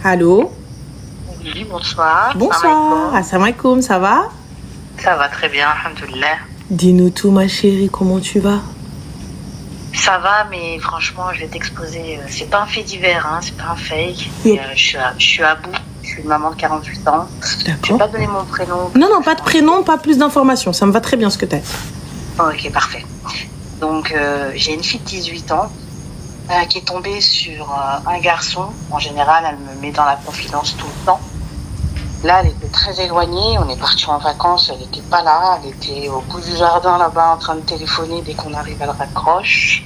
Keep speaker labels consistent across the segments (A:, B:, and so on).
A: Allô?
B: Oui, bonsoir.
A: Bonsoir. Assalamu alaikum, ça va?
B: Ça va très bien, alhamdoulilah.
A: Dis-nous tout, ma chérie, comment tu vas?
B: Ça va, mais franchement, je vais t'exposer. C'est pas un fait divers, hein, c'est pas un fake.
A: Oui.
B: Je suis à bout. Je suis une maman de 48 ans. Je vais
A: D'accord.
B: pas donner mon prénom.
A: Non, pas de prénom, pas plus d'informations. Ça me va très bien ce que t'as.
B: Ok, parfait. Donc, j'ai une fille de 18 ans qui est tombée sur un garçon. En général, elle me met dans la confidence tout le temps. Là, elle était très éloignée. On est parti en vacances. Elle n'était pas là. Elle était au bout du jardin là-bas en train de téléphoner. Dès qu'on arrive, elle raccroche.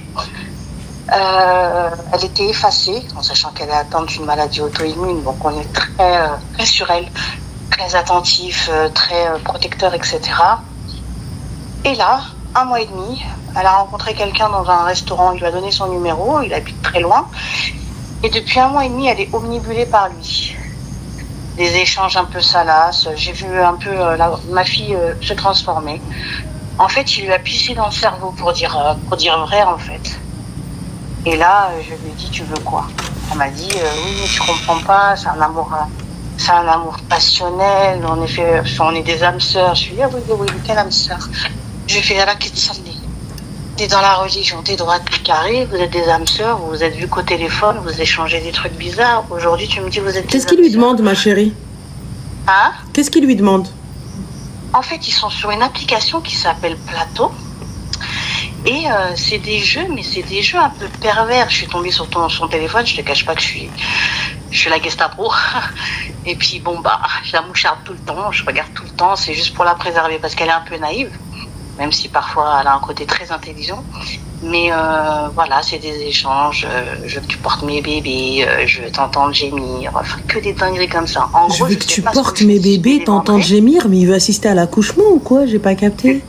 B: Elle était effacée, en sachant qu'elle est atteinte d'une maladie auto-immune. Donc, on est très sur elle, très attentif, très protecteur, etc. Et là, 1 mois et demi, elle a rencontré quelqu'un dans un restaurant. Il lui a donné son numéro. Il habite très loin. Et depuis 1 mois et demi, elle est omnibulée par lui. Des échanges un peu salaces. J'ai vu un peu ma fille se transformer. En fait, il lui a pissé dans le cerveau pour dire vrai, en fait. Et là, je lui ai dit, tu veux quoi? Elle m'a dit, oui, mais tu comprends pas, c'est un amour passionnel. On est des âmes sœurs. Je lui ai dit, ah oui, quelle âme sœur? Je lui ai fait, la Kitsalli. T'es dans la religion, t'es droite, t'es carré, vous êtes des âmes sœurs, vous vous êtes vus qu'au téléphone, vous échangez des trucs bizarres. Aujourd'hui, tu me dis, vous êtes
A: Qu'est-ce qu'il lui demande, ma chérie?
B: Hein?
A: Qu'est-ce qu'il lui demande?
B: En fait, ils sont sur une application qui s'appelle Plateau. Et c'est des jeux, mais c'est des jeux un peu pervers. Je suis tombée sur son téléphone, je te cache pas que je suis la Gestapo. Et puis bon, je la moucharde tout le temps, je regarde tout le temps, c'est juste pour la préserver parce qu'elle est un peu naïve, même si parfois elle a un côté très intelligent. Mais voilà, c'est des échanges, je veux que tu portes mes bébés, je veux t'entendre gémir, enfin que des dingueries comme ça. En
A: Je
B: gros,
A: veux que tu portes mes bébés, t'entends gémir, mais il veut assister à l'accouchement ou quoi? J'ai pas capté.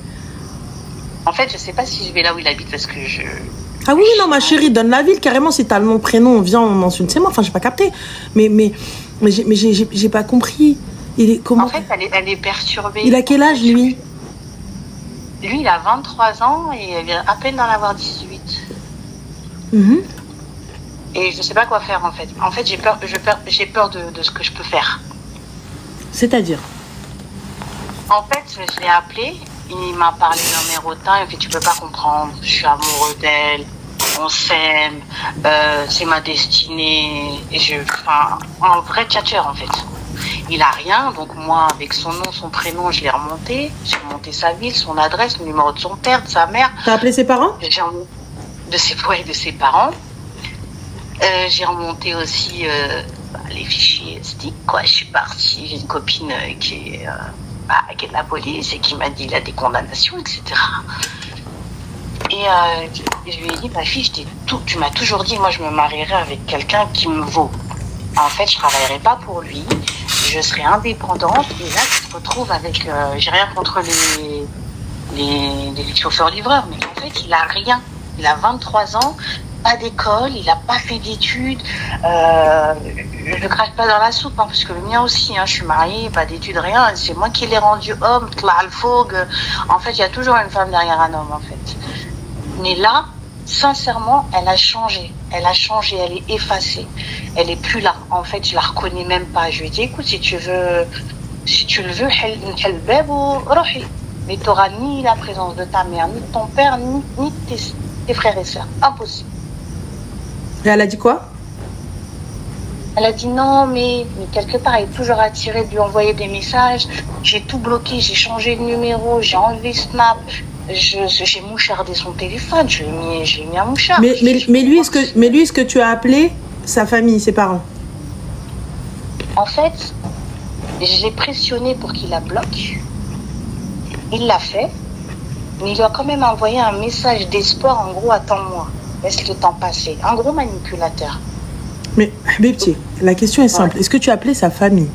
B: En fait, je sais pas si je vais là où il habite parce que je...
A: Ah oui, non, ma chérie, donne la ville, carrément, si t'as le nom, prénom, viens, on mentionne, c'est moi, enfin, j'ai pas capté. Mais j'ai pas compris. Il est comment?
B: En fait, elle est perturbée.
A: Il a quel âge, lui?
B: Lui, il a 23 ans et il vient à peine d'en avoir 18. Et je sais pas quoi faire, en fait. En fait, j'ai peur de ce que je peux faire.
A: C'est-à-dire?
B: En fait, je l'ai appelé. Il m'a parlé d'un mérotin, il m'a fait, tu peux pas comprendre, je suis amoureux d'elle, on s'aime, c'est ma destinée, un vrai tchatcheur en fait. Il a rien, donc moi, avec son nom, son prénom, je l'ai remonté, j'ai remonté sa ville, son adresse, le numéro de son père, de sa mère.
A: T'as appelé ses parents?
B: De ses parents. J'ai remonté aussi les fichiers SD, quoi, je suis partie, j'ai une copine qui est de la police et qui m'a dit il a des condamnations, etc. Et je lui ai dit, ma fille, tu m'as toujours dit, moi je me marierai avec quelqu'un qui me vaut. En fait, je travaillerai pas pour lui, je serai indépendante. Et là, tu te retrouves avec, j'ai rien contre les chauffeurs-livreurs, mais en fait, il a rien. Il a 23 ans, pas d'école, il n'a pas fait d'études. Je ne crache pas dans la soupe, parce que le mien aussi, je suis mariée, pas d'études, rien. C'est moi qui l'ai rendu homme, en fait, il y a toujours une femme derrière un homme, en fait. Mais là, sincèrement, elle a changé, elle est effacée. Elle est plus là. En fait, je la reconnais même pas. Je lui ai dit, écoute, si tu le veux, mais tu n'auras ni la présence de ta mère, ni de ton père, ni de tes frères et sœurs. Impossible.
A: Et elle a dit quoi?
B: Elle a dit non, mais quelque part, elle est toujours attirée de lui envoyer des messages. J'ai tout bloqué, j'ai changé de numéro, j'ai enlevé Snap, j'ai mouchardé son téléphone, je l'ai mis à mouchard.
A: Mais lui, est-ce que tu as appelé sa famille, ses parents?
B: En fait, je l'ai pressionné pour qu'il la bloque. Il l'a fait, mais il lui a quand même envoyé un message d'espoir, en gros, attends-moi, laisse le temps passer. Un gros manipulateur.
A: Mais, Bébti, la question est simple. Est-ce que tu as appelé sa famille?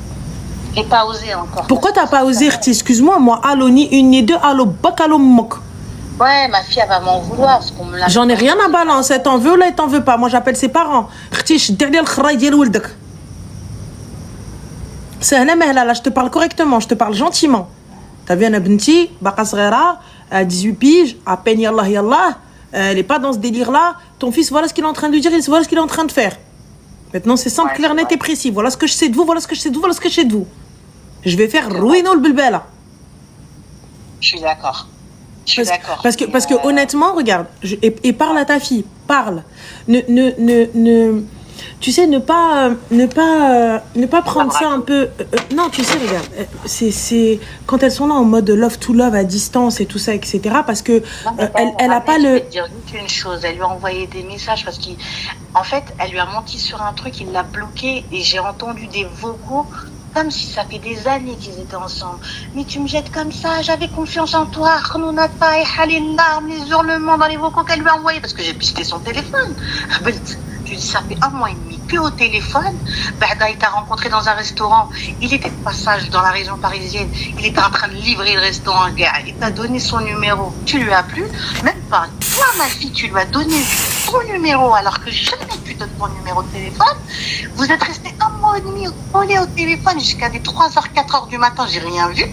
B: Je n'ai pas osé encore.
A: Pourquoi tu n'as pas osé? Excuse-moi, moi, allô, ni une, ni deux, allô, bakalo mok.
B: Ouais, ma fille, elle va m'en vouloir. Parce qu'on me l'a...
A: J'en ai rien à balancer. Elle t'en veut ou là, elle t'en veut pas? Moi, j'appelle ses parents. C'est un mehla, là, je te parle correctement, je te parle gentiment. T'as vu, un abnti, baka sghera, à 18 piges, à peine yallah, elle est pas dans ce délire-là. Ton fils, voilà ce qu'il est en train de lui dire, voilà ce qu'il est en train de faire. Maintenant, c'est simple,
B: Ouais,
A: clair,
B: c'est
A: net
B: vrai.
A: et précis. Voilà ce que je sais de vous, voilà ce que je sais de vous, voilà ce que je sais de vous. Je vais faire
B: C'est vrai.
A: ruiner le bilbala.
B: Je suis d'accord. Je suis
A: Parce,
B: d'accord.
A: parce que, parce que honnêtement, regarde, et parle à ta fille, parle. Tu sais, ne pas prendre ça un peu. Non, tu sais, regarde, c'est quand elles sont là en mode love to love à distance et tout ça, etc. Parce que
B: Non, mais
A: elle a pas
B: je vais
A: le.
B: te dire juste une chose. Elle lui a envoyé des messages parce qu'en fait, elle lui a menti sur un truc, il l'a bloqué et j'ai entendu des vocaux comme si ça fait des années qu'ils étaient ensemble. Mais tu me jettes comme ça, j'avais confiance en toi. Les larmes, les hurlements dans les vocaux qu'elle lui a envoyés parce que j'ai pisté son téléphone. Je lui dis, ça fait 1 mois et demi que au téléphone. Bada, il t'a rencontré dans un restaurant. Il était de passage dans la région parisienne. Il était en train de livrer le restaurant, gars. Il t'a donné son numéro. Tu lui as plu. Même pas. Toi, ma fille, tu lui as donné ton numéro alors que jamais tu donnes ton numéro de téléphone. Vous êtes restés 1 mois et demi collés au téléphone jusqu'à des 3h, 4h du matin. J'ai rien vu.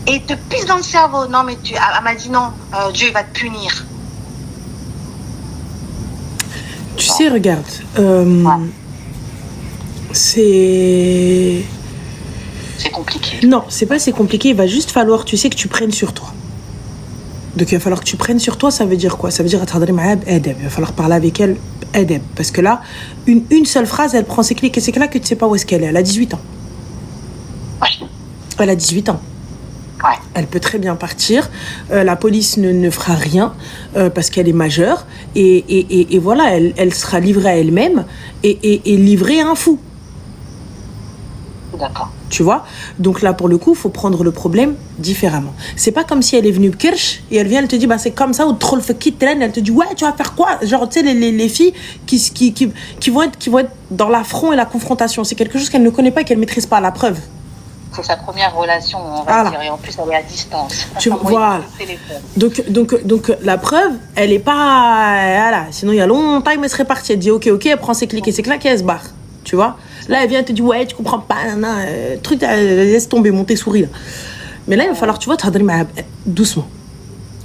B: Et il te pisse dans le cerveau. Non, mais elle m'a dit non. Dieu va te punir.
A: Tu sais, regarde, c'est
B: compliqué.
A: non, c'est pas c'est compliqué. Il va juste falloir, tu sais, que tu prennes sur toi. Donc il va falloir que tu prennes sur toi. Ça veut dire quoi? Ça veut dire il va falloir parler avec elle adab. Parce que là, une seule phrase, elle prend ses clics et ses claques que tu sais pas où est-ce qu'elle est. Elle a 18 ans.
B: Oui.
A: Elle a 18 ans.
B: Ouais.
A: Elle peut très bien partir. La police ne fera rien parce qu'elle est majeure. Et voilà, elle sera livrée à elle-même et livrée à un fou.
B: D'accord.
A: Tu vois? Donc là, pour le coup, il faut prendre le problème différemment. C'est pas comme si elle est venue Kirsch et elle vient, elle te dit, bah, c'est comme ça, ou trop le fait qui traîne, elle te dit, ouais, tu vas faire quoi? Genre, tu sais, les filles qui vont être dans l'affront et la confrontation. C'est quelque chose qu'elle ne connaît pas et qu'elle maîtrise pas, la preuve.
B: C'est sa première relation, on va dire, et en plus elle est à distance.
A: Voilà. Donc la preuve, elle est pas, voilà. Sinon il y a longtemps, elle serait partie. Elle dit ok, elle prend ses clics et ses claques et elle se barre. Tu vois? Là elle vient, elle te dit ouais, tu comprends pas, truc, laisse tomber, monter souris là. Mais là il va falloir, tu vois, doucement.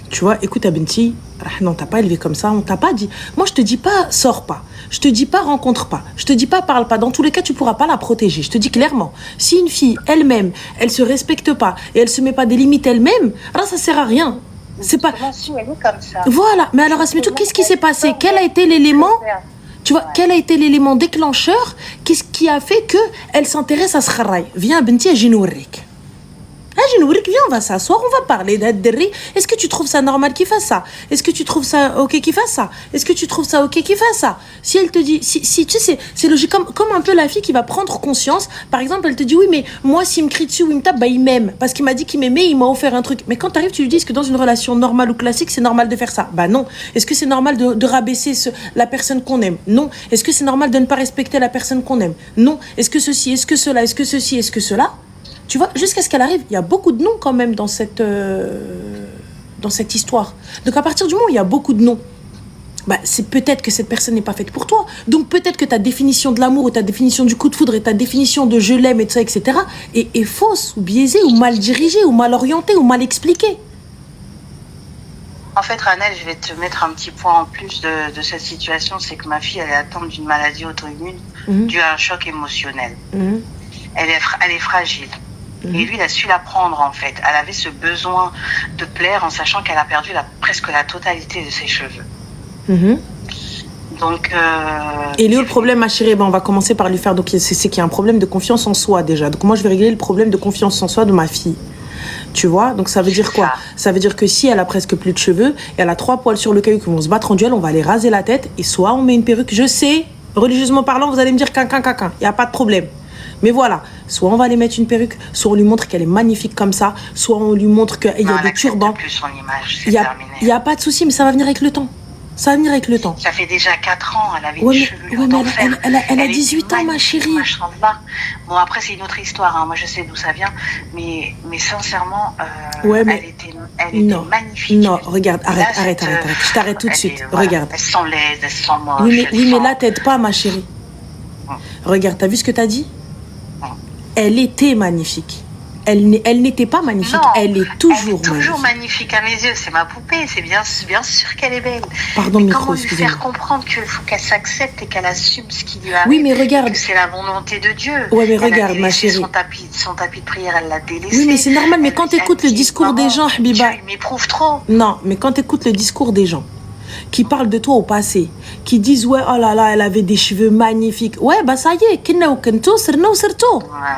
A: Tu vois, écoute Abenti, non, t'as pas élevé comme ça, on t'a pas dit. Moi, je te dis pas, sors pas. Je te dis pas, rencontre pas. Je te dis pas, parle pas. Dans tous les cas, tu pourras pas la protéger. Je te dis clairement, si une fille, elle-même, elle se respecte pas et elle se met pas des limites elle-même, alors ça sert à rien. C'est pas.
B: Si elle est comme ça.
A: Voilà. Mais alors, Asmitou, qu'est-ce qui s'est passé? Quel a été l'élément? Tu vois, quel a été l'élément déclencheur? Qu'est-ce qui a fait que elle s'intéresse à ce kharaï? Viens, Benti, Jinourik. Viens, on va s'asseoir, on va parler d'Adderri. Est-ce que tu trouves ça normal qu'il fasse ça? Est-ce que tu trouves ça ok qu'il fasse ça? Est-ce que tu trouves ça ok qu'il fasse ça? Si elle te dit, si tu sais, c'est logique, comme un peu la fille qui va prendre conscience. Par exemple, elle te dit, oui, mais moi, s'il me crie dessus ou il me tape, bah, il m'aime. Parce qu'il m'a dit qu'il m'aimait, il m'a offert un truc. Mais quand t'arrives, tu lui dis, est-ce que dans une relation normale ou classique, c'est normal de faire ça? Bah non. Est-ce que c'est normal de rabaisser la personne qu'on aime? Non. Est-ce que c'est normal de ne pas respecter la personne qu'on aime? Non. Est-ce que ceci, est-ce que cela, est-ce que ceci, est-ce que cela? Tu vois, jusqu'à ce qu'elle arrive, il y a beaucoup de noms quand même dans cette histoire. Donc à partir du moment où il y a beaucoup de noms, bah, c'est peut-être que cette personne n'est pas faite pour toi. Donc peut-être que ta définition de l'amour ou ta définition du coup de foudre et ta définition de je l'aime et tout ça, etc. est fausse ou biaisée ou mal dirigée ou mal orientée ou mal expliquée.
B: En fait, Ranel, je vais te mettre un petit point en plus de cette situation, c'est que ma fille, elle est atteinte d'une maladie auto-immune due à un choc émotionnel. Elle est fragile. Et lui, il a su la prendre, en fait. Elle avait ce besoin de plaire en sachant qu'elle a perdu presque la totalité de ses cheveux. Donc...
A: Et il est où le problème, ma chérie? Ben, on va commencer par lui faire... Donc, c'est qu'il y a un problème de confiance en soi, déjà. Donc, moi, je vais régler le problème de confiance en soi de ma fille. Tu vois? Donc, ça veut dire quoi? Ça veut dire que si elle a presque plus de cheveux, et elle a 3 poils sur le caillou qui vont se battre en duel, on va aller raser la tête. Et soit on met une perruque. Je sais, religieusement parlant, vous allez me dire quinquin. Il n'y a pas de problème. Mais voilà, soit on va lui mettre une perruque, soit on lui montre qu'elle est magnifique comme ça, soit on lui montre qu'il y a des turbans. Il n'y a pas de souci, mais ça va venir avec le temps. Ça va venir avec le temps.
B: Ça fait déjà 4 ans, elle avait des cheveux d'enfer.
A: Elle a 18 ans, ma chérie.
B: Bon, après, c'est une autre histoire. Hein. Moi, je sais d'où ça vient. Mais sincèrement, elle était magnifique.
A: Non, regarde, arrête. Je t'arrête tout de suite. Regarde.
B: Elles sont laides, elles sont moches.
A: Oui, mais là, t'aides pas, ma chérie. Regarde, t'as vu ce que t'as dit? Elle était magnifique. Elle n'était pas magnifique.
B: Non,
A: elle est toujours
B: magnifique à mes yeux. C'est ma poupée. C'est bien sûr qu'elle est belle.
A: Pardon,
B: mais
A: micro,
B: comment lui
A: excusez-moi.
B: faire comprendre qu'il faut qu'elle s'accepte et qu'elle assume ce qui lui arrive.
A: Oui, mais regarde.
B: Que c'est la volonté de Dieu.
A: Ouais, mais
B: elle
A: regarde, ma chérie.
B: Son tapis de prière, elle l'a délaissé.
A: Oui, mais c'est normal. Mais quand tu écoutes le discours des gens, Habiba.
B: Tu m'éprouves trop.
A: Non, mais quand tu écoutes le discours des gens qui parlent de toi au passé, qui disent ouais, oh là là, elle avait des cheveux magnifiques. Ouais, bah ça y est,
B: Ouais,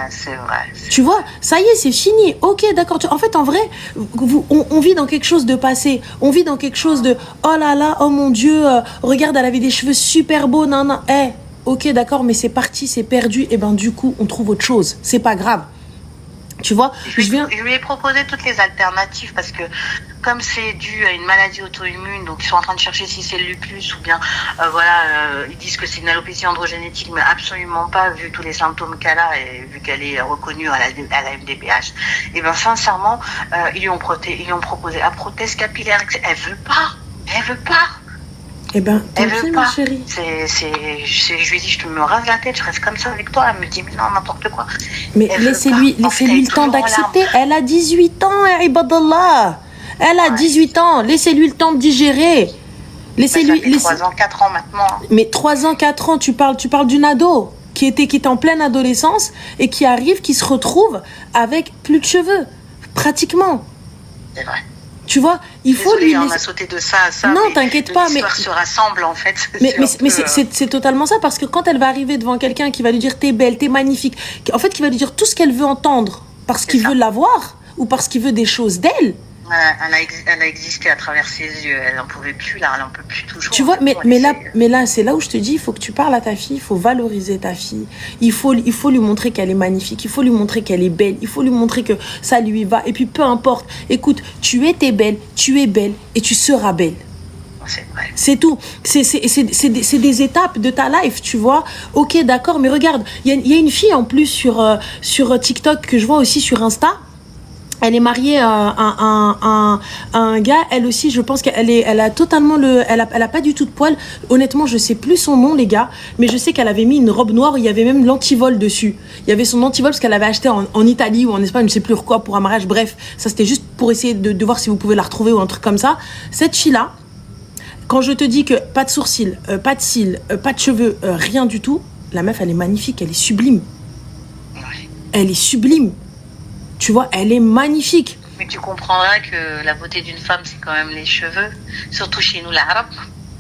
B: c'est vrai.
A: tu vois, ça y est, c'est fini. Ok, d'accord. En fait, en vrai, on vit dans quelque chose de passé. On vit dans quelque chose de oh là là, oh mon Dieu, regarde, elle avait des cheveux super beaux, non, non. Ok, d'accord, mais c'est parti, c'est perdu. Et ben du coup, on trouve autre chose. C'est pas grave. Tu vois,
B: je lui ai proposé toutes les alternatives parce que comme c'est dû à une maladie auto-immune, donc ils sont en train de chercher si c'est le lupus ou bien ils disent que c'est une alopécie androgénétique, mais absolument pas vu tous les symptômes qu'elle a et vu qu'elle est reconnue à la MDPH. Et ben sincèrement, ils lui ont proposé la prothèse capillaire. Elle veut pas.
A: Eh ben,
B: elle veut pas.
A: Ma chérie.
B: Je lui ai dit, je te me rase la tête, je reste comme ça avec toi. Elle me dit, mais non, n'importe quoi.
A: Mais laissez-lui le temps d'accepter. Elle a 18 ans, Ibadallah. Elle a 18 ans. Laissez-lui le temps de digérer.
B: Laissez-lui. 3 ans, 4 ans maintenant.
A: Mais 3 ans, 4 ans, tu parles d'une ado qui était en pleine adolescence et qui arrive, qui se retrouve avec plus de cheveux. Pratiquement.
B: C'est vrai.
A: Tu vois, il faut
B: lui laisser... on a sauté de ça à ça.
A: Non, t'inquiète pas, mais
B: l'histoire se rassemble en fait.
A: Mais c'est totalement ça, parce que quand elle va arriver devant quelqu'un qui va lui dire t'es belle, t'es magnifique, en fait qui va lui dire tout ce qu'elle veut entendre parce qu'il veut l'avoir ou parce qu'il veut des choses d'elle.
B: Elle a existé à travers ses yeux. Elle n'en pouvait plus là, elle n'en peut plus toujours.
A: Tu vois, mais là, c'est là où je te dis, il faut que tu parles à ta fille, il faut valoriser ta fille. Il faut lui montrer qu'elle est magnifique, il faut lui montrer qu'elle est belle, il faut lui montrer que ça lui va. Et puis peu importe, écoute, tu es belle et tu seras belle.
B: C'est vrai.
A: C'est tout. C'est des étapes de ta life, tu vois. Ok, d'accord, mais regarde, il y a une fille en plus sur TikTok que je vois aussi sur Insta. Elle est mariée à un gars. Elle aussi, je pense elle a totalement elle a pas du tout de poils. Honnêtement, je sais plus son nom, les gars, mais je sais qu'elle avait mis une robe noire. Il y avait même l'antivol dessus. Il y avait son antivol parce qu'elle avait acheté en Italie ou en Espagne, je sais plus quoi, pour un mariage. Bref, ça c'était juste pour essayer de voir si vous pouvez la retrouver ou un truc comme ça. Cette fille-là, quand je te dis que pas de sourcils, pas de cils, pas de cheveux, rien du tout, la meuf, elle est magnifique, elle est sublime. Elle est sublime. Tu vois, elle est magnifique.
B: Mais tu comprendras que la beauté d'une femme, c'est quand même les cheveux, surtout chez nous, l'arabe.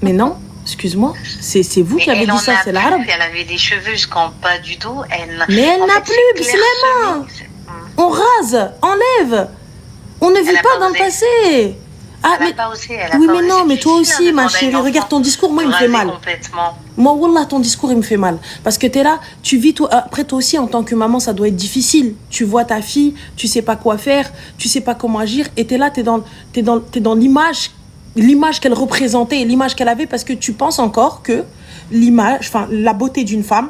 A: Mais non, excuse-moi, c'est vous qui avez dit ça, c'est l'arabe.
B: Elle avait des cheveux jusqu'en bas du dos.
A: Mais elle n'a plus, bismillah. On rase, enlève. On ne vit pas dans le passé. Oui, mais non, mais toi aussi, ma chérie, regarde ton discours, moi, il me fait mal. Moi, wallah, ton discours, il me fait mal. Parce que t'es là, tu vis, après, toi aussi, en tant que maman, ça doit être difficile. Tu vois ta fille, tu sais pas quoi faire, tu sais pas comment agir, et t'es là, t'es dans l'image qu'elle représentait, l'image qu'elle avait, parce que tu penses encore que la beauté d'une femme,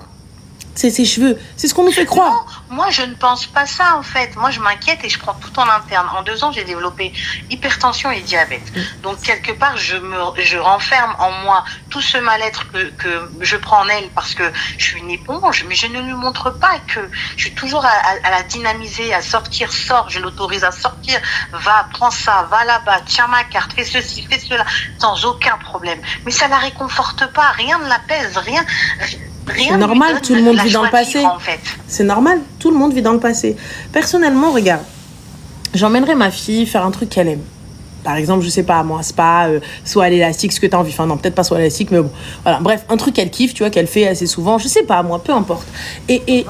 A: c'est ses cheveux. C'est ce qu'on nous fait croire.
B: Non, moi, je ne pense pas ça, en fait. Moi, je m'inquiète et je prends tout en interne. En 2 ans, j'ai développé hypertension et diabète. Donc, quelque part, je renferme en moi tout ce mal-être que je prends en elle parce que je suis une éponge, mais je ne lui montre pas que je suis toujours à la dynamiser, à sortir, sors, je l'autorise à sortir, va, prends ça, va là-bas, tiens ma carte, fais ceci, fais cela, sans aucun problème. Mais ça la réconforte pas, rien ne l'apaise, rien.
A: C'est normal, tout le monde vit dans le passé. En fait. C'est normal, tout le monde vit dans le passé. Personnellement, regarde, j'emmènerais ma fille faire un truc qu'elle aime. Par exemple, je sais pas, moi, spa, soit à l'élastique, ce que tu as envie. Enfin, non, peut-être pas soit à l'élastique, mais bon. Voilà, bref, un truc qu'elle kiffe, tu vois, qu'elle fait assez souvent. Je sais pas, moi, peu importe. Et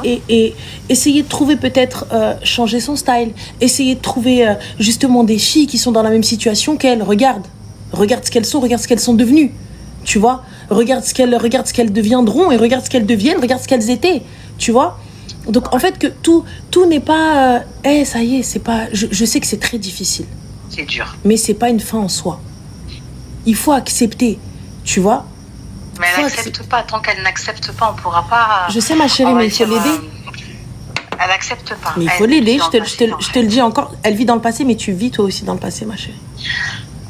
A: essayer de trouver peut-être, changer son style. Essayer de trouver justement des filles qui sont dans la même situation qu'elle. Regarde ce qu'elles sont, regarde ce qu'elles sont devenues. Tu vois, regarde ce qu'elles deviendront et regarde ce qu'elles deviennent, regarde ce qu'elles étaient, tu vois. Donc en fait que tout n'est pas ça y est, c'est pas je sais que c'est très difficile.
B: C'est dur.
A: Mais c'est pas une fin en soi. Il faut accepter, tu vois.
B: Mais elle n'accepte pas, tant qu'elle n'accepte pas, on pourra pas.
A: Je sais ma chérie, mais il faut l'aider.
B: Elle n'accepte pas.
A: Mais il faut l'aider, je te le dis encore, elle vit dans le passé mais tu vis toi aussi dans le passé ma chérie.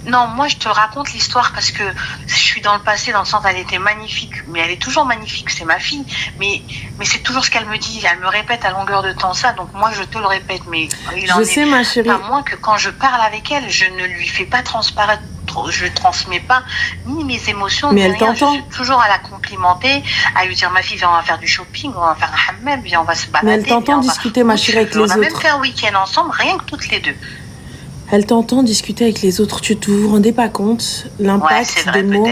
B: Non, moi je te raconte l'histoire parce que je suis dans le passé, dans le sens elle était magnifique, mais elle est toujours magnifique, c'est ma fille, mais c'est toujours ce qu'elle me dit, elle me répète à longueur de temps ça, donc moi je te le répète, mais il en est
A: ma chérie.
B: pas moins que quand je parle avec elle, je ne lui fais pas transparaître, je transmets pas ni mes émotions,
A: mais
B: ni
A: elle
B: rien,
A: t'entend.
B: je suis toujours à la complimenter, à lui dire ma fille viens on va faire du shopping, on va faire un hammam, viens on va se balader.
A: Mais elle t'entend discuter ma chérie avec les autres.
B: On a même fait un week-end ensemble, rien que toutes les deux.
A: Elle t'entend discuter avec les autres. Tu ne vous rendez pas compte l'impact des mots.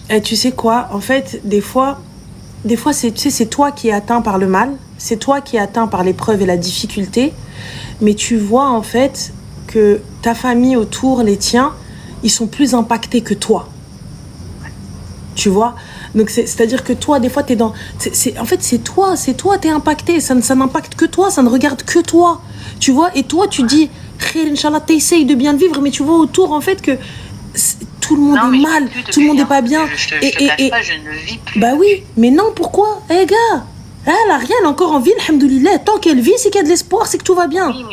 A: Et tu sais quoi? En fait, des fois c'est, tu sais, c'est toi qui es atteint par le mal. C'est toi qui es atteint par l'épreuve et la difficulté. Mais tu vois en fait que ta famille autour, les tiens, ils sont plus impactés que toi. Tu vois? Donc c'est-à-dire que toi, des fois, t'es dans... en fait, c'est toi, t'es impacté. Ça n'impacte que toi, ça ne regarde que toi. Tu vois? Et toi, tu dis... Inch'Allah, t'essayes de bien le vivre, mais tu vois autour en fait que tout le monde est mal, tout le monde n'est pas bien.
B: Je te cache pas, je ne vis plus.
A: Bah oui, mais non, pourquoi? Gars, elle a rien, elle est encore en vie, alhamdoulilah. Tant qu'elle vit, c'est qu'il y a de l'espoir, c'est que tout va bien.
B: Oui,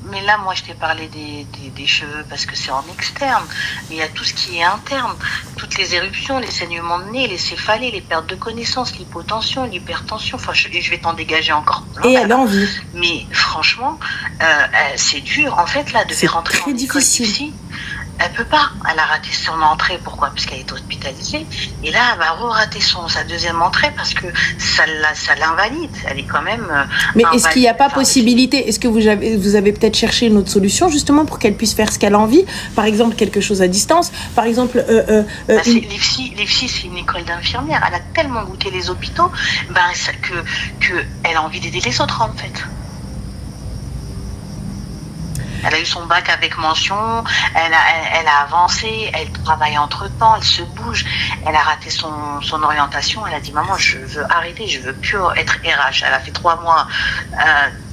B: mais là, moi, je t'ai parlé des cheveux parce que c'est en externe. Mais il y a tout ce qui est interne. Toutes les éruptions, les saignements de nez, les céphalées, les pertes de connaissance, l'hypotension, l'hypertension. Enfin, je vais t'en dégager encore plein.
A: Et elle a envie.
B: Mais franchement, c'est dur. En fait, là, de rentrer en école d'ici, elle peut pas. Elle a raté son entrée. Pourquoi? Parce qu'elle est hospitalisée. Et là, elle va rater sa deuxième entrée parce que ça l'invalide. Elle est quand même.
A: Mais est-ce qu'il n'y a pas possibilité? Est-ce que vous avez peut-être cherché une autre solution justement pour qu'elle puisse faire ce qu'elle a envie? Par exemple, quelque chose à distance. Par exemple,
B: l'IFSI, c'est une école d'infirmière. Elle a tellement goûté les hôpitaux, que elle a envie d'aider les autres en fait. Elle a eu son bac avec mention, elle a avancé, elle travaille entre-temps, elle se bouge, elle a raté son orientation, elle a dit « Maman, je veux arrêter, je veux plus être RH ». Elle a fait 3 mois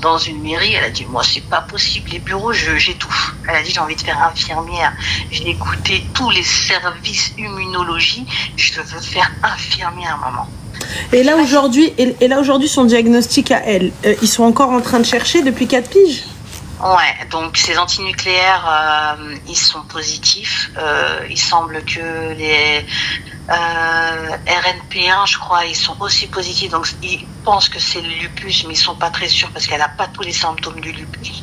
B: dans une mairie, elle a dit « Moi, c'est pas possible, les bureaux, j'étouffe ». Elle a dit « J'ai envie de faire infirmière, j'ai écouté tous les services immunologie, je veux faire infirmière, maman ».
A: Et là, aujourd'hui, son diagnostic à elle, ils sont encore en train de chercher depuis 4 piges?
B: Ouais, donc ces antinucléaires, ils sont positifs. Il semble que les RNP1, je crois, ils sont aussi positifs. Donc ils pensent que c'est le lupus, mais ils sont pas très sûrs parce qu'elle n'a pas tous les symptômes du lupus.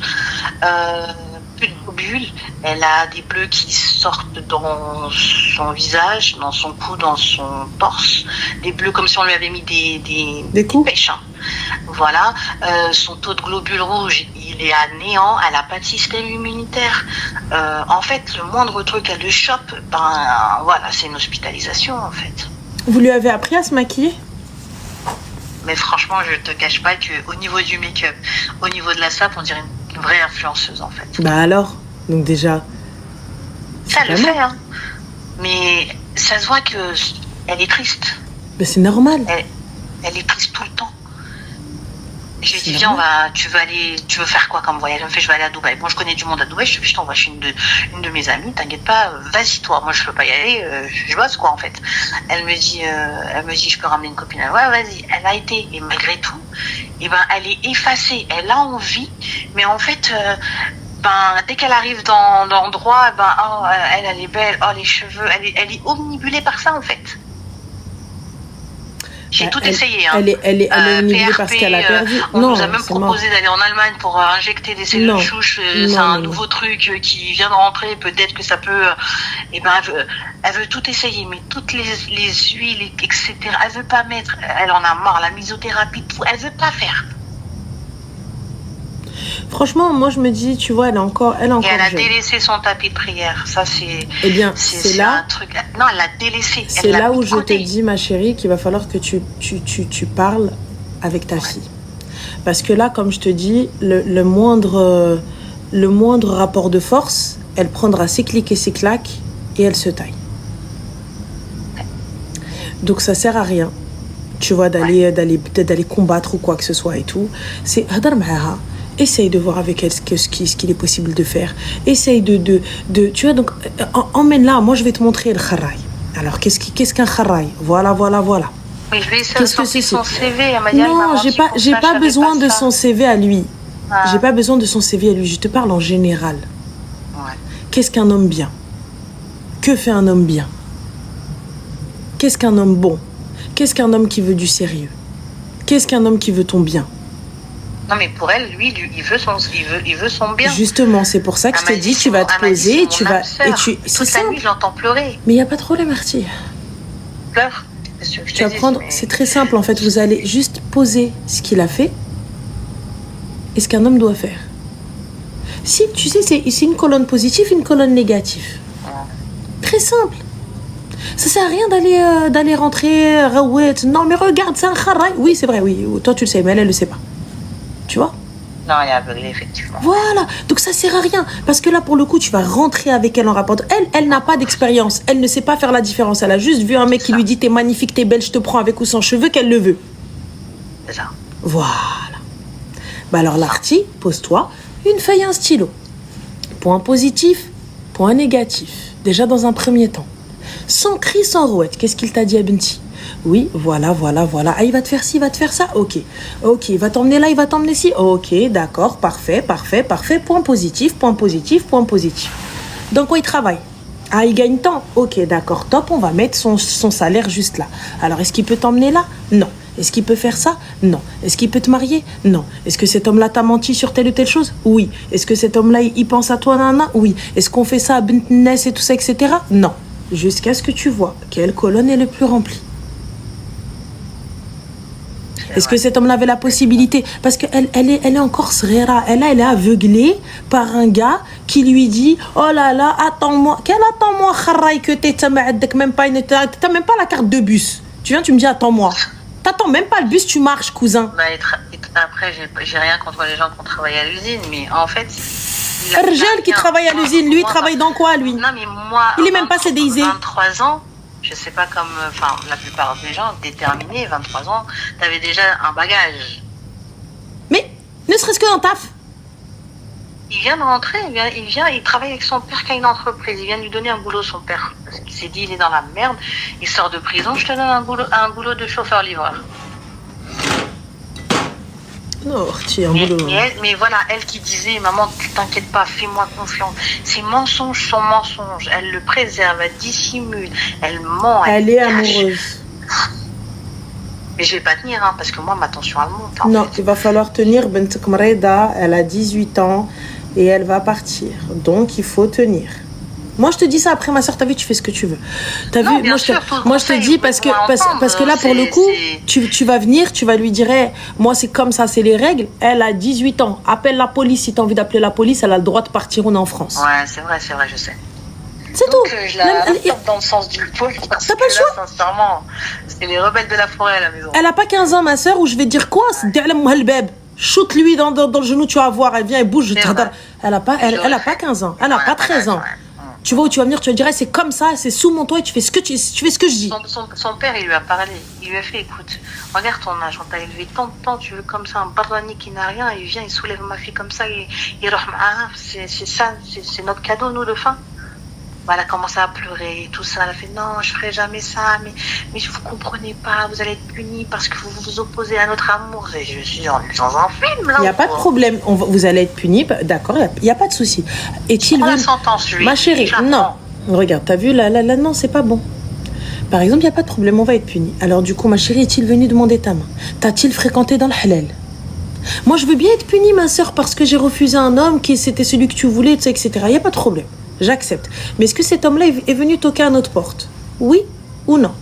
B: Plus de globules, elle a des bleus qui sortent dans son visage, dans son cou, dans son torse, des bleus comme si on lui avait mis des pêches. Hein. Voilà, son taux de globules rouges, il est à néant, elle n'a pas de système immunitaire. En fait, le moindre truc, elle le chope, voilà, c'est une hospitalisation en fait.
A: Vous lui avez appris à se maquiller?
B: Mais franchement, je te cache pas qu'au niveau du make-up, au niveau de la SAP, on dirait une vraie influenceuse en fait.
A: Bah alors, donc déjà...
B: Ça le fait, hein. Mais ça se voit qu'elle est triste.
A: Mais c'est normal.
B: Elle est triste tout le temps. J'ai dit, viens, tu veux faire quoi comme voyage? Elle me fait, je vais aller à Dubaï. Bon, je connais du monde à Dubaï, je t'envoie chez une de mes amies, t'inquiète pas, vas-y toi, moi je peux pas y aller, je bosse quoi en fait. Elle me dit, je peux ramener une copine. Ouais, vas-y, elle a été, et malgré tout, elle est effacée, elle a envie, mais en fait, dès qu'elle arrive dans l'endroit, elle est belle, oh les cheveux, elle est omnibulée par ça en fait. J'ai tout essayé. Hein.
A: Elle est omnibulée parce qu'elle a perdu.
B: On nous a même proposé d'aller en Allemagne pour injecter des cellules souches. C'est un nouveau truc qui vient de rentrer. Peut-être que ça peut... elle veut tout essayer, mais toutes les huiles, etc. Elle veut pas mettre. Elle en a marre. La misothérapie, tout. Elle veut pas faire.
A: Franchement, moi je me dis, tu vois, elle est encore
B: elle a
A: jeune.
B: délaissé son tapis de prière. Ça, c'est.
A: Eh bien, c'est là.
B: Un truc... Non, elle l'a délaissé.
A: C'est là où je te dis, ma chérie, qu'il va falloir que tu parles avec ta fille. Parce que là, comme je te dis, le moindre rapport de force, elle prendra ses clics et ses claques et elle se taille. Donc ça sert à rien, tu vois, d'aller combattre ou quoi que ce soit et tout. C'est hadar ma'aha. Essaye de voir avec elle ce qu'il est possible de faire. Essaye de tu vois, donc emmène-la. Moi, je vais te montrer le kharraï. Alors, qu'est-ce qu'un kharraï? Voilà.
B: Mais je vais sortir son CV. Elle m'a dit,
A: non, j'ai pas besoin de son CV à lui. J'ai pas besoin de son CV à lui. Je te parle en général.
B: Ouais.
A: Qu'est-ce qu'un homme bien? Que fait un homme bien? Qu'est-ce qu'un homme bon? Qu'est-ce qu'un homme qui veut du sérieux? Qu'est-ce qu'un homme qui veut ton bien?
B: Non, mais pour elle, lui, il veut son bien.
A: Justement, c'est pour ça que je te dis, tu vas te poser et tu vas... Et tu...
B: Toute la nuit, je l'entends pleurer.
A: Mais il n'y a pas de problème, Artie.
B: Pleure.
A: Tu vas prendre... C'est très simple, en fait. Vous allez juste poser ce qu'il a fait et ce qu'un homme doit faire. Si, tu sais, c'est une colonne positive, une colonne négative. Très simple. Ça sert à rien d'aller rentrer, non mais regarde, c'est un kharraï. Oui, c'est vrai, oui. Toi, tu le sais, mais elle le sait pas. Tu vois?
B: Non, elle est aveuglée, effectivement.
A: Voilà. Donc ça sert à rien. Parce que là, pour le coup, tu vas rentrer avec elle en rapport. Elle n'a pas d'expérience. Elle ne sait pas faire la différence. Elle a juste vu un mec qui lui dit t'es magnifique, t'es belle, je te prends avec ou sans cheveux, qu'elle le veut.
B: C'est ça.
A: Voilà. Bah alors, Larty, pose-toi une feuille et un stylo. Point positif, point négatif. Déjà dans un premier temps. Sans cri, sans rouette. Qu'est-ce qu'il t'a dit, Abenti? Oui, voilà. Ah, il va te faire ci, il va te faire ça. Ok, il va t'emmener là, il va t'emmener ci. Ok, d'accord, parfait. Point positif. Dans quoi il travaille? Ah, il gagne tant. Ok, d'accord, top. On va mettre son salaire juste là. Alors, est-ce qu'il peut t'emmener là? Non. Est-ce qu'il peut faire ça? Non. Est-ce qu'il peut te marier? Non. Est-ce que cet homme-là t'a menti sur telle ou telle chose? Oui. Est-ce que cet homme-là, il pense à toi, nana? Oui. Est-ce qu'on fait ça à Bentnes et tout ça, etc.? Non. Jusqu'à ce que tu vois quelle colonne est le plus remplie. Est-ce que cet homme-là avait la possibilité? Parce qu'elle est encore srera. Elle est aveuglée par un gars qui lui dit oh là là, attends-moi. Quel attends-moi, kharraï que t'as même pas la carte de bus. Tu viens, tu me dis attends-moi. T'attends même pas le bus, tu marches, cousin.
B: Bah, après, j'ai rien contre les gens qui ont travaillé à l'usine, mais en fait...
A: Rjel qui travaille à l'usine, lui, il travaille dans quoi, lui?
B: Non, mais moi...
A: Il est même pas CDIsé.
B: 23 ans, je sais pas comme... Enfin, la plupart des gens déterminés, 23 ans, t'avais déjà un bagage.
A: Mais, ne serait-ce que dans taf.
B: Il vient de rentrer, il travaille avec son père qui a une entreprise. Il vient de lui donner un boulot, son père. Parce qu'il s'est dit, il est dans la merde. Il sort de prison, je te donne un boulot de chauffeur-livreur.
A: Non, tu es un boulot.
B: Mais voilà, elle qui disait, maman, tu t'inquiètes pas, fais-moi confiance. Ces mensonges sont mensonges. Elle le préserve, elle dissimule, elle ment.
A: Elle est amoureuse.
B: Mais je vais pas tenir, hein, parce que moi, ma tension, elle monte.
A: Non, il va falloir tenir. Bent Mreda, elle a 18 ans et elle va partir. Donc, il faut tenir. Moi, je te dis ça après, ma soeur, t'as vu, tu fais ce que tu veux. T'as vu, moi, je te dis parce que là, pour le coup, tu vas venir, tu vas lui dire, hey, moi, c'est comme ça, c'est les règles. Elle a 18 ans. Appelle la police. Si t'as envie d'appeler la police, elle a le droit de partir. On est en France.
B: Ouais, c'est vrai, je sais.
A: C'est
B: donc,
A: tout.
B: Je la tape dans le sens du poil.
A: T'as pas le choix.
B: Là, sincèrement, c'est les rebelles de la forêt à la maison.
A: Elle a pas 15 ans, ma soeur, où je vais dire quoi? Shoot lui dans le genou, tu vas voir. Elle vient et bouge. Elle a pas 15 ans. Elle a pas 13 ans. Tu vois où tu vas venir, tu vas dire c'est comme ça, c'est sous mon toit et tu fais ce que je dis.
B: Son père, il lui a parlé. Il lui a fait écoute, regarde ton âge, on t'a élevé tant de temps, tu veux comme ça un barani qui n'a rien, il vient, il soulève ma fille comme ça, il c'est ça, c'est notre cadeau, nous, de fin. Elle a commencé à pleurer et tout ça. Elle a fait non, je ferai jamais ça, mais vous comprenez pas, vous allez être punis parce que vous vous opposez à notre amour. Je suis dans un film là.
A: Il n'y a pas de problème, vous allez être punis, d'accord, il n'y a pas de souci. Est-il
B: la sentence, lui.
A: Ma chérie, non. Regarde, t'as vu, là, non, c'est pas bon. Par exemple, il n'y a pas de problème, on va être punis. Alors du coup, ma chérie, est-il venu demander ta main? T'a-t-il fréquenté dans le halal? Moi, je veux bien être punie, ma soeur, parce que j'ai refusé un homme qui c'était celui que tu voulais, etc. Il n'y a pas de problème. J'accepte. Mais est-ce que cet homme-là est venu toquer à notre porte? Oui ou non?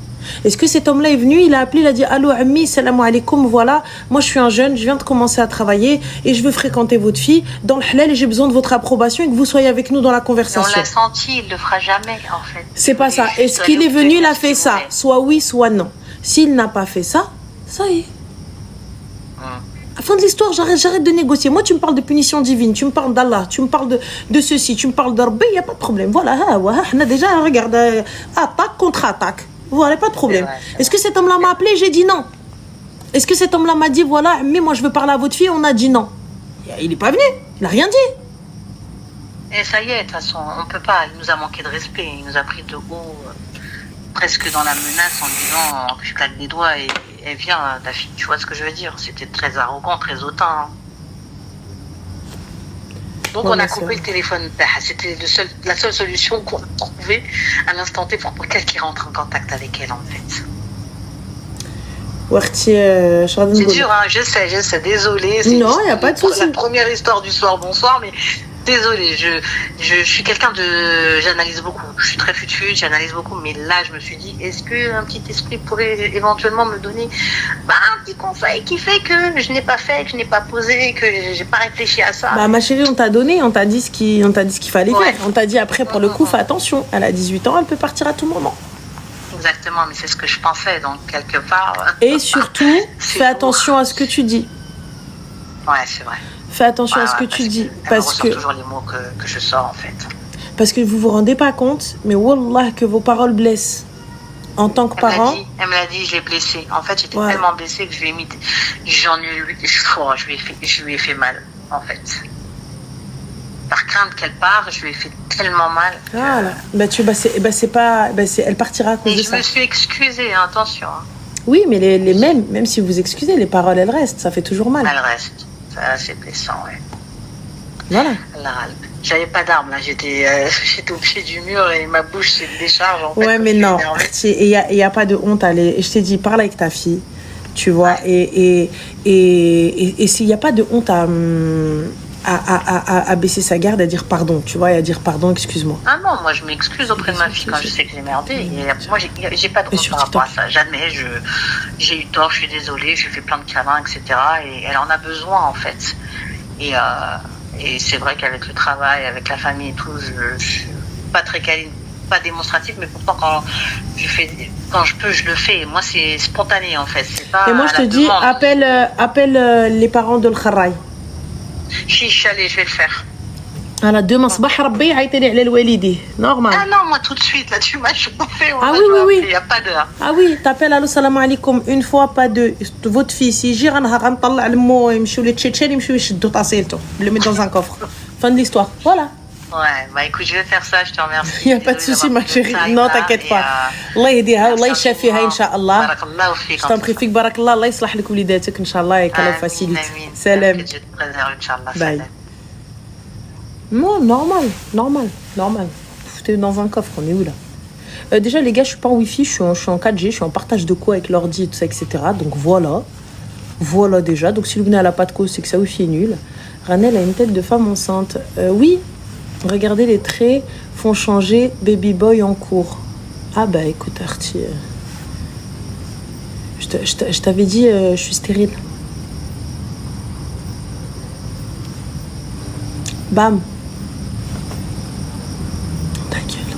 A: Est-ce que cet homme-là est venu, il a appelé, il a dit allô Ammi, salam alaikum, voilà, moi je suis un jeune, je viens de commencer à travailler et je veux fréquenter votre fille dans le halal et j'ai besoin de votre approbation et que vous soyez avec nous dans la conversation.
B: On l'a senti, il le fera jamais en fait.
A: C'est pas ça. Est-ce qu'il est venu, il a fait ça? Soit oui, soit non. S'il n'a pas fait ça, ça y est. À la fin de l'histoire, j'arrête de négocier. Moi, tu me parles de punition divine, tu me parles d'Allah, tu me parles de ceci, tu me parles d'Arbi, il n'y a pas de problème. Voilà, on a déjà, regarde, attaque contre attaque. Voilà, pas de problème. Est-ce que cet homme-là m'a appelé? J'ai dit non. Est-ce que cet homme-là m'a dit, voilà, mais moi je veux parler à votre fille? On a dit non. Il n'est pas venu, il n'a rien dit.
B: Et ça y est, de toute façon, on ne peut pas. Il nous a manqué de respect, il nous a pris de haut, presque dans la menace en disant, je claque des doigts et viens, ta fille, tu vois ce que je veux dire? C'était très arrogant, très hautain. Hein. Donc,
A: Ouais,
B: on a
A: mais c'est
B: coupé
A: vrai.
B: le téléphone. C'était la seule solution qu'on a trouvée à l'instant T pour qu'elle qui rentre en contact avec elle, en fait.
A: واختي اش غادي
B: C'est
A: نقول
B: dur,
A: لك.
B: hein, je sais, désolée.
A: Non, il y a pas de
B: La
A: souci.
B: première histoire du soir, bonsoir, mais désolée. Je suis quelqu'un de. J'analyse beaucoup. Je suis très futile, j'analyse beaucoup. Mais là, je me suis dit, est-ce qu'un petit esprit pourrait éventuellement me donner un petit conseil qui fait que je n'ai pas fait, que je n'ai pas posé, que j'ai pas réfléchi à ça.
A: Bah ma chérie, on t'a donné, on t'a dit ce qu'il fallait
B: Ouais.
A: faire. On t'a dit après pour le coup, fais attention. Elle a 18 ans, elle peut partir à tout moment.
B: Exactement, mais c'est ce que je pensais, donc quelque part.
A: Et surtout,
B: C'est
A: fais
B: lourd.
A: attention à ce que tu dis.
B: Ouais, c'est vrai.
A: Fais attention à ce que tu dis.
B: Parce que toujours les mots que je sors, en fait.
A: Parce que vous vous rendez pas compte, mais wallah que vos paroles blessent. En tant que parent.
B: Elle me l'a dit, je l'ai blessée. En fait, j'étais tellement blessée que je lui ai mis. Je lui ai fait mal, en fait. Par crainte qu'elle parte, je lui ai fait tellement mal.
A: Voilà. Elle partira à cause de ça.
B: Et je me suis excusée, attention.
A: Oui, mais les même si vous excusez, les paroles, elles restent. Ça fait toujours mal.
B: Elles restent. Ça, c'est blessant, ouais.
A: Voilà.
B: Là, j'avais pas d'arme, là. J'étais au pied du mur et ma bouche se décharge, en fait.
A: Ouais, mais non. Il y a pas de honte à aller. Je t'ai dit, parle avec ta fille. Tu vois. Ouais. Et s'il n'y a pas de honte à baisser sa garde, à dire pardon, tu vois, et à dire pardon, excuse-moi.
B: Ah non, moi je m'excuse auprès de ma fille quand je sais que j'ai merdé. Et moi j'ai pas de honte par rapport à ça. Jamais. J'ai eu tort, je suis désolée, j'ai fait plein de câlins, etc. Et elle en a besoin en fait. Et c'est vrai qu'avec le travail, avec la famille et tout, je suis pas très câline, pas démonstrative, mais pourtant quand je peux, je le fais. Moi c'est spontané en fait. C'est pas.
A: Et moi je te dis, appelle les parents de l'Kharraï.
B: Allez, je vais le faire.
A: انا demain صباح ربي يعيط لي على الوالديه normal.
B: Ah non, moi tout de suite là tu m'as chauffé.
A: Ah oui.
B: Il y a pas d'heure.
A: Ah oui, t'appelles allô salam alaikum une fois pas deux. Votre fils يجي غنطلع لمو يمشيو للتشيتشان يمشيو يشدوا طاسيلته le mettre dans un coffre. Fin de l'histoire. Voilà.
B: Ouais, bah écoute, je vais faire ça, je te remercie.
A: Il n'y a pas de souci, ma chérie. Non, t'inquiète pas. Allah yahdiha, Allah yashafiha, Inch'Allah. Je t'en prie, fik barakallah, Allah yislah lak wlidatek, Inch'Allah, et qu'Allah facilite. Salam.
B: Que Dieu te préserve, Inch'Allah.
A: Bye. Non, normal. T'es dans un coffre, on est où là? Déjà, les gars, je suis pas en Wi-Fi, je suis en 4G, je suis en partage de co avec l'ordi et tout ça, etc. Donc voilà déjà. Donc si Lubna n'a pas de co, c'est que sa Wi-Fi est nul. Ranel a une tête de femme enceinte. Oui. Regardez, les traits font changer baby boy en cours. Ah bah écoute Artie, je t'avais dit, je suis stérile. Bam. Ta gueule.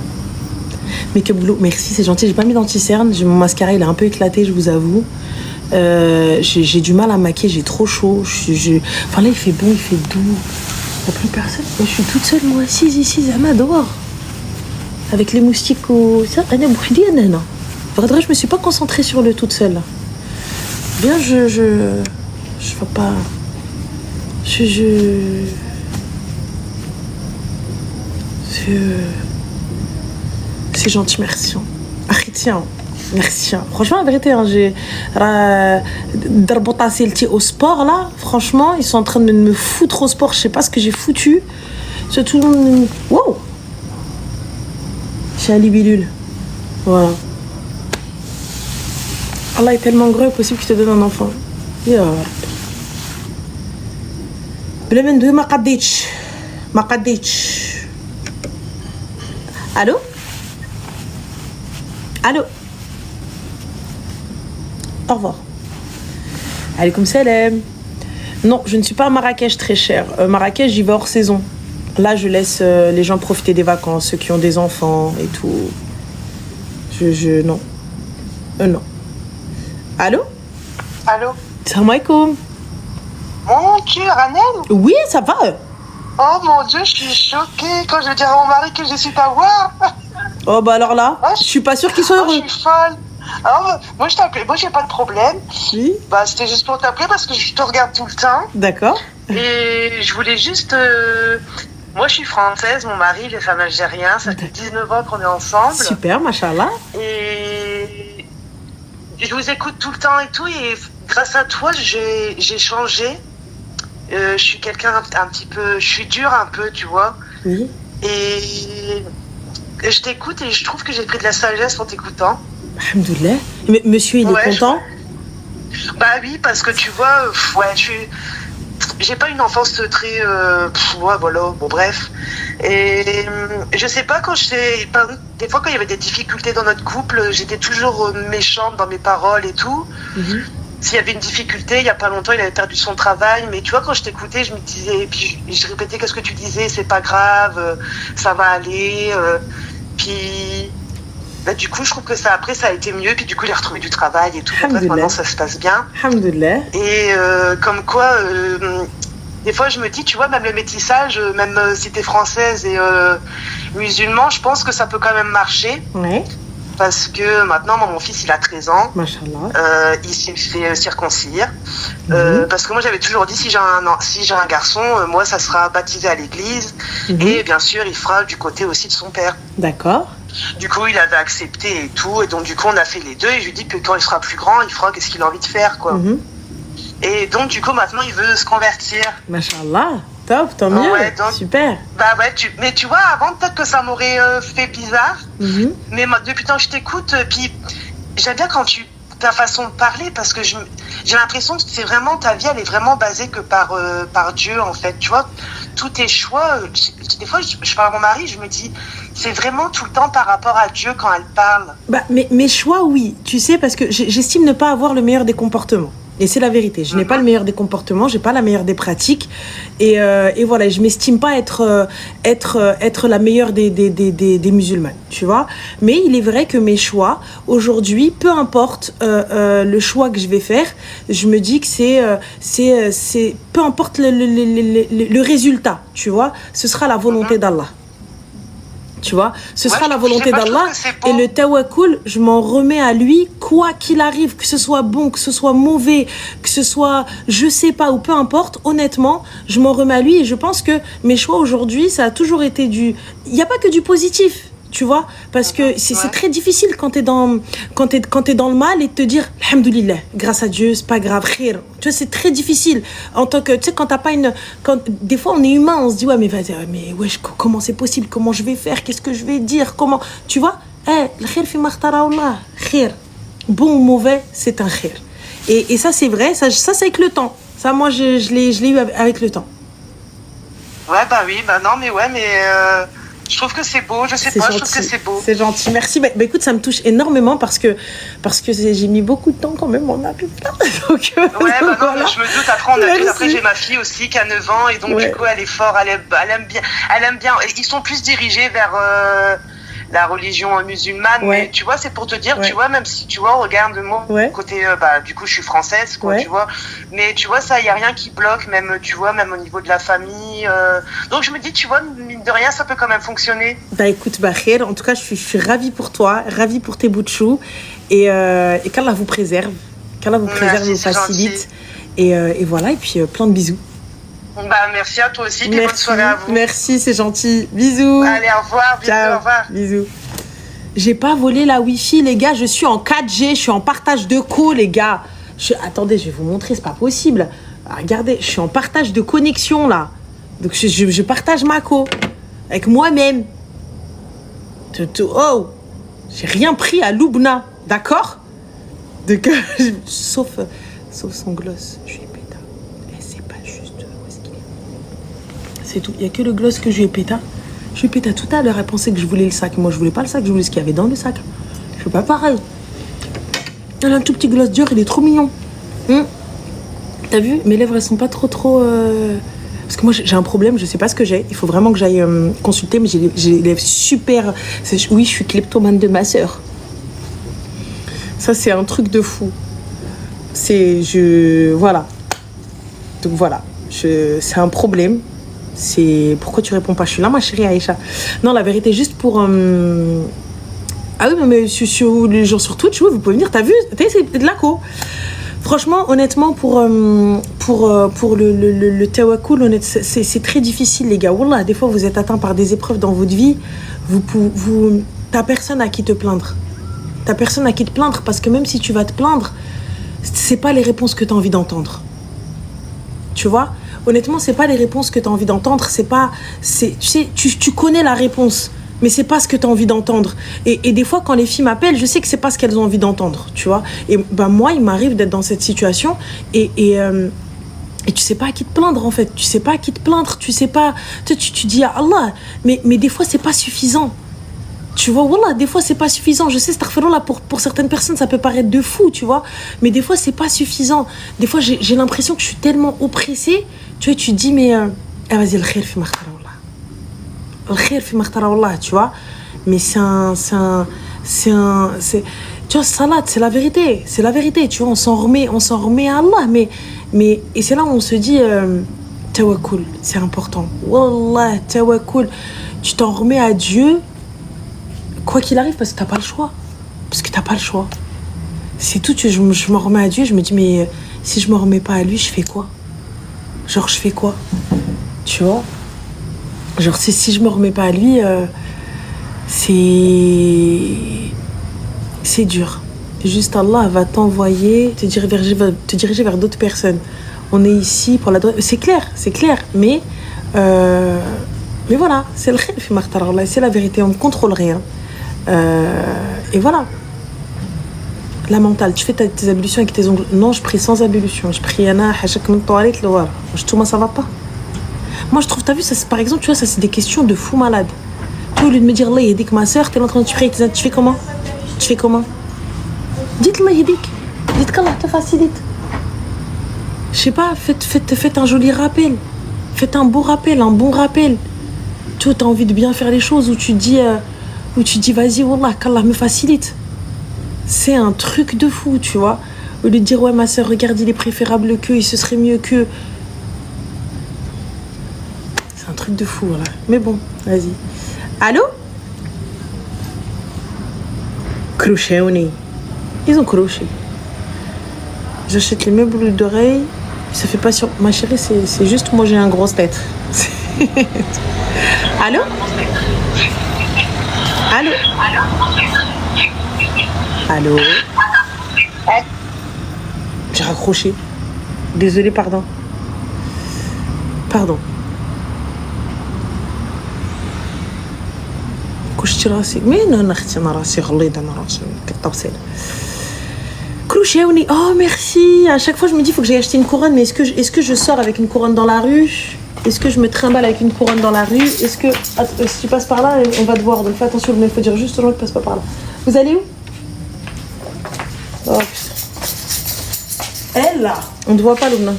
A: Mais que boulot, merci, c'est gentil. J'ai pas mis d'anti-cerne, mon mascara il est un peu éclaté, je vous avoue. J'ai du mal à maquiller, j'ai trop chaud. Enfin là il fait bon, il fait doux. Il n'y a plus personne. Je suis toute seule, moi, assise ici, Zama, dehors. Avec les moustiques ou ça. Faudrait je me suis pas concentrée sur le toute seule. Bien, je vois pas. C'est gentil, merci. Ah, tiens. Merci. Franchement, la vérité, j'ai au sport là. Franchement, ils sont en train de me foutre au sport. Je sais pas ce que j'ai foutu. C'est tout le monde. Wow. C'est Ali Bilul. Voilà. Allah est tellement gros, possible qu'il te donne un enfant. Ya Rabbi. بلا ما ندوي ما قديتش. Allô? Au revoir. Alaykoum salam. Non, je ne suis pas à Marrakech très cher. Marrakech, j'y vais hors saison. Là, je laisse les gens profiter des vacances, ceux qui ont des enfants et tout. Non. Non. Allô? Salam alaikum.
C: Mon Dieu, Ranel?
A: Oui, ça va.
C: Oh mon Dieu, je suis choquée quand je vais dire à mon mari que je suis ta voix.
A: Oh bah alors là, je suis pas sûre qu'il soit heureux.
C: Je suis folle. Alors, moi je t'appelais, moi j'ai pas de problème.
A: Oui.
C: Bah c'était juste pour t'appeler parce que je te regarde tout le temps.
A: D'accord.
C: Et je voulais juste... Moi je suis française, mon mari il est femme algérien, ça fait 19 ans qu'on est ensemble.
A: Super, machallah.
C: Et je vous écoute tout le temps et tout, et grâce à toi j'ai changé. Je suis quelqu'un un petit peu... Je suis dure un peu, tu vois.
A: Oui.
C: Et je t'écoute et je trouve que j'ai pris de la sagesse en t'écoutant.
A: Alhamdoulilah. Mais monsieur, il est content?
C: Bah oui, parce que tu vois, j'ai pas une enfance très... ouais, voilà, bon bref. Et je sais pas, des fois quand il y avait des difficultés dans notre couple, j'étais toujours méchante dans mes paroles et tout.
A: Mhm.
C: S'il y avait une difficulté, il y a pas longtemps, il avait perdu son travail. Mais tu vois, quand je t'écoutais, je me disais... Et puis je répétais, qu'est-ce que tu disais? C'est pas grave, ça va aller. Puis... Bah, du coup, je trouve que après, ça a été mieux. Puis du coup, il a retrouvé du travail et tout. Bref, maintenant, ça se passe bien.
A: Alhamdoulilah.
C: Et comme quoi, des fois, je me dis, tu vois, même le métissage, même si t'es française et musulman, je pense que ça peut quand même marcher.
A: Ouais.
C: Parce que maintenant, mon fils, il a 13 ans.
A: Machallah.
C: Il s'est fait circoncire. Parce que moi, j'avais toujours dit, si j'ai un garçon, moi, ça sera baptisé à l'église. Et bien sûr, il fera du côté aussi de son père.
A: D'accord.
C: Du coup, il avait accepté et tout. Et donc, du coup, on a fait les deux. Et je lui dis que quand il sera plus grand, il fera qu'est-ce qu'il a envie de faire, quoi. Et donc, du coup, maintenant, il veut se convertir.
A: Machallah. Top, tant mieux. Ouais, donc, super.
C: Bah ouais, mais tu vois, avant, peut-être que ça m'aurait fait bizarre. Mais depuis le temps que je t'écoute, puis j'aime bien ta façon de parler, parce que j'ai l'impression que c'est vraiment, ta vie, elle est vraiment basée que par Dieu, en fait. Tu vois, tous tes choix, des fois, je parle à mon mari, je me dis, c'est vraiment tout le temps par rapport à Dieu quand elle parle.
A: Bah, mes choix, oui. Tu sais, parce que j'estime ne pas avoir le meilleur des comportements. Et c'est la vérité. Je n'ai pas le meilleur des comportements, j'ai pas la meilleure des pratiques. Et voilà, je m'estime pas être la meilleure des musulmanes, tu vois. Mais il est vrai que mes choix, aujourd'hui, peu importe le choix que je vais faire, je me dis que c'est peu importe le résultat, tu vois. Ce sera la volonté d'Allah. Tu vois, ce sera la volonté d'Allah. Et le tawakkul, je m'en remets à lui, quoi qu'il arrive, que ce soit bon, que ce soit mauvais, que ce soit je sais pas ou peu importe, honnêtement, je m'en remets à lui. Et je pense que mes choix aujourd'hui, ça a toujours été il n'y a pas que du positif. Tu vois, parce que c'est très difficile quand t'es dans le mal et de te dire alhamdoulilah, grâce à Dieu, c'est pas grave, khir. Tu vois, c'est très difficile en tant que, tu sais, quand t'as pas des fois on est humain, on se dit ouais mais wesh, comment c'est possible, comment je vais faire, qu'est-ce que je vais dire, comment, tu vois, le khir fi ma khtara Allah, khir, bon ou mauvais, c'est un khir. Et ça c'est vrai, ça c'est avec le temps. Ça moi je l'ai eu avec le temps.
C: Ouais bah oui, bah non mais ouais mais je trouve que c'est beau, je sais pas, je trouve que c'est beau.
A: C'est gentil, merci. Bah, écoute, ça me touche énormément parce que j'ai mis beaucoup de temps quand même en arrive là. Donc,
C: ouais, bah non,
A: voilà.
C: je me doute, après j'ai ma fille aussi qui a 9 ans et donc du coup elle est forte, elle aime bien. Ils sont plus dirigés vers la religion musulmane, mais tu vois, c'est pour te dire, tu vois, même si tu vois, regarde moi, côté, du coup je suis française, quoi, tu vois, mais tu vois, ça, il n'y a rien qui bloque, même, tu vois, même au niveau de la famille, donc je me dis, tu vois, mine de rien, ça peut quand même fonctionner.
A: Bah écoute, khir, en tout cas, je suis ravie pour toi, ravie pour tes bouts de chou, et qu'Allah vous préserve, vous facilite, et voilà, et puis plein de bisous.
C: Bah, merci à toi aussi, puis bonne soirée à vous.
A: Merci, c'est gentil. Bisous.
C: Allez, au revoir, bisous,
A: ciao.
C: Au revoir.
A: Bisous. J'ai pas volé la Wi-Fi, les gars. Je suis en 4G, je suis en partage de co, les gars. Attendez, je vais vous montrer, c'est pas possible. Regardez, je suis en partage de connexion, là. Donc, je partage ma co avec moi-même. Oh, j'ai rien pris à Loubna, d'accord? Sauf son gloss. Je lui ai péta. C'est pas juste où est-ce qu'il est. C'est tout. Il y a que le gloss que je lui ai péta. Je lui ai péta tout à l'heure. Elle pensait que je voulais le sac. Moi, je voulais pas le sac. Je voulais ce qu'il y avait dans le sac. Je fais pas pareil. Elle a un tout petit gloss Dior. Il est trop mignon. T'as vu? Mes lèvres, elles sont pas trop... Parce que moi, j'ai un problème. Je sais pas ce que j'ai. Il faut vraiment que j'aille consulter. Mais j'ai les lèvres super... Oui, je suis kleptomane de ma sœur. Ça, c'est un truc de fou. Voilà. Donc voilà. C'est un problème. Pourquoi tu réponds pas? Je suis là, ma chérie Aïcha. Non, la vérité, juste pour... Ah oui, mais sur les gens sur Twitch, vous pouvez venir. T'as vu? C'est de la co. Franchement, honnêtement, pour le tawakkul, c'est très difficile, les gars. Wallah, des fois, vous êtes atteints par des épreuves dans votre vie. T'as personne à qui te plaindre. T'as personne à qui te plaindre parce que même si tu vas te plaindre, c'est pas les réponses que t'as envie d'entendre. Tu vois, honnêtement, c'est pas les réponses que tu as envie d'entendre, c'est pas... Tu sais, tu connais la réponse, mais c'est pas ce que tu as envie d'entendre. Et des fois, quand les filles m'appellent, je sais que c'est pas ce qu'elles ont envie d'entendre, tu vois. Et ben, moi, il m'arrive d'être dans cette situation et tu sais pas à qui te plaindre, en fait. Tu sais pas à qui te plaindre, tu sais pas... Tu dis à Allah, mais des fois, c'est pas suffisant. Tu vois, wallah, des fois, c'est pas suffisant. Je sais, astaghfirullah, pour certaines personnes, ça peut paraître de fou, tu vois. Mais des fois, c'est pas suffisant. Des fois, j'ai l'impression que je suis tellement oppressée. Tu vois, tu te dis, mais... vas-y, le khair fi makhtara wallah. Le khair fi makhtara wallah, tu vois. Mais c'est... Tu vois, salat, c'est la vérité. C'est la vérité, tu vois. On s'en remet à Allah. Mais et c'est là où on se dit... tawakkul, c'est important. Wallah, tawakkul. Tu t'en remets à Dieu... Quoi qu'il arrive, parce que t'as pas le choix. Parce que t'as pas le choix. C'est tout, je me remets à Dieu, je me dis, mais si je me remets pas à lui, je fais quoi? Genre, je fais quoi? Tu vois? Genre, si je me remets pas à lui, c'est dur. Juste Allah va t'envoyer, te diriger vers d'autres personnes. On est ici pour la... C'est clair. Mais voilà, c'est le khayr fi makhtara Allah, c'est la vérité, on ne contrôle rien. Et voilà. La mentale, tu fais tes ablutions avec tes ongles. Non, je prie sans ablution. Je prie Yana, Hachak min toilette, le voilà. Moi, ça va pas. Moi, je trouve, t'as vu, ça, par exemple, tu vois, ça, c'est des questions de fou malade. Tu vois, au lieu de me dire, Allah yadik ma soeur, t'es en train de prier, tu fais comment? Dites Allah yadik. Dites qu'Allah te facilite. Je sais pas, faites un joli rappel. Faites un beau rappel, un bon rappel. Tu vois, t'as envie de bien faire les choses, où tu dis, vas-y, wallah, qu'Allah me facilite. C'est un truc de fou, tu vois. Au lieu de dire, ouais, ma soeur, regarde, il est préférable que, il se serait mieux que. C'est un truc de fou, voilà. Mais bon, vas-y. Allô? Croché. Ils ont croché. J'achète les meubles d'oreilles. Ça fait pas sur... Ma chérie, c'est juste moi, j'ai un grosse tête. Allô? Allô? J'ai raccroché. Désolée, pardon. كشتي راسي مين انا اختي انا راسي غليظ انا راسي كطبسيل كروشيوني. Oh merci. À chaque fois je me dis faut que j'aille acheter une couronne, mais est-ce que je sors avec une couronne dans la rue? Est-ce que je me trimballe avec une couronne dans la rue? Est-ce que si tu passes par là, on va te voir, donc fais attention, mais il faut dire juste aux gens qui passent pas par là. Vous allez où? Oh putain. Elle là, on te voit pas, Loubna.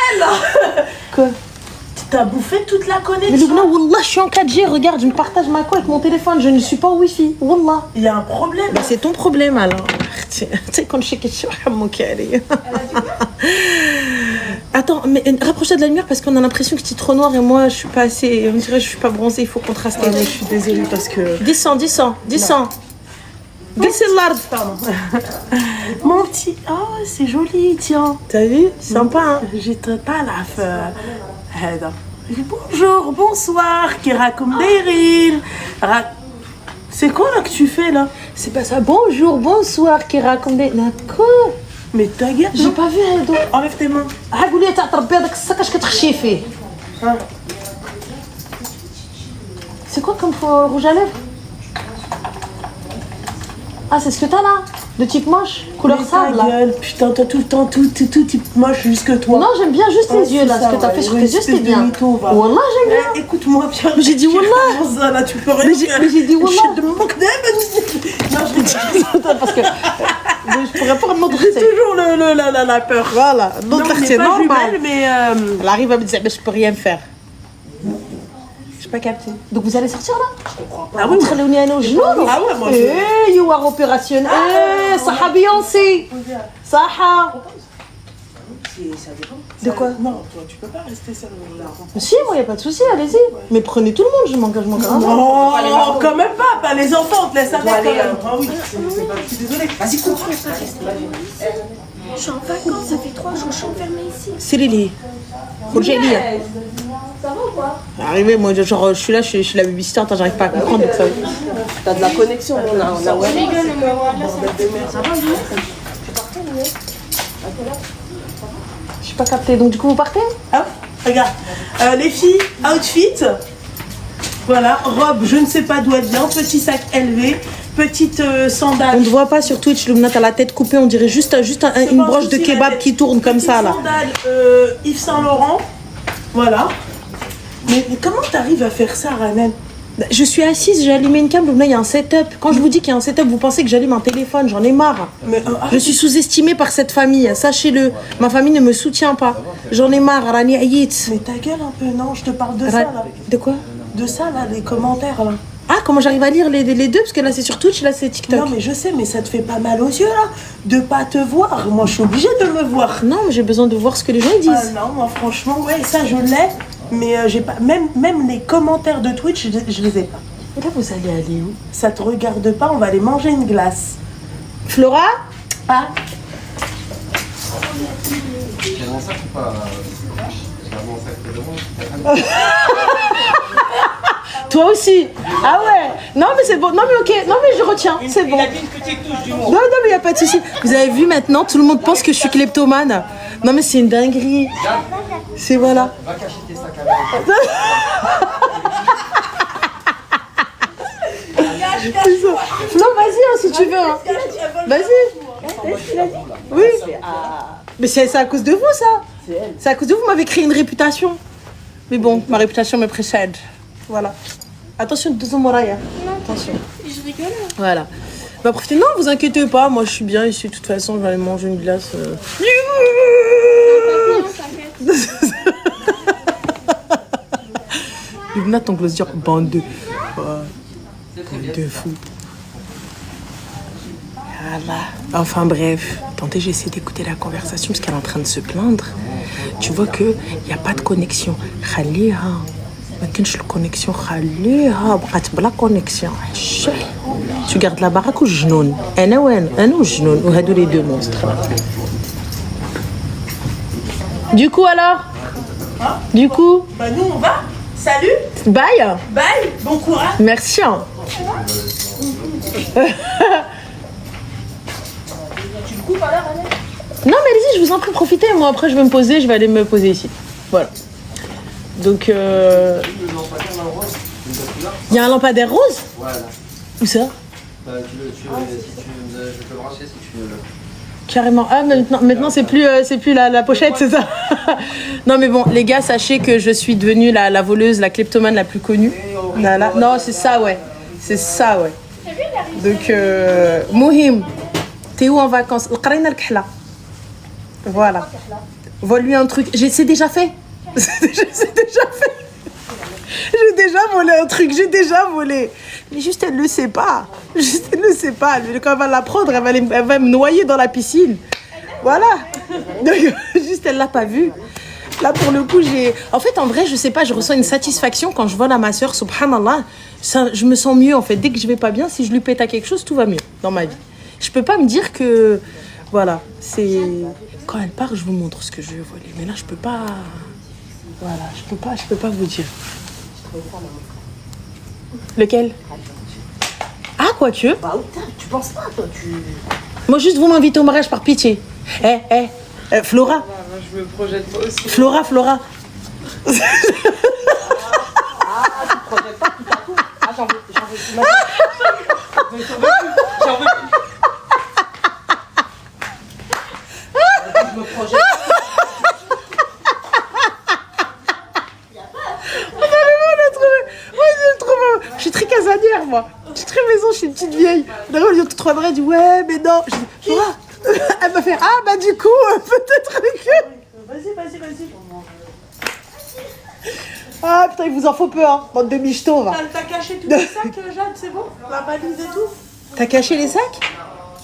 A: Elle là. Quoi? T'as bouffé toute la connexion. Mais Loubna, wallah, je suis en 4G, regarde, je me partage ma co avec mon téléphone, je ne suis pas au Wi-Fi, wallah. Il y a un problème. Bah, c'est ton problème alors. Tu sais, quand je sais que je suis mon cali. Attends, mais rapproche-toi de la lumière parce qu'on a l'impression que tu es trop noir et moi je suis pas assez. On dirait que je suis pas bronzée, il faut contraster. Je suis désolée parce que. Descends. Descends l'art. Pardon. Mon petit. Oh, c'est joli, tiens. T'as vu? Sympa, hein? J'étais pas la feu. Bonjour, bonsoir, Kirakoum Deiril. C'est quoi là que tu fais là? C'est pas ça. Bonjour, bonsoir, Kirakoum Deiril. D'accord. Mais ta gueule. J'ai pas vu elle. Enlève tes mains. قولي تاع تربي هذاك الساك اش كتخشي فيه. C'est quoi comme rouge à lèvres? Ah, c'est ce que t'as là? De type moche, couleur sable là. Gueule, putain, t'as tout le temps tout type moche jusque toi. Non, j'aime bien juste les yeux là, ce que t'as fait sur tes yeux, c'était bien. Wallah, j'aime bien. Écoute-moi bien. J'ai dit wallah. Là, tu peux rien faire. Mais j'ai dit wallah. Non, je rigole. Parce que je pourrais pas montrer. C'est toujours la peur. Voilà. L'autre, c'est normal. Mais elle arrive à me dire, mais je peux rien faire. Pas capté. Donc vous allez sortir là? Ah oui. Ah ouais, moi. Eh, you are opérationnel. Eh, Saha Beyoncé. Saha. De quoi? Non, toi, tu peux pas rester seule là. Si, moi, y a pas de souci, allez-y. Ouais. Mais prenez tout le monde, je m'engage mon gars. Non, quand même pas les enfants, on te laisse avec quand même. Ah oui, je suis désolée. Vas-y, cours.
D: Je suis en vacances, ça fait 3 jours, je suis enfermée ici.
A: C'est Lily. Rougélie.
D: Ça va ou quoi?
A: Arrivé, moi, genre, je suis là, je suis la babysitter, j'arrive pas à comprendre. Donc ça...
E: T'as de la connexion, on a ouais.
D: Ça va, vous?
A: Je suis pas captée. Donc, du coup, vous partez?
E: Hop, regarde. Les filles, outfit. Voilà, robe, je ne sais pas d'où elle vient. Petit sac élevé. Petite sandale.
A: On ne voit pas sur Twitch, Lumna, t'as la tête coupée, on dirait juste une broche de kebab qui tourne comme ça là.
E: Sandale Yves Saint Laurent. Voilà. Mais comment t'arrives à faire ça, Ranen?
A: Je suis assise, j'ai allumé une cam, Lumna, il y a un setup. Quand je vous dis qu'il y a un setup, vous pensez que j'allume un téléphone, j'en ai marre.
E: Mais,
A: je suis sous-estimée par cette famille, sachez-le. Ma famille ne me soutient pas. J'en ai marre, Rani Ayit.
E: Mais ta gueule un peu, non, je te parle de ça là.
A: De quoi?
E: De ça là, les commentaires là.
A: Ah, comment j'arrive à lire les deux? Parce que là c'est sur Twitch, là c'est TikTok.
E: Non mais je sais, mais ça te fait pas mal aux yeux là, de pas te voir. Moi je suis obligée de me voir.
A: Non, mais j'ai besoin de voir ce que les gens disent.
E: Ah non, moi franchement, ouais, ça je l'ai, mais j'ai pas. Même les commentaires de Twitch, je les ai pas.
A: Et là vous allez aller où?
E: Ça te regarde pas, on va aller manger une glace.
A: Flora?
E: Ah.
A: Toi aussi. Ah ouais. Non mais c'est bon. Non mais ok. Non mais je retiens. C'est bon.
F: Il a dit une petite touche du monde.
A: Non mais y a pas de souci. Vous avez vu maintenant, tout le monde pense que je suis kleptomane. Non mais c'est une dinguerie. C'est voilà.
F: Va cacher tes sacs à
A: Non vas-y hein, si tu veux. Hein. Vas-y. Oui. Mais c'est à cause de vous ça. C'est à cause de vous, vous m'avez créé une réputation. Mais bon, ma réputation me précède. Voilà. Attention, deux Moraya. Attention.
D: Je rigole.
A: Voilà. Va profiter. Non, vous inquiétez pas. Moi, je suis bien ici. De toute façon, je vais aller manger une glace. Lubna, ton gloss dire bande de. Bande de fou. Voilà. Enfin bref. Attendez, j'essaie d'écouter la conversation parce qu'elle est en train de se plaindre. Tu vois qu'il n'y a pas de connexion. Khaliha. ما كانش الكونيكسيون خليها بقات بلا كونيكسيون tu gardes la baraque والجنون انا والجنون وهادو les deux monstres. Du coup alors? Du coup?
E: Bah nous on va. Salut.
A: Bye.
E: Bye. Bon courage.
A: Merci. Hein.
D: Tu le coupes alors, Annette?
A: Non mais allez-y, je vous en prie, profitez. Moi après je vais me poser, je vais aller me poser ici. Voilà. Donc il y a un lampadaire rose?
F: Voilà.
A: Où ça?
F: Je peux brancher si tu veux.
A: Carrément. Ah maintenant c'est plus la pochette, c'est ça? Non mais bon les gars, sachez que je suis devenue la voleuse, la kleptomane la plus connue. Voilà. Non c'est ça ouais. C'est ça ouais. Donc Mohim, t'es où en vacances? Voilà. Vole-lui un truc. C'est déjà fait. C'est déjà fait. J'ai déjà volé un truc, j'ai déjà volé. Mais juste elle le sait pas. Juste elle le sait pas. Quand elle va la prendre, elle va me noyer dans la piscine. Voilà. Donc, juste elle l'a pas vu. Là pour le coup en fait en vrai je sais pas, je ressens une satisfaction quand je vole à ma soeur, subhanallah. Je me sens mieux en fait. Dès que je vais pas bien, si je lui pète à quelque chose, tout va mieux dans ma vie. Je peux pas me dire que voilà, c'est quand elle part, je vous montre ce que je vais voler. Mais là je peux pas. Voilà, je peux pas vous dire. Lequel? Ah, quoique.
E: Bah tu penses pas toi, tu.
A: Moi juste vous m'invitez au mariage par pitié. Flora.
G: Je me projette pas aussi.
A: Flora.
E: Ah, tu projettes pas tout à coup. Ah, j'en veux plus. J'en veux plus. Je me projette.
A: Je suis très casanière, moi. Je suis très maison, je suis une petite vieille. D'ailleurs, ils ont tout trois bras, dit ouais, mais non. Je dis, Flora. Elle m'a fait ah, bah du coup, peut-être que.
E: Vas-y.
A: Ah putain, il vous en faut peu, hein, bande de michto, va.
E: T'as caché tous les sacs, Jade, c'est bon? La valise et tout?
A: T'as caché les sacs?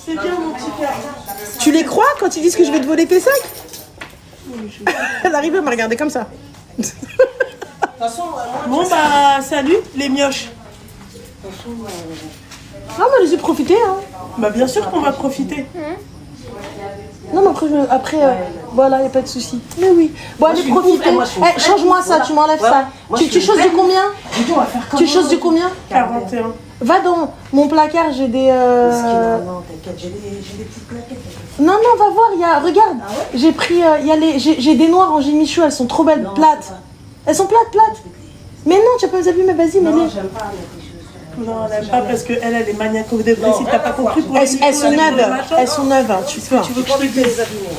E: C'est bien, mon petit cœur.
A: Tu les crois quand ils disent que je vais te voler tes sacs? Elle arrive à me regarder comme ça.
E: Bon bah salut les mioches.
A: Non mais allez-y profiter hein.
E: Bah bien sûr qu'on va profiter.
A: Non mais après voilà, y a pas de souci. Mais oui. Bon allez profiter. Change-moi ça, tu m'enlèves ça. Tu choses du combien? Tu choses du combien?
E: 41.
A: Va dans mon placard, j'ai des...
E: Non, t'inquiète, j'ai des petites plaquettes.
A: Non, va voir, regarde, j'ai pris, j'ai des noires en Jimichou, elles sont trop belles, plates. Elles sont plates. Mais non, tu n'as pas vu, mais vas-y, mais
E: Non, j'aime pas mettre les choses. Non, elle n'aime pas parce qu'elle est maniaco de vrai, si t'as pas compris.
A: Elles sont neuves, hein, tu peux.
E: Tu veux que je te les abîmer?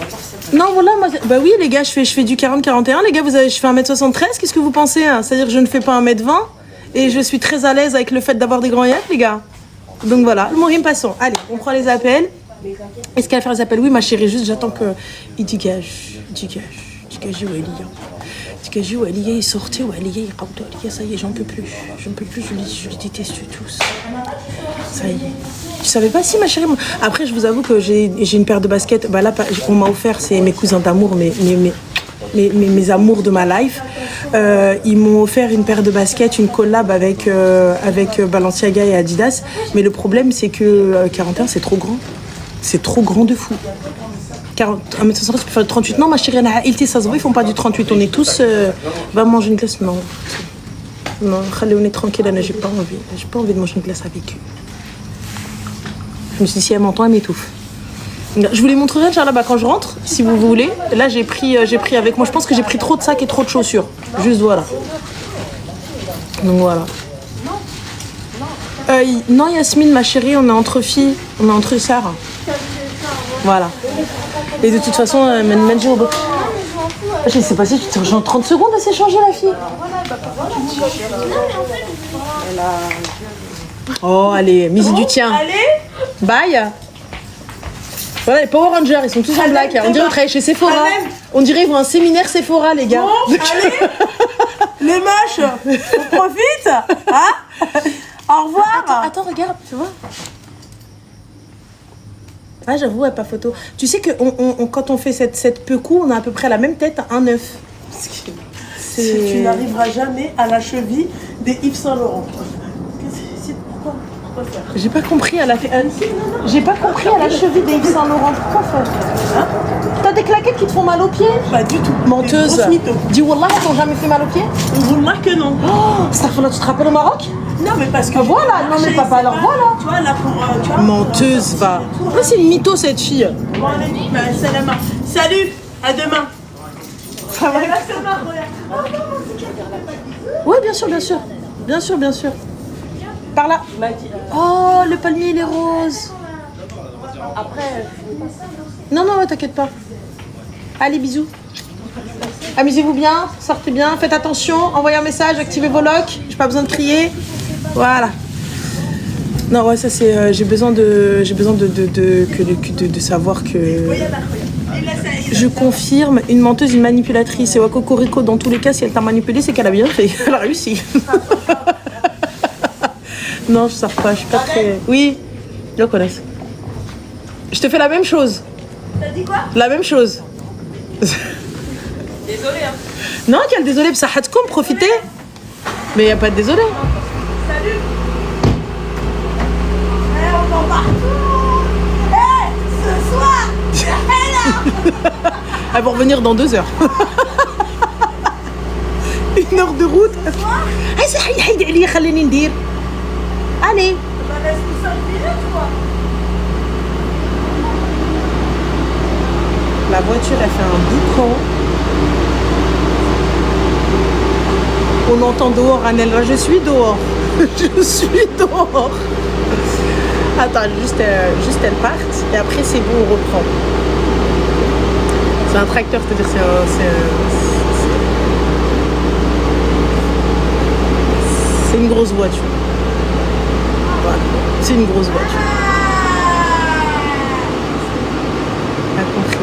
A: Non, voilà, moi, bah oui, les gars, je fais du 40-41, les gars, je fais 1m73, qu'est-ce que vous pensez, hein? C'est-à-dire que je ne fais pas 1m20, et je suis très à l'aise avec le fait d'avoir des grands yachts, les gars. Donc voilà, le Morim, passons. Allez, on prend les appels. Est-ce qu'elle va faire les appels? Oui, ma chérie, juste j'attends que... Il dégage, ou Elia, il sortait, ou Elia, il raoute, Elia, ça y est, j'en peux plus, je les déteste tous. Ça y est. Tu savais pas si, ma chérie? Après, je vous avoue que j'ai une paire de baskets, bah là, on m'a offert, c'est mes cousins d'amour, mes amours de ma life. Ils m'ont offert une paire de baskets, une collab avec Balenciaga et Adidas. Mais le problème, c'est que 41, c'est trop grand. C'est trop grand de fou. 1m60, tu peux faire du 38. Non, ma chérie, ça se voit, ils font pas du 38. On est tous... va manger une glace. Non, on est tranquille, Anna, j'ai pas envie de manger une glace avec eux. Je me suis dit, si elle m'entend, elle m'étouffe. Je vous les montrerai, Inch'Allah, quand je rentre, si vous voulez. Là, j'ai pris avec moi. Je pense que j'ai pris trop de sacs et trop de chaussures. Juste voilà. Donc voilà. Non, Yasmine, ma chérie, on est entre filles. On est entre sœurs. Voilà. Et de toute façon, je sais pas si tu te rejoins 30 secondes à s'échanger, la fille. Oh, allez, mise du tien.
E: Allez.
A: Bye. Voilà, les Power Rangers, ils sont tous en black. On dirait qu'ils travaillent chez Sephora. On dirait qu'ils vont à un séminaire Sephora, les gars.
E: Bon, allez. Les moches, on profite. Hein? Au revoir.
A: Attends, regarde, tu vois. Ah, j'avoue, ouais, pas photo. Tu sais que quand on fait cette pecou, on a à peu près la même tête, un œuf.
E: Tu n'arriveras jamais à la cheville des Yves Saint Laurent. Pourquoi faire?
A: J'ai pas compris, elle a fait... J'ai pas compris à la cheville des Yves Saint Laurent. Pourquoi faire? Hein? T'as des claquettes qui te font mal aux pieds?
E: Pas du tout.
A: Menteuse. Dis Wallah, elles t'ont jamais fait mal aux pieds?
E: Wallah que non.
A: Oh, Starfala, tu te rappelles au Maroc?
E: Non, mais parce que...
A: voilà, non mais papa, alors voilà.
E: Tu vois, là pour... tu vois,
A: menteuse, va. Moi, c'est une mytho, cette fille.
E: Bon, allez, bah, salam. Salut, à demain.
A: Ça va? Oui, bien sûr. Par là. Oh, le palmier, il est rose. Après, non, t'inquiète pas. Allez, bisous. Amusez-vous bien, sortez bien, faites attention, envoyez un message, activez vos locks. J'ai pas besoin de crier. Voilà. Non, ouais, ça c'est. J'ai besoin de savoir que. Je confirme, une menteuse, une manipulatrice. Et ouais, Cocorico, dans tous les cas, si elle t'a manipulé, c'est qu'elle a bien fait. Elle a réussi. Non, je sors pas, je suis pas très. Oui, je le connais. Je te fais la même chose.
E: T'as dit quoi?
A: La même chose.
E: Désolée, hein.
A: Non, quel désolé, ça a comme profiter. Mais y a pas de désolé.
E: Salut. On va partout. Ce soir,
A: Elles vont revenir dans 2 heures. 1 heure de route. Allez. La voiture, elle fait un boucan. On entend dehors, Anel. Je suis dehors. Attends, juste elle parte. Et après, c'est bon, on reprend. C'est un tracteur, c'est-à-dire c'est une grosse voiture. Voilà. C'est une grosse voiture. T'as compris.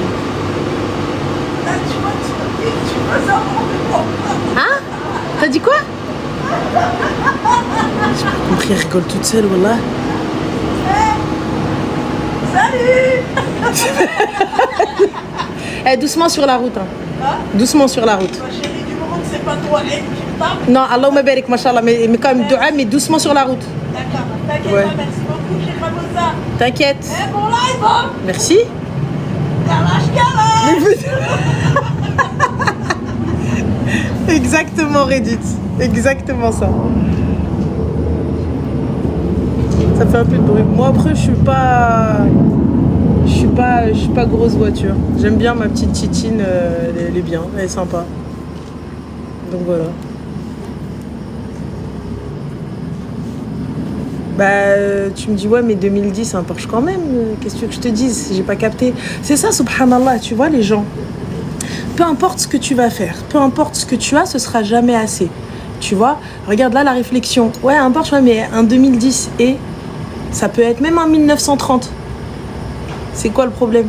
A: Hein? T'as dit quoi? J'ai pas compris, elle rigole toute seule, voilà.
E: Salut.
A: Doucement sur la route. Hein. Doucement sur la route.
E: Ma chérie, du moment que c'est pas toi elle qui parle.
A: Non, Allahumma barik, mashallah, mais quand même, dua, mais doucement sur la route.
E: D'accord, t'inquiète
A: Ouais.
E: pas, merci beaucoup, j'ai pas besoin.
A: T'inquiète.
E: Bon live, hein.
A: Merci. Exactement, Reddit. Exactement ça.
E: Ça fait un peu de bruit. Moi après je suis pas grosse voiture. J'aime bien ma petite titine, elle est bien, elle est sympa. Donc voilà. Tu me dis ouais mais 2010 c'est un Porsche quand même. Qu'est-ce que tu veux que je te dise? J'ai pas capté. C'est ça subhanallah, tu vois les gens. Peu importe ce que tu vas faire, peu importe ce que tu as, ce sera jamais assez. Tu vois, regarde là la réflexion. Ouais, un Porsche, ouais, mais un 2010 et ça peut être même un 1930. C'est quoi le problème?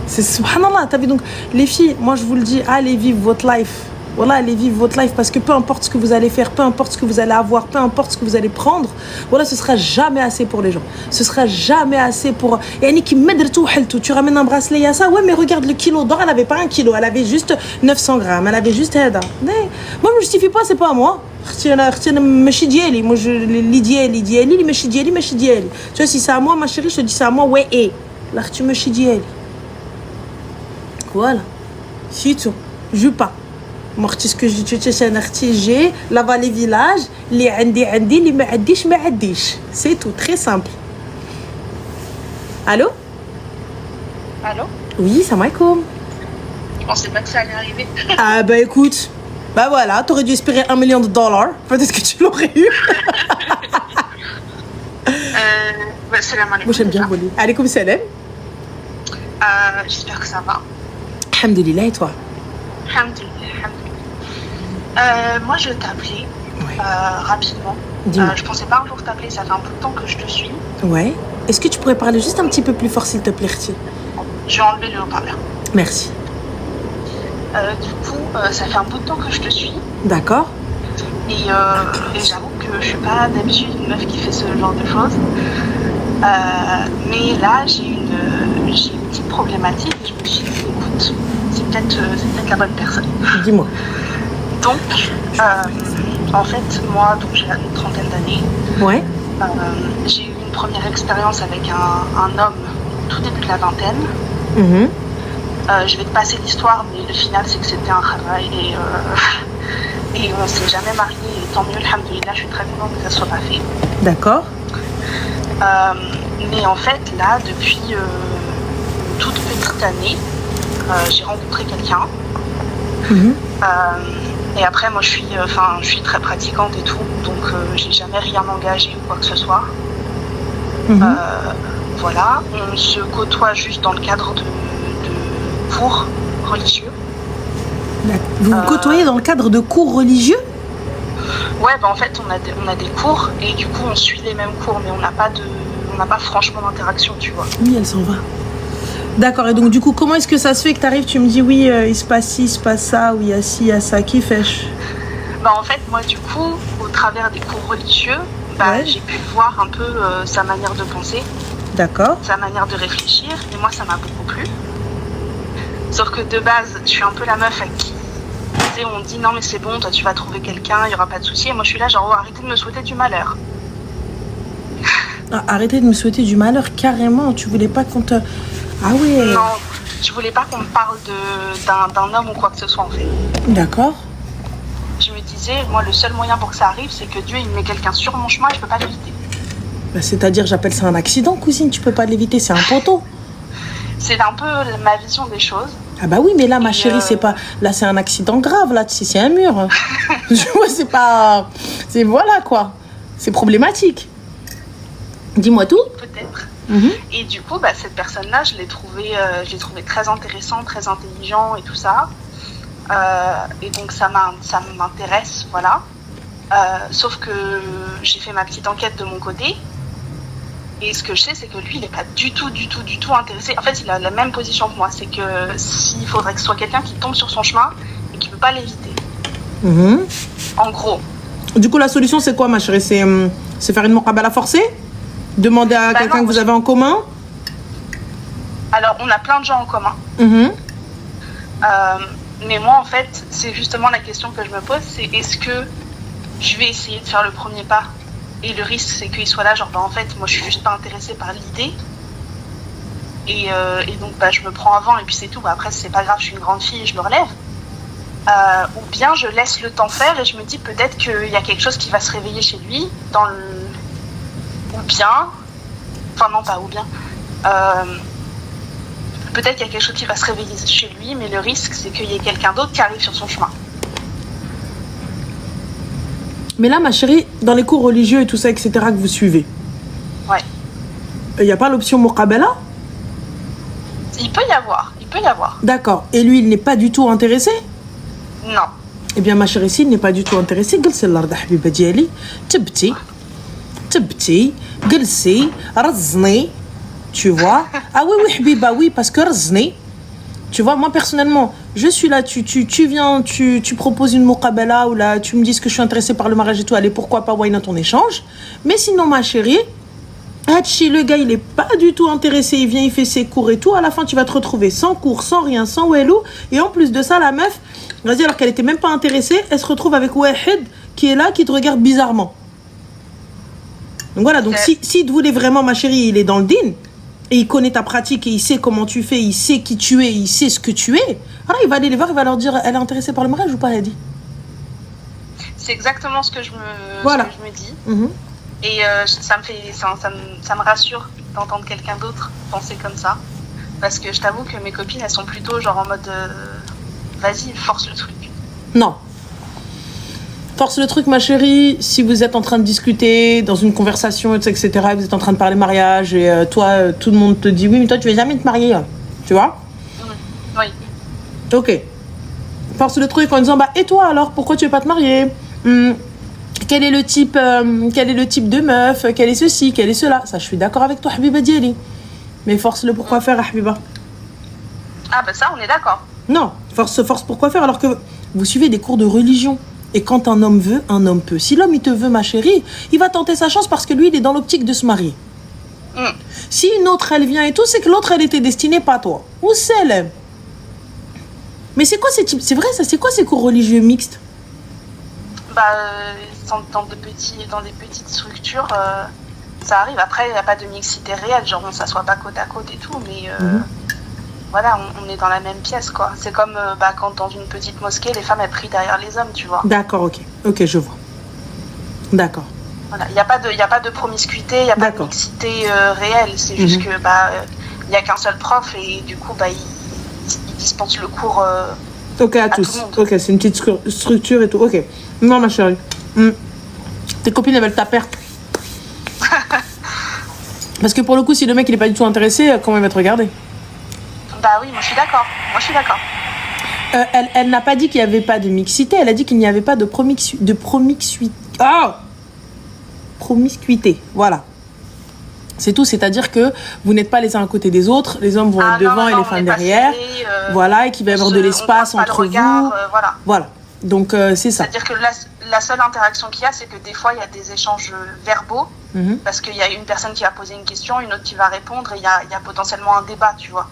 E: C'est subhanallah, t'as vu donc les filles, moi je vous le dis, allez vivre votre life. Voilà, allez vivre votre life parce que peu importe ce que vous allez faire, peu importe ce que vous allez avoir, peu importe ce que vous allez prendre, voilà, ce sera jamais assez pour les gens. Ce sera jamais assez pour. Tu ramènes un bracelet à ça, ouais, mais regarde le kilo d'or, elle avait pas 1 kilo, elle avait juste 900 grammes, elle avait juste Heda. Moi, je me justifie pas, c'est pas à moi. Moi, l'idéal, tu vois, si c'est à moi, ma chérie, je te dis c'est à moi, ouais, et là, tu me chidieli. Voilà, c'est tout. Je pas. Moi, ce que je dis, c'est j'ai la vallée village, les عندي, les ما عنديش. C'est tout, très simple. Allô?
B: Allô?
E: Oui, salam alaikum.
B: Je pensais pas que ça allait arriver.
E: Ah bah écoute, bah voilà, t'aurais dû espérer $1 million. Peut-être que tu l'aurais eu.
B: Salam alaikum.
E: Moi, j'aime bien voler. Alaikum salam.
B: J'espère que ça va.
E: Alhamdulillah, et toi?
B: Alhamdulillah. Moi, je t'appelais rapidement. Je pensais pas un jour t'appeler, ça fait un bout de temps que je te suis.
E: Ouais. Est-ce que tu pourrais parler juste un petit peu plus fort, s'il te plaît, Rti?
B: Je vais enlever le haut-parleur.
E: Merci.
B: Du coup, ça fait un bout de temps que je te suis.
E: D'accord.
B: Et j'avoue que je suis pas d'habitude une meuf qui fait ce genre de choses. Mais là, j'ai une petite problématique et je me suis dit, écoute, c'est peut-être la bonne personne.
E: Dis-moi.
B: Donc, en fait, moi, donc, j'ai une trentaine d'années.
E: Ouais.
B: J'ai eu une première expérience avec un homme tout début de la vingtaine. Je vais te passer l'histoire, mais le final, c'est que c'était un travail et on s'est jamais mariés. Et tant mieux, alhamdoulilah, je suis très contente que ça soit pas fait.
E: D'accord.
B: Mais en fait, là, depuis toute petite année, j'ai rencontré quelqu'un. Et après, moi, je suis très pratiquante et tout, donc j'ai jamais rien engagé ou quoi que ce soit. Voilà, on se côtoie juste dans le cadre de cours religieux.
E: Vous vous côtoyez dans le cadre de cours religieux?
B: Ouais, en fait, on a des cours et du coup, on suit les mêmes cours, mais on n'a pas franchement d'interaction, tu vois.
E: Oui, elle s'en va. D'accord, et donc du coup, comment est-ce que ça se fait que tu arrives, tu me dis oui, il se passe ci, il se passe ça, ou il y a ci, il y a ça, qui fait?
B: En fait, moi, du coup, au travers des cours religieux, ouais, j'ai pu voir un peu sa manière de penser.
E: D'accord.
B: Sa manière de réfléchir, et moi, ça m'a beaucoup plu. Sauf que de base, je suis un peu la meuf à qui, tu sais, on dit non mais c'est bon, toi tu vas trouver quelqu'un, il y aura pas de souci. Et moi, je suis là genre, oh, arrêtez de me souhaiter du malheur.
E: Ah, arrêtez de me souhaiter du malheur, carrément. Tu voulais pas qu'on te... Ah ouais.
B: Non, je voulais pas qu'on me parle d'un homme ou quoi que ce soit en fait.
E: D'accord.
B: Je me disais, moi le seul moyen pour que ça arrive, c'est que Dieu il met quelqu'un sur mon chemin et je peux pas l'éviter.
E: C'est-à-dire, j'appelle ça un accident, cousine, tu peux pas l'éviter, c'est un poteau. C'est
B: un peu ma vision des choses.
E: Ah bah oui, mais là, ma chérie, c'est pas... Là, c'est un accident grave, là, tu sais, c'est un mur. Tu vois, c'est pas... C'est voilà, quoi. C'est problématique. Dis-moi tout.
B: Peut-être. Et du coup, cette personne-là, je l'ai trouvé très intéressant, très intelligent et tout ça. Et donc, ça m'intéresse, voilà. Sauf que j'ai fait ma petite enquête de mon côté. Et ce que je sais, c'est que lui, il n'est pas du tout intéressé. En fait, il a la même position que moi. C'est que s'il faudrait que ce soit quelqu'un qui tombe sur son chemin et qui ne peut pas l'éviter. En gros.
E: Du coup, la solution, c'est quoi, ma chérie? C'est faire une muqabala forcée? Demander à quelqu'un que vous avez en commun?
B: Alors, on a plein de gens en commun. Mais moi, en fait, c'est justement la question que je me pose. C'est est-ce que je vais essayer de faire le premier pas? Et le risque, c'est qu'il soit là, genre, en fait, moi, je suis juste pas intéressée par l'idée. Et donc, je me prends avant, et puis c'est tout. Après, c'est pas grave, je suis une grande fille et je me relève. Ou bien, je laisse le temps faire et je me dis peut-être qu'il y a quelque chose qui va se réveiller chez lui, ou bien, enfin non pas ou bien, peut-être qu'il y a quelque chose qui va se réveiller chez lui, mais le risque c'est qu'il y ait quelqu'un d'autre qui arrive sur son chemin.
E: Mais là, ma chérie, dans les cours religieux et tout ça, etc., que vous suivez,
B: Ouais.
E: il n'y a pas l'option muqabala?
B: Il peut y avoir.
E: D'accord. Et lui, il n'est pas du tout intéressé?
B: Non.
E: Eh bien, ma chérie, s'il n'est pas du tout intéressé, قلسي الأرض حبيبة ديالي تبتي قلسي رزني, tu vois. Ah oui, oui, حبيبة, oui, parce que رزني. Tu vois, moi personnellement, je suis là, tu viens, tu proposes une muqabala ou là, tu me dis que je suis intéressée par le mariage et tout, allez, pourquoi pas, why not, on échange. Mais sinon, ma chérie, le gars, il est pas du tout intéressé, il vient, il fait ses cours et tout, à la fin, tu vas te retrouver sans cours, sans rien, sans welou, et en plus de ça, la meuf, vas-y, alors qu'elle était même pas intéressée, elle se retrouve avec Wahed qui est là, qui te regarde bizarrement. Donc voilà, donc si tu voulais vraiment, ma chérie, il est dans le din, et il connaît ta pratique, et il sait comment tu fais, il sait qui tu es, il sait ce que tu es, alors il va aller les voir, il va leur dire, elle est intéressée par le mariage ou pas, elle dit.
B: C'est exactement ce que je me dis.
E: Mm-hmm.
B: Et ça me rassure d'entendre quelqu'un d'autre penser comme ça. Parce que je t'avoue que mes copines, elles sont plutôt genre en mode vas-y, force le truc.
E: Non. Force le truc, ma chérie, si vous êtes en train de discuter dans une conversation, etc., vous êtes en train de parler mariage et toi, tout le monde te dit oui, mais toi, tu vas jamais te marier. Tu vois?
B: Oui.
E: Ok. Force le truc en disant bah, et toi alors, pourquoi tu veux pas te marier? Quel est le type de meuf? Quel est ceci? Quel est cela? Ça, je suis d'accord avec toi, Habiba Diali. Mais force-le pourquoi faire, Habiba?
B: Ah, bah ça, on est d'accord.
E: Non, force pourquoi faire alors que vous suivez des cours de religion. Et quand un homme veut, un homme peut. Si l'homme, il te veut, ma chérie, il va tenter sa chance parce que lui, il est dans l'optique de se marier. Si une autre, elle vient et tout, c'est que l'autre, elle était destinée pas à toi. Ou celle. Mais c'est quoi ces types? C'est vrai, ça, c'est quoi ces cours religieux mixtes?
B: Bah, dans des petites structures, ça arrive. Après, il n'y a pas de mixité réelle, genre on s'assoit pas côte à côte et tout, mais voilà, on est dans la même pièce, quoi. C'est comme quand dans une petite mosquée, les femmes, elles prient derrière les hommes, tu vois.
E: D'accord, ok, je vois. D'accord.
B: Voilà, il n'y a pas de promiscuité, il n'y a pas de mixité réelle. C'est juste que il n'y a qu'un seul prof et du coup, il dispense le cours
E: ok, à tous.
B: tout le monde.
E: Ok, c'est une petite structure et tout. Ok. Non, ma chérie. Tes copines, elles veulent ta perte. Parce que pour le coup, si le mec, il est pas du tout intéressé, comment il va te regarder?
B: Bah oui, moi je suis d'accord.
E: Elle n'a pas dit qu'il n'y avait pas de mixité, elle a dit qu'il n'y avait pas de promiscuité. Voilà. C'est tout, c'est-à-dire que vous n'êtes pas les uns à côté des autres, les hommes vont être devant et les femmes derrière. Voilà, et qu'il va y avoir de l'espace entre vous. Voilà. Donc c'est ça.
B: C'est-à-dire que la seule interaction qu'il y a, c'est que des fois il y a des échanges verbaux, parce qu'il y a une personne qui va poser une question, une autre qui va répondre, et il y a potentiellement un débat, tu vois.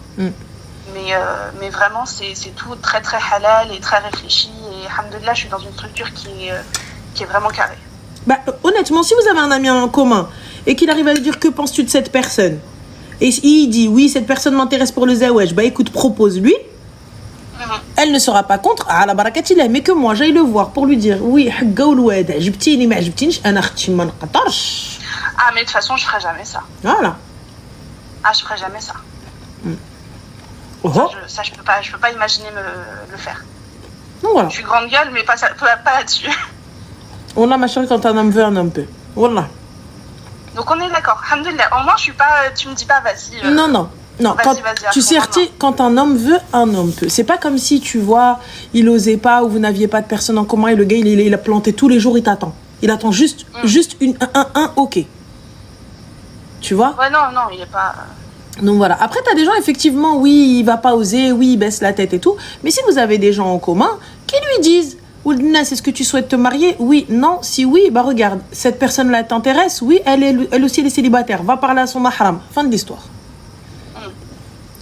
B: Mais vraiment, c'est tout très très halal et très réfléchi. Et alhamdoulilah, je suis dans une structure qui est vraiment carrée.
E: Bah, honnêtement, si vous avez un ami en commun et qu'il arrive à lui dire que penses-tu de cette personne, et il dit oui, cette personne m'intéresse pour le zawaj, bah écoute, propose-lui. Elle ne sera pas contre, à la barakatillah, mais que moi j'aille le voir pour lui dire oui, عجبتيني ما عجبتينيش انا اختي ما نقدرش.
B: Ah, mais de toute façon, je ferai jamais ça.
E: Voilà.
B: Ah, je ferai jamais ça. Ça, je peux pas imaginer le faire.
E: Donc voilà.
B: Je suis grande gueule, mais pas là-dessus.
E: On a ma chérie, quand un homme veut, un homme peut. Voilà.
B: Donc on est d'accord. Alhamdoulilah. Au moins, je suis pas. Tu me dis pas, vas-y.
E: Non.
B: Vas-y,
E: tu sais, quand un homme veut, un homme peut. C'est pas comme si, tu vois, il osait pas ou vous n'aviez pas de personne en commun et le gars, il a planté tous les jours, il t'attend. Il attend juste un ok. Tu vois?
B: Ouais, non, il est pas.
E: Donc voilà. Après, t'as des gens, effectivement, oui, il va pas oser, oui, il baisse la tête et tout. Mais si vous avez des gens en commun qui lui disent Oulna, est-ce que tu souhaites te marier? Oui, non, si oui, bah regarde, cette personne-là t'intéresse? Oui, elle aussi, elle est célibataire. Va parler à son mahram. Fin de l'histoire.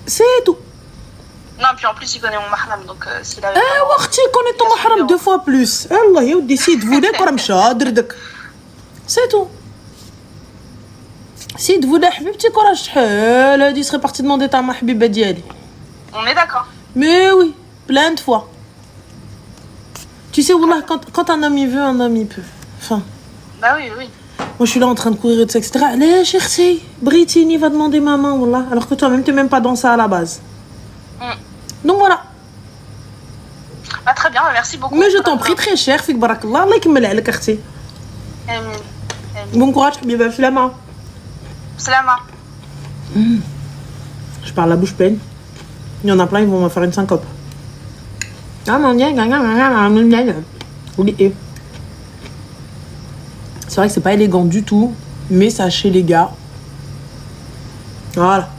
E: C'est tout.
B: Non, puis en plus, il connaît mon mahram, donc s'il avait.
E: Waqti, connais ton mahram 2 fois plus. Allah, ya décide, vous voulez qu'on m'chadrdek. C'est tout. Si tu voulais, حبيبتي كره شحال هادي serait partie demander ta mahbiba diali.
B: On est d'accord.
E: Mais oui, plein de fois. Tu sais, Wallah, quand un homme il veut, un homme il peut. Enfin.
B: Bah oui.
E: Moi, je suis là en train de courir, etc. Allez, chercher. Britini va demander maman, voilà. Alors que toi-même, t'es même pas dans ça à la base. Donc voilà.
B: Ah, très bien, merci beaucoup.
E: Mais je t'en prie, très cher. Fik barakallah. Allah يكمل عليك اختي. Bon courage, حبيبه Flama.
B: Slama.
E: Je parle la bouche pleine. Il y en a plein, ils vont me faire une syncope. Ah mon dieu, oubliez. C'est vrai que c'est pas élégant du tout, mais sachez les gars. Voilà.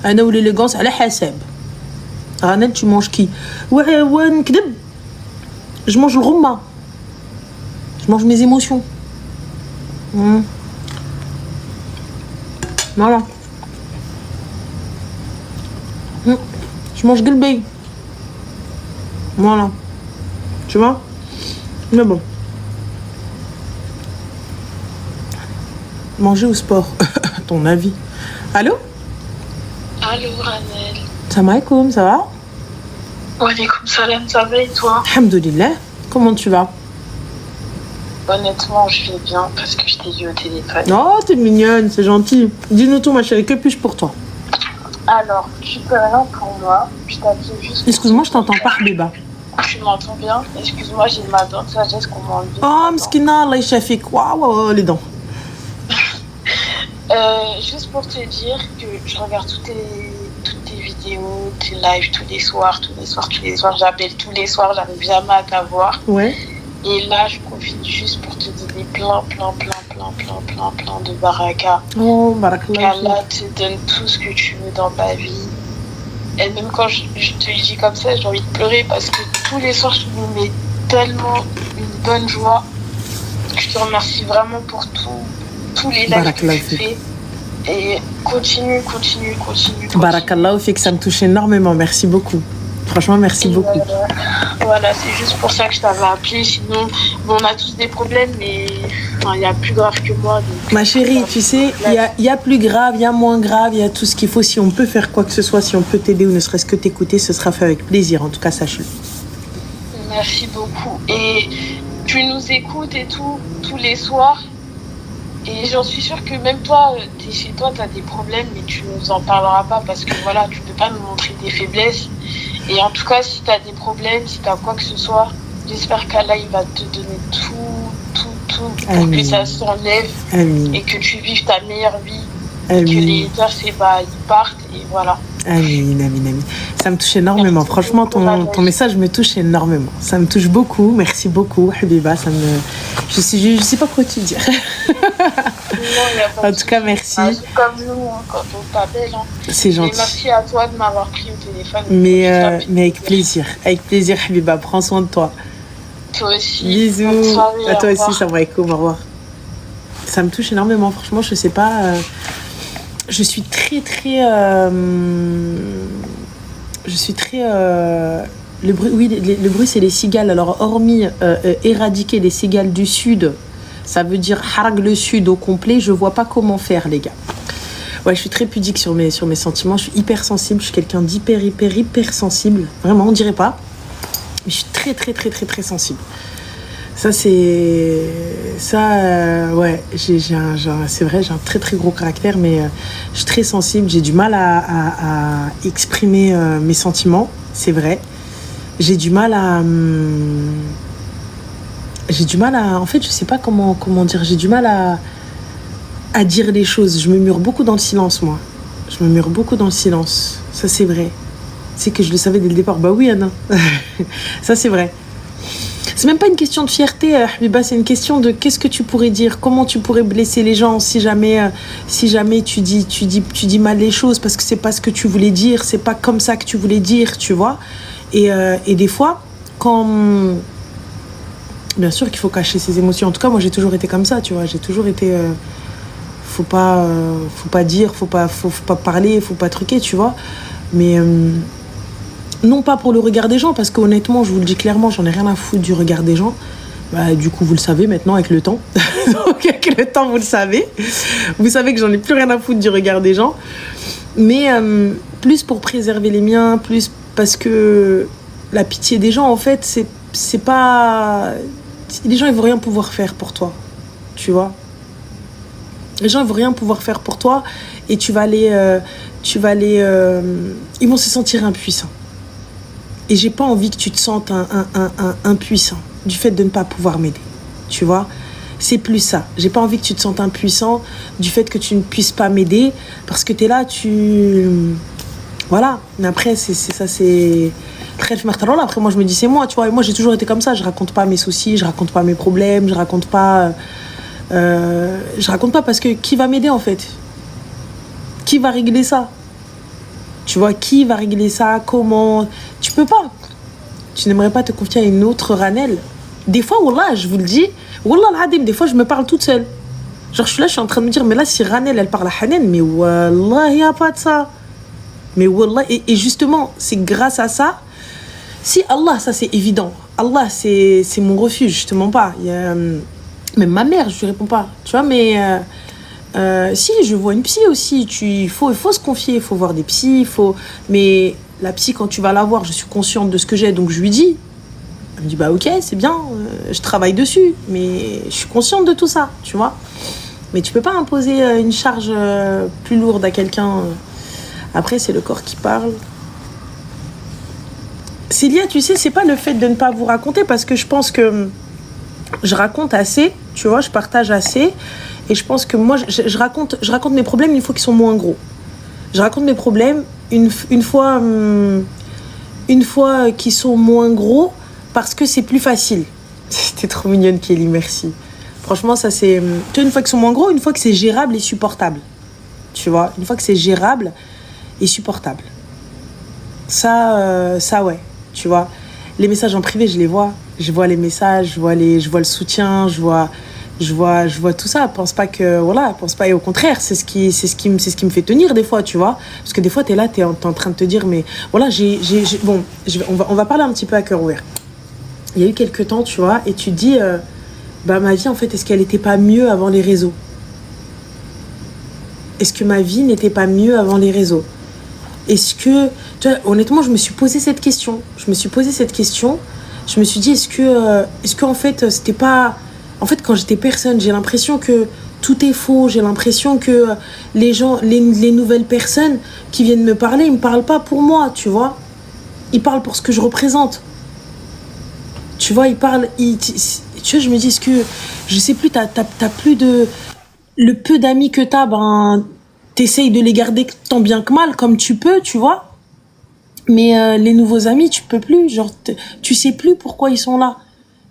E: Anna ou l'élégance, elle est hasab. Ranel, tu manges qui? Ouais, nkdeb. Je mange le rouma. Je mange mes émotions. Voilà. Je mange Gilbey. Voilà. Tu vois? Mais bon. Manger ou sport? Ton avis. Allô?
H: Allô, Ranel.
E: Salam alaikum, ça va?
H: Walaikum salam, ça va et toi?
E: Alhamdoulilah. Comment tu vas?
H: Honnêtement, je vais bien parce que je t'ai vu au téléphone.
E: Oh, t'es mignonne, c'est gentil. Dis-nous tout, ma chérie, que puis-je pour toi?
H: Alors, tu peux rien pour moi. Je t'appelle juste.
E: Excuse-moi, je t'entends pas, Habiba.
H: Tu m'entends bien? Excuse-moi, j'ai ma dent de sagesse qu'on m'a enlevée.
E: Oh, mskina, Allah yashafik. Waouh, les dents.
H: Juste pour te dire que je regarde toutes tes vidéos, tes lives tous les soirs. J'appelle tous les soirs, j'arrive jamais à t'avoir.
E: Ouais.
H: Et là, je profite juste pour te donner plein de baraka.
E: Oh, barakallah.
H: Allah te donne tout ce que tu veux dans ta vie. Et même quand je te le dis comme ça, j'ai envie de pleurer parce que tous les soirs, je me mets tellement une bonne joie. Je te remercie vraiment pour tous les lives que tu fais. Et continue.
E: Barakallah, fait que ça me touche énormément. Merci beaucoup. Franchement, merci beaucoup.
H: Voilà, c'est juste pour ça que je t'avais appelé. Sinon, bon, on a tous des problèmes, mais il y a plus grave que moi. Donc,
E: ma chérie, tu sais, il y a plus grave, il y a moins grave, il y a tout ce qu'il faut. Si on peut faire quoi que ce soit, si on peut t'aider ou ne serait-ce que t'écouter, ce sera fait avec plaisir. En tout cas, sache-le.
H: Merci beaucoup. Et tu nous écoutes et tout, tous les soirs. Et j'en suis sûre que même toi, t'es chez toi, t'as des problèmes, mais tu nous en parleras pas parce que voilà, tu peux pas nous montrer des faiblesses. Et en tout cas, si t'as des problèmes, si t'as quoi que ce soit, j'espère qu'Allah, il va te donner tout pour que ça s'enlève. Et que tu vives ta meilleure vie. Et que les haters, ils partent et voilà.
E: Amin. Ça me touche énormément. Merci. Franchement, ton message me touche énormément. Ça me touche beaucoup. Merci beaucoup, Habiba. Je sais pas quoi te dire. En tout cas, merci.
H: C'est comme nous, quand on t'appelle.
E: C'est gentil.
H: Et merci à toi de m'avoir pris au téléphone.
E: Mais avec plaisir. Avec plaisir, Habiba. Prends soin de toi.
H: Toi aussi.
E: Bisous. Soirée, à toi aussi, salam alaikum. Au revoir. Ça me touche énormément. Franchement, je sais pas. Je suis très le bruit c'est les cigales. Alors hormis éradiquer les cigales du sud, ça veut dire harag le sud au complet, je vois pas comment faire, les gars. Ouais, je suis très pudique sur mes sentiments, je suis hyper sensible, je suis quelqu'un d'hyper sensible, vraiment on dirait pas, mais je suis très sensible. Ça ouais, c'est vrai, j'ai un très gros caractère, mais je suis très sensible, j'ai du mal à exprimer mes sentiments, c'est vrai. J'ai du mal à en fait, je sais pas comment dire, j'ai du mal à dire les choses. Je me mure beaucoup dans le silence, moi. Je me mure beaucoup dans le silence. Ça, c'est vrai. C'est que je le savais dès le départ. Bah oui, Anna. Ça, c'est vrai. C'est même pas une question de fierté, Habiba, c'est une question de qu'est-ce que tu pourrais dire, comment tu pourrais blesser les gens si jamais tu dis mal les choses parce que c'est pas ce que tu voulais dire, c'est pas comme ça que tu voulais dire, tu vois. Et des fois, quand bien sûr qu'il faut cacher ses émotions. En tout cas, moi j'ai toujours été comme ça, tu vois. J'ai toujours été faut pas dire, faut pas parler, faut pas truquer, tu vois. Mais non pas pour le regard des gens, parce qu'honnêtement, je vous le dis clairement, j'en ai rien à foutre du regard des gens. Bah, du coup, vous le savez maintenant avec le temps. Donc, avec le temps, vous le savez. Vous savez que j'en ai plus rien à foutre du regard des gens. Mais plus pour préserver les miens, plus parce que la pitié des gens, en fait, c'est pas... Les gens, ils vont rien pouvoir faire pour toi. tu vois. Les gens, ils vont rien pouvoir faire pour toi et ils vont se sentir impuissants. Et j'ai pas envie que tu te sentes impuissant du fait de ne pas pouvoir m'aider, tu vois. C'est plus ça. J'ai pas envie que tu te sentes impuissant du fait que tu ne puisses pas m'aider parce que t'es là, voilà. Mais après, c'est ça, c'est... Après, moi, je me dis, c'est moi, tu vois. Et moi, j'ai toujours été comme ça. Je raconte pas mes soucis, je raconte pas mes problèmes, je raconte pas parce que qui va m'aider, en fait? Qui va régler ça? Tu vois, qui va régler ça? Comment? Tu peux pas. Tu n'aimerais pas te confier à une autre Ranel? Des fois, wallah, je vous le dis, wallah al-adim, des fois, je me parle toute seule. Genre, je suis là, je suis en train de me dire, mais là, si Ranel, elle parle à Hanen, mais wallah, il n'y a pas de ça. Mais wallah, et justement, c'est grâce à ça. Si Allah, ça, c'est évident. Allah, c'est mon refuge, je te mens pas. Même ma mère, je lui réponds pas. Tu vois, mais si, je vois une psy aussi. Il faut se confier, il faut voir des psys, mais la psy, quand tu vas la voir, je suis consciente de ce que j'ai, donc je lui dis. Elle me dit, bah ok, c'est bien, je travaille dessus, mais je suis consciente de tout ça, tu vois. Mais tu peux pas imposer une charge plus lourde à quelqu'un. Après, c'est le corps qui parle. Célia, tu sais, c'est pas le fait de ne pas vous raconter, parce que je pense que je raconte assez, tu vois, je partage assez, et je pense que moi, je raconte mes problèmes une fois qu'ils sont moins gros. Je raconte mes problèmes une fois qu'ils sont moins gros, parce que c'est plus facile. T'es trop mignonne, Kelly, merci. Franchement, ça c'est... Tu vois, une fois qu'ils sont moins gros, une fois que c'est gérable et supportable. Tu vois, une fois que c'est gérable et supportable. Ça, ouais, tu vois. Les messages en privé, je les vois. Je vois les messages, je vois le soutien, je vois tout ça. Pense pas que... Voilà, pense pas... Et au contraire, c'est ce qui me fait tenir des fois, tu vois. Parce que des fois, t'es là, t'es en train de te dire, mais... Voilà, bon, on va parler un petit peu à cœur ouvert. Il y a eu quelques temps, tu vois, et tu te dis, ma vie, en fait, est-ce qu'elle n'était pas mieux avant les réseaux? Est-ce que ma vie n'était pas mieux avant les réseaux? Est-ce que... Tu vois, honnêtement, je me suis posé cette question. Je me suis dit, est-ce que en fait, c'était pas... En fait, quand j'étais personne, j'ai l'impression que tout est faux. J'ai l'impression que les gens, les nouvelles personnes qui viennent me parler, ils me parlent pas pour moi, tu vois. Ils parlent pour ce que je représente. Tu vois, tu vois, je me dis, est-ce que, je sais plus, t'as plus de, le peu d'amis que t'as, t'essayes de les garder tant bien que mal, comme tu peux, tu vois. Mais les nouveaux amis, tu peux plus, genre, tu sais plus pourquoi ils sont là.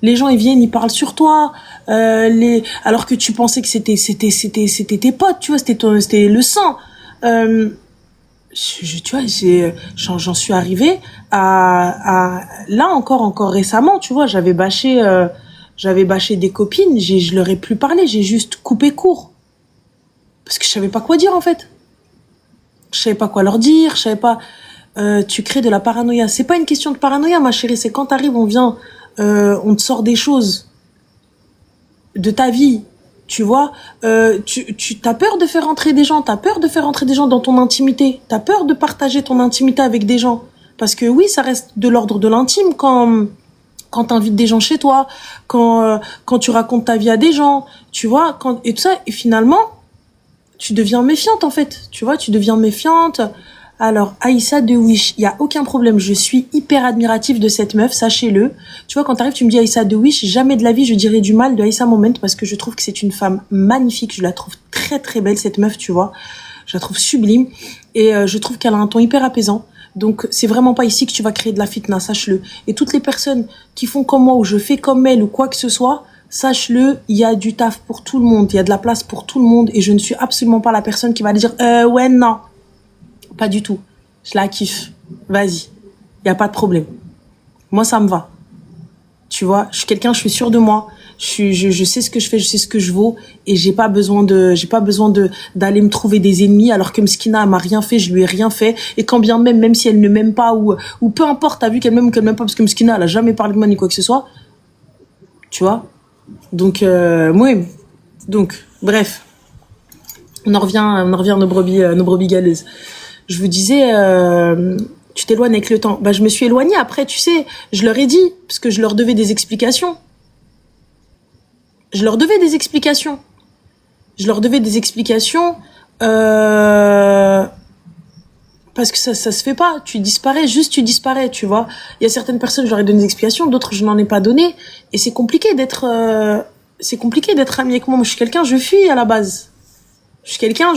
E: Les gens, ils viennent, ils parlent sur toi, alors que tu pensais que c'était tes potes, tu vois, c'était le sang. Tu vois, j'en suis arrivée à là encore récemment, tu vois, j'avais bâché des copines, je leur ai plus parlé, j'ai juste coupé court parce que je savais pas quoi dire, en fait. Je savais pas quoi leur dire, je savais pas. Tu crées de la paranoïa. C'est pas une question de paranoïa, ma chérie, c'est quand t'arrives, on te sort des choses de ta vie. Tu vois, tu t'as peur de faire entrer des gens, t'as peur de faire entrer des gens dans ton intimité, t'as peur de partager ton intimité avec des gens, parce que oui, ça reste de l'ordre de l'intime quand t'invites des gens chez toi, quand tu racontes ta vie à des gens, tu vois, et tout ça, et finalement, tu deviens méfiante, en fait, tu vois, tu deviens méfiante. Alors, Aïssa de Wish, il y a aucun problème, je suis hyper admirative de cette meuf, sachez-le. Tu vois, quand t'arrives, tu me dis Aïssa de Wish, jamais de la vie je dirais du mal de Aïssa Moment, parce que je trouve que c'est une femme magnifique, je la trouve très très belle, cette meuf, tu vois. Je la trouve sublime, et je trouve qu'elle a un ton hyper apaisant. Donc, c'est vraiment pas ici que tu vas créer de la fitna, sache-le. Et toutes les personnes qui font comme moi, ou je fais comme elle, ou quoi que ce soit, sache-le, il y a du taf pour tout le monde, il y a de la place pour tout le monde, et je ne suis absolument pas la personne qui va dire ouais, non. Pas du tout. Je la kiffe. Vas-y. Y a pas de problème. Moi, ça me va. Tu vois, je suis quelqu'un, je suis sûre de moi. Je sais ce que je fais, je sais ce que je vaux, et j'ai pas besoin d'aller me trouver des ennemis, alors que Mskina, elle m'a rien fait, je lui ai rien fait. Et quand bien même si elle ne m'aime pas, ou peu importe, t'as vu qu'elle m'aime ou qu'elle m'aime pas, parce que Mskina, elle a jamais parlé de moi ni quoi que ce soit. Tu vois? Donc, oui. Donc, bref. On en revient à nos brebis galeuses. Je vous disais, tu t'éloignes avec le temps. Je me suis éloignée après, tu sais, je leur ai dit, parce que je leur devais des explications.
A: je leur devais des explications. Parce que ça se fait pas. Tu disparais, tu vois. Il y a certaines personnes, je leur ai donné des explications, d'autres, je n'en ai pas donné. Et c'est compliqué d'être ami avec moi. Moi, je suis quelqu'un, je fuis à la base. Je suis quelqu'un,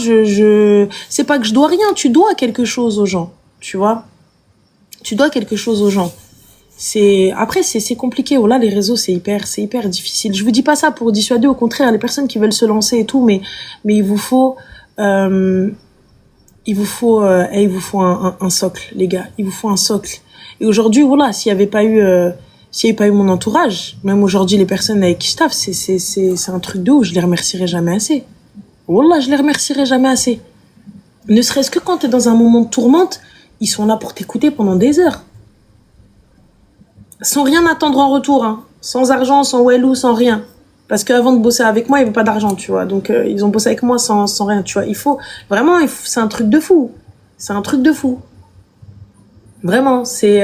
A: c'est pas que je dois rien, tu dois quelque chose aux gens, tu vois. Tu dois quelque chose aux gens. Après, c'est compliqué. Oh là, les réseaux, c'est hyper difficile. Je vous dis pas ça pour dissuader, au contraire, les personnes qui veulent se lancer et tout, mais il vous faut un socle, les gars. Il vous faut un socle. Et aujourd'hui, voilà, s'il y avait pas eu mon entourage, même aujourd'hui, les personnes avec qui je taffe, c'est un truc de ouf. Je les remercierai jamais assez. Wallah, je les remercierai jamais assez. Ne serait-ce que quand t'es dans un moment de tourmente, ils sont là pour t'écouter pendant des heures. Sans rien attendre en retour, hein. Sans argent, sans wellou, sans rien. Parce qu'avant de bosser avec moi, il n'y avait pas d'argent, tu vois. Donc, ils ont bossé avec moi sans rien, tu vois. C'est un truc de fou. C'est un truc de fou. Vraiment, c'est...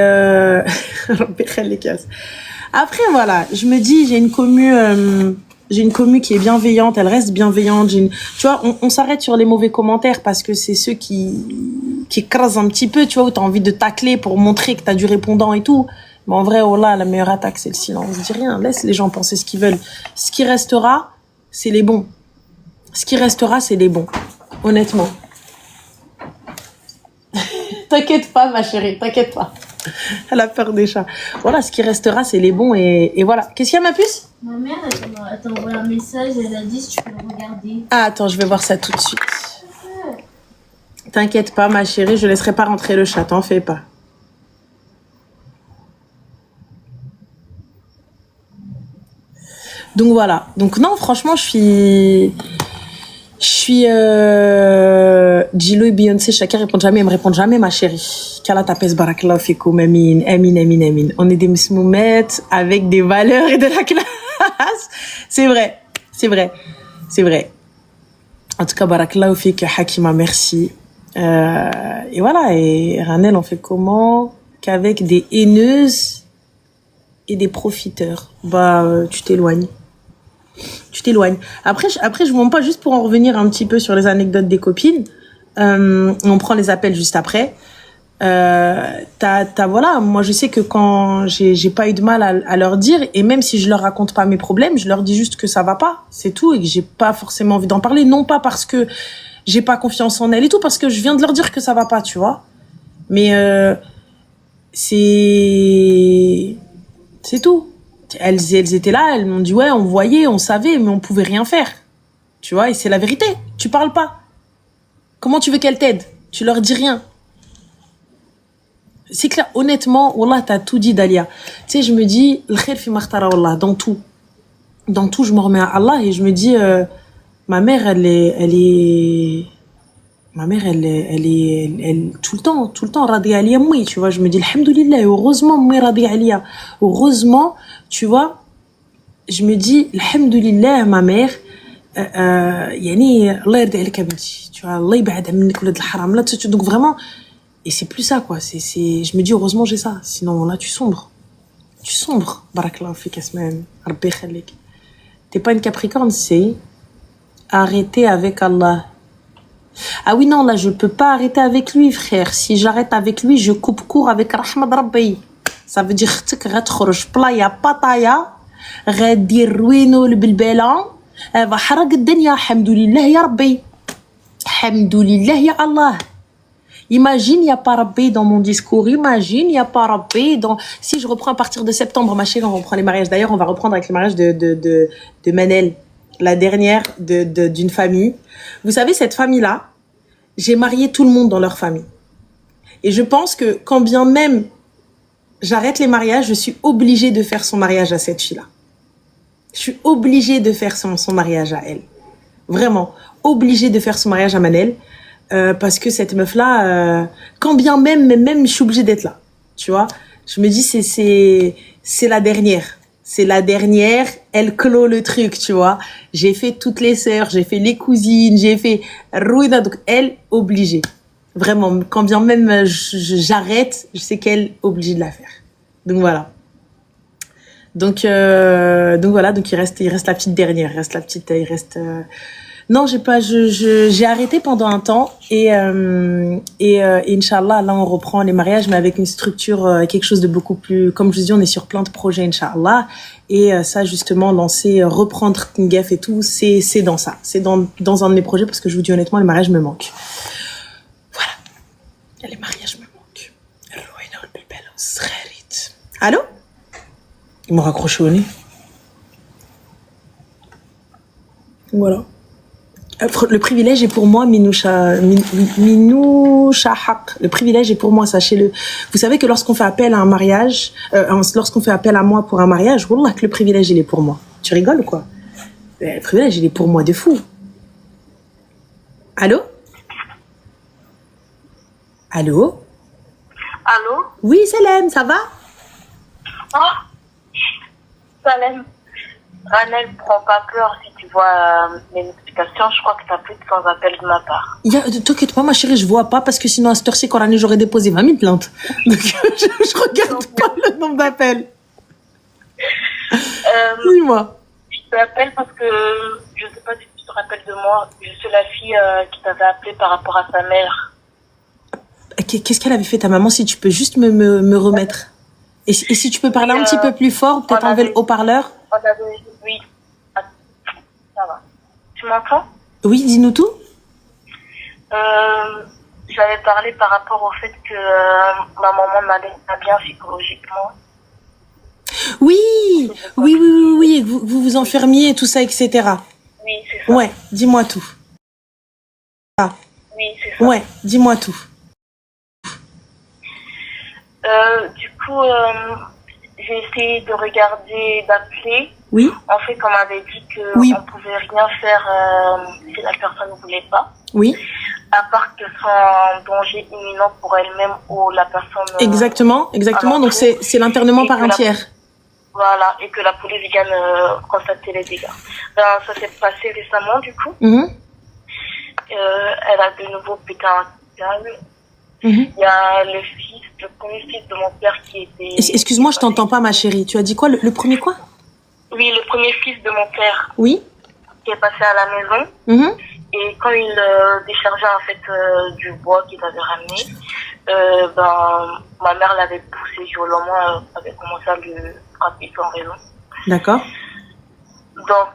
A: Après, voilà, je me dis, j'ai une commu qui est bienveillante, elle reste bienveillante. Tu vois, on s'arrête sur les mauvais commentaires parce que c'est ceux qui écrasent un petit peu, tu vois, où t'as envie de tacler pour montrer que t'as du répondant et tout. Mais en vrai, oh là, la meilleure attaque, c'est le silence. Dis rien, laisse les gens penser ce qu'ils veulent. Ce qui restera, c'est les bons. Honnêtement. T'inquiète pas, ma chérie, t'inquiète pas. Elle a peur des chats. Voilà, ce qui restera, c'est les bons et voilà. Qu'est-ce qu'il y a, ma puce?
I: Ma mère, elle t'a envoyé un message, elle a dit si tu peux le regarder.
A: Ah, attends, je vais voir ça tout de suite. T'inquiète pas, ma chérie, je laisserai pas rentrer le chat, t'en fais pas. Donc voilà. Donc non, franchement, je suis Djilo et Beyoncé, chacun répond jamais, ils me répondent jamais, ma chérie. Kala tapes barakallahu fikoum, amin. On est des musmoumettes avec des valeurs et de la classe. C'est vrai. En tout cas, barakallahu fik, Hakima, merci. Et voilà, et Ranel, on fait comment? Qu'avec des haineuses et des profiteurs. Tu t'éloignes. Après, je vous montre pas, juste pour en revenir un petit peu sur les anecdotes des copines. On prend les appels juste après. Voilà, moi je sais que quand j'ai pas eu de mal à leur dire, et même si je leur raconte pas mes problèmes, je leur dis juste que ça va pas, c'est tout, et que j'ai pas forcément envie d'en parler, non pas parce que j'ai pas confiance en elles et tout, parce que je viens de leur dire que ça va pas, tu vois. Mais c'est tout. Elles étaient là, elles m'ont dit ouais, on voyait, on savait, mais on pouvait rien faire. Tu vois, et c'est la vérité. Tu parles pas. Comment tu veux qu'elles t'aident? Tu leur dis rien. C'est clair, honnêtement, wallah, t'as tout dit, Dalia. Tu sais, je me dis, l'khair fi makhtara, wallah, dans tout. Dans tout, je me remets à Allah et je me dis, ma mère, elle est tout le temps radi alia moi, tu vois. Je me dis, alhamdoulilah, heureusement, moi radi alia. Heureusement, tu vois, je me dis, alhamdoulilah, ma mère, yani, Allah yardi alika binti, tu vois, Allah yib'ad minnik walad al-haram, là, donc vraiment, et c'est plus ça, quoi, je me dis, heureusement, j'ai ça, sinon, là, tu sombres, barakallahu fik, asman, rabbi khalik. T'es pas une capricorne, c'est arrêter avec Allah. Ah oui, non, là, je peux pas arrêter avec lui, frère. Si j'arrête avec lui, je coupe court avec Rahmad Rabbi. Ça veut dire que غتخرج playa pataya غادي روينو بالبلا va حرق الدنيا. Alhamdoulilah ya Rabbi. Alhamdoulilah ya Allah. Imagine, il n'y a pas Rabbi dans mon discours. Imagine, il n'y a pas Rabbi dans... Si je reprends à partir de septembre, ma chérie, on reprend les mariages. D'ailleurs, on va reprendre avec les mariages de Manel, la dernière d'une famille. Vous savez, cette famille-là, j'ai marié tout le monde dans leur famille. Et je pense que quand bien même j'arrête les mariages, je suis obligée de faire son mariage à cette fille-là. Je suis obligée de faire son mariage à elle. Vraiment, obligée de faire son mariage à Manel. Parce que cette meuf-là, quand bien même je suis obligée d'être là. Tu vois, je me dis, c'est la dernière. C'est la dernière, elle clôt le truc, tu vois. J'ai fait toutes les sœurs, j'ai fait les cousines, j'ai fait Rouina, donc elle, obligée. Vraiment, quand bien même j'arrête, je sais qu'elle est obligée de la faire. Donc voilà.
E: Donc voilà, donc il reste la petite dernière, non, j'ai arrêté pendant un temps et Inch'Allah, là on reprend les mariages mais avec une structure, quelque chose de beaucoup plus, comme je vous dis, on est sur plein de projets Inch'Allah et ça justement reprendre Tingef et tout, c'est dans ça, c'est dans un de mes projets parce que je vous dis honnêtement, les mariages me manquent. Voilà, les mariages me manquent. Allô? Ils m'ont raccroché au nez. Voilà. Le privilège est pour moi, Minoucha Haq. Le privilège est pour moi, sachez-le. Vous savez que lorsqu'on fait appel à un mariage, lorsqu'on fait appel à moi pour un mariage, wallah que le privilège il est pour moi. Tu rigoles ou quoi? Le privilège il est pour moi de fou. Allô? Allô?
H: Allô?
E: Oui, Salem, ça va?
H: Ah, Salem. Ranel, prends pas peur si tu vois mes notifications. Je crois que tu as plus de 100 appels de ma part.
E: T'inquiète pas, ma chérie, je vois pas parce que sinon à cette heure-ci, quand j'aurais déposé 20 000 plaintes. Donc je regarde pas le nombre d'appels. Dis-moi.
H: Je t'appelle parce que je sais pas si tu te rappelles de moi. Je suis la fille qui t'avait appelé par rapport à sa mère.
E: Qu'est-ce qu'elle avait fait ta maman, si tu peux juste me remettre? Et si tu peux parler un petit peu plus fort, peut-être enlever le haut-parleur?
H: Oui. Ça va. Tu m'entends?
E: Oui, dis-nous tout.
H: J'avais parlé par rapport au fait que ma maman n'allait pas bien psychologiquement.
E: Oui, vous vous enfermiez et tout ça, etc.
H: Oui, c'est ça.
E: Ouais, dis-moi tout.
H: Oui, c'est ça.
E: Ouais, dis-moi tout.
H: Du coup, j'ai essayé de regarder, d'appeler.
E: Oui.
H: En fait, on m'avait dit qu'on
E: Oui.
H: ne pouvait rien faire si la personne ne voulait pas.
E: Oui.
H: À part que soit un danger imminent pour elle-même ou la personne.
E: Exactement. Donc c'est l'internement par un tiers.
H: Voilà, et que la police vienne constater les dégâts. Ben, ça s'est passé récemment, du coup. Elle a de nouveau pété un câble. Il y a le premier fils de mon père qui était...
E: Excuse-moi, je t'entends pas, ma chérie. Tu as dit quoi? Le premier quoi?
H: Oui, le premier fils de mon père.
E: Oui.
H: Qui est passé à la maison. Et quand il déchargeait en fait du bois qu'il avait ramené, ma mère l'avait poussé violemment, avait commencé à lui frapper sans raison.
E: D'accord.
H: Donc...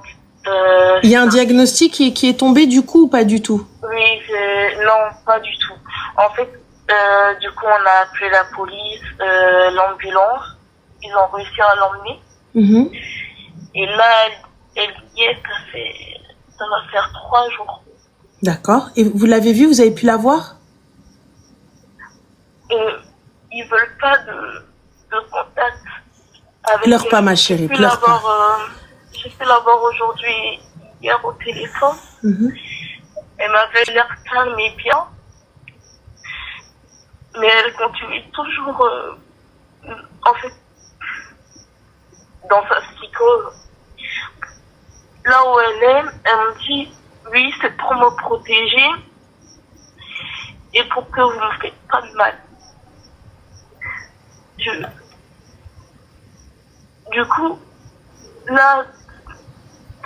E: il y a un diagnostic qui est tombé du coup ou pas du tout?
H: Oui, non, pas du tout. En fait, du coup, on a appelé la police, l'ambulance. Ils ont réussi à l'emmener. Et là, elle y est, ça va faire 3 jours.
E: D'accord. Et vous l'avez vue, vous avez pu la voir?
H: Ils veulent pas de contact avec
E: pleure pas, ma chérie, pleure pas.
H: J'ai pu la voir aujourd'hui, hier au téléphone. Elle m'avait l'air calme et bien. Mais elle continue toujours, en fait, dans sa psychose. Là où elle est, elle me dit, oui, c'est pour me protéger et pour que vous ne me faites pas de mal. Du coup, là,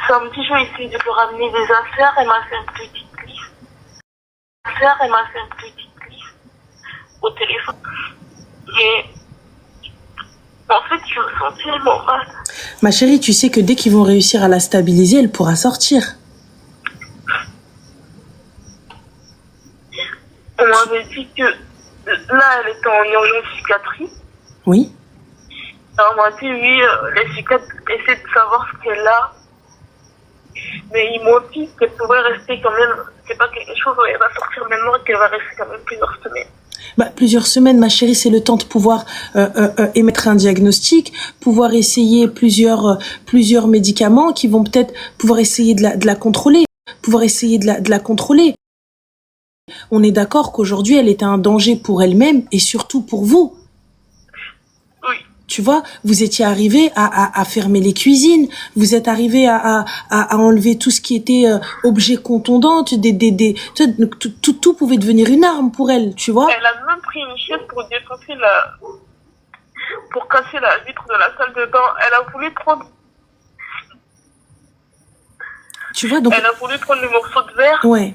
H: samedi, je vais essayer de lui ramener des affaires. Elle m'a fait une petite liste. Au téléphone. Et en fait, je me sens tellement mal.
E: Ma chérie, tu sais que dès qu'ils vont réussir à la stabiliser, elle pourra sortir.
H: On m'avait dit que là, elle était en urgence psychiatrie.
E: Oui.
H: Alors, on m'a dit, oui, les psychiatres essaient de savoir ce qu'elle a. Mais ils m'ont dit qu'elle pourrait rester quand même, c'est pas quelque chose où elle va sortir maintenant et qu'elle va rester quand même plusieurs semaines.
E: Plusieurs semaines, ma chérie, c'est le temps de pouvoir émettre un diagnostic, pouvoir essayer plusieurs médicaments qui vont peut-être pouvoir essayer de la contrôler, On est d'accord qu'aujourd'hui, elle est un danger pour elle-même et surtout pour vous.
H: Oui.
E: Tu vois, vous étiez arrivé à fermer les cuisines, vous êtes arrivé à enlever tout ce qui était objet contondant, tout pouvait devenir une arme pour elle, tu vois.
H: Elle a même pris une chaise pour pour casser la vitre de la salle de bain. Elle a voulu prendre...
A: Tu vois, donc...
H: Elle a voulu prendre le morceau de verre.
A: Ouais.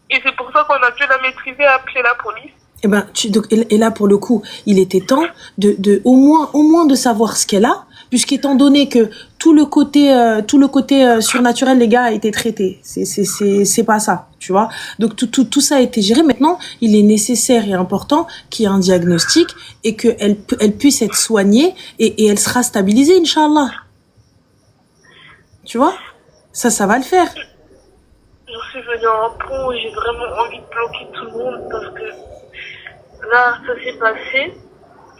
H: Et c'est pour ça qu'on a dû la maîtriser et appeler la police.
A: Eh ben, et là, pour le coup, il était temps au moins de savoir ce qu'elle a, puisqu'étant donné que tout le côté surnaturel, les gars, a été traité. C'est pas ça, tu vois. Donc, tout ça a été géré. Maintenant, il est nécessaire et important qu'il y ait un diagnostic et qu'elle puisse être soignée et elle sera stabilisée, Inch'Allah. Tu vois? Ça va le faire.
H: Je suis venue en pont et j'ai vraiment envie de bloquer tout le monde parce que là, ça s'est passé.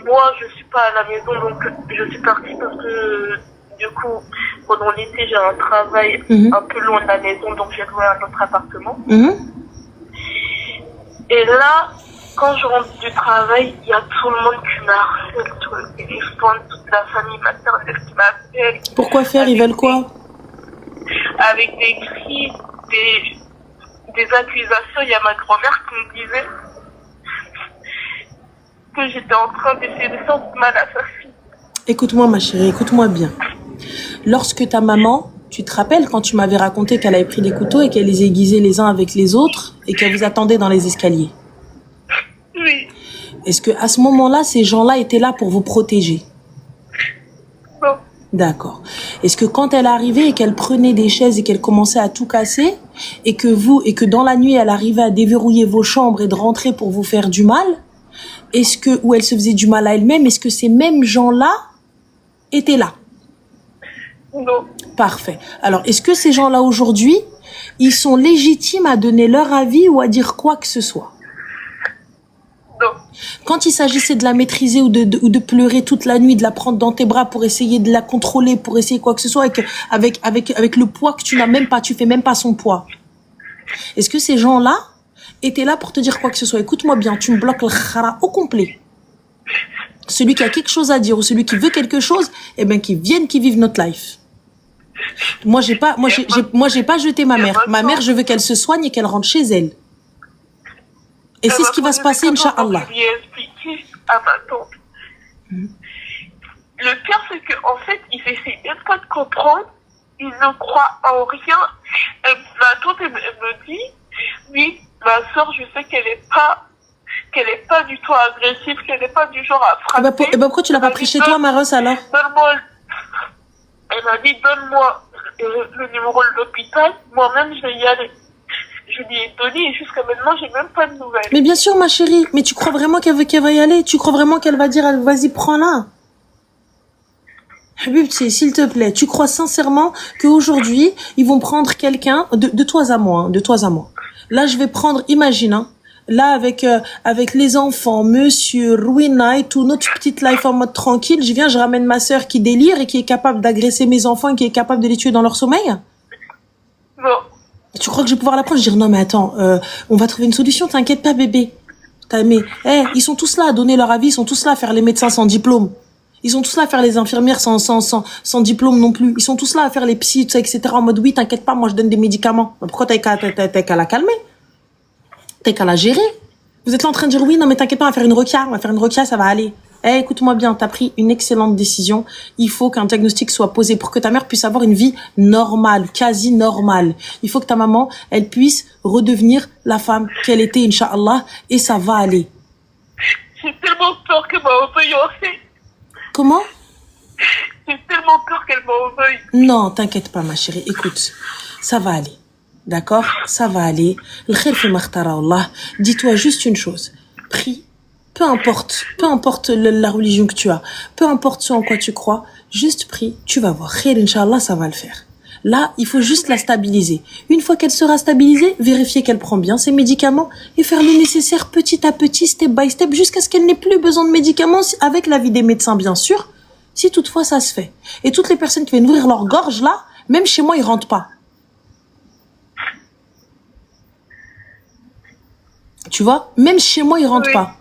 H: Moi, je suis pas à la maison, donc je suis partie parce que du coup, pendant l'été, j'ai un travail un peu loin de la maison, donc j'ai loué un autre appartement. Et là, quand je rentre du travail, il y a tout le monde qui m'harcèle, et je pointe toute la famille maternelle qui m'appelle.
A: Pourquoi faire? Ils veulent quoi?
H: Avec des cris, des accusations. Il y a ma grand-mère qui me disait que j'étais en train d'essayer de faire du mal à sa fille.
A: Écoute-moi, ma chérie, écoute-moi bien. Lorsque ta maman, tu te rappelles quand tu m'avais raconté qu'elle avait pris des couteaux et qu'elle les aiguisait les uns avec les autres et qu'elle vous attendait dans les escaliers?
H: Oui.
A: Est-ce que à ce moment-là, ces gens-là étaient là pour vous protéger?
H: Non.
A: D'accord. Est-ce que quand elle arrivait et qu'elle prenait des chaises et qu'elle commençait à tout casser et que dans la nuit, elle arrivait à déverrouiller vos chambres et de rentrer pour vous faire du mal, ou elle se faisait du mal à elle-même, est-ce que ces mêmes gens-là étaient là?
H: Non.
A: Parfait. Alors, est-ce que ces gens-là aujourd'hui, ils sont légitimes à donner leur avis ou à dire quoi que ce soit?
H: Non.
A: Quand il s'agissait de la maîtriser ou de pleurer toute la nuit, de la prendre dans tes bras pour essayer de la contrôler, pour essayer quoi que ce soit, avec le poids que tu n'as même pas, tu fais même pas son poids. Est-ce que ces gens-là étaient là pour te dire quoi que ce soit? Écoute-moi bien, tu me bloques le khara au complet. Celui qui a quelque chose à dire ou celui qui veut quelque chose, eh ben, qui vienne, qui vive notre life. Moi, j'ai pas jeté ma mère. Ma mère, je veux qu'elle se soigne et qu'elle rentre chez elle. Et c'est ce qui va se passer, Inch'Allah.
H: Je lui ai expliqué à ma tante. Le pire, c'est qu'en fait, il essaie même pas de comprendre. Il ne croit en rien. Ma tante, elle me dit, oui, ma soeur, je sais qu'elle est pas du tout agressive, qu'elle n'est pas du genre à frapper.
A: Et pourquoi tu l'as pas pris chez toi, Maros, alors?
H: Elle m'a dit, donne-moi le numéro de l'hôpital. Moi-même, je vais y aller. Je lui ai donné et jusqu'à maintenant, j'ai même pas de nouvelles.
A: Mais bien sûr, ma chérie. Mais tu crois vraiment qu'elle va y aller? Tu crois vraiment qu'elle va dire, vas-y, prends-la? Habibti, s'il te plaît, tu crois sincèrement qu'aujourd'hui, ils vont prendre quelqu'un de toi à moi, de toi à moi. Là, je vais prendre, imagine, hein, là, avec les enfants, monsieur, Ruina et tout, notre petite life en mode tranquille, je ramène ma sœur qui délire et qui est capable d'agresser mes enfants et qui est capable de les tuer dans leur sommeil?
H: Non.
A: Tu crois que je vais pouvoir la prendre? Je vais dire, non, mais attends, on va trouver une solution, t'inquiète pas, bébé. Ils sont tous là à donner leur avis, ils sont tous là à faire les médecins sans diplôme. Ils sont tous là à faire les infirmières sans diplôme non plus. Ils sont tous là à faire les psys, etc. En mode, oui, t'inquiète pas, moi je donne des médicaments. Pourquoi t'as qu'à la calmer? T'as qu'à la gérer. Vous êtes là en train de dire, oui, non, mais t'inquiète pas, on va faire une requia, ça va aller. Écoute-moi bien, t'as pris une excellente décision. Il faut qu'un diagnostic soit posé pour que ta mère puisse avoir une vie normale, quasi normale. Il faut que ta maman, elle puisse redevenir la femme qu'elle était, Inch'Allah, et ça va aller.
H: J'ai tellement peur qu'elle m'en veuille aussi.
A: Comment?
H: J'ai tellement peur qu'elle m'en veuille.
A: Non, t'inquiète pas, ma chérie. Écoute, ça va aller. D'accord? Ça va aller. Le khir fi makhtara Allah. Dis-toi juste une chose. Prie. Peu importe la religion que tu as, peu importe ce en quoi tu crois, juste prie, tu vas voir. Khir, Inch'Allah, ça va le faire. Là, il faut juste la stabiliser. Une fois qu'elle sera stabilisée, vérifier qu'elle prend bien ses médicaments et faire le nécessaire petit à petit, step by step, jusqu'à ce qu'elle n'ait plus besoin de médicaments, avec l'avis des médecins, bien sûr, si toutefois ça se fait. Et toutes les personnes qui viennent ouvrir leur gorge, là, même chez moi, ils rentrent pas. Tu vois? Même chez moi, ils rentrent pas.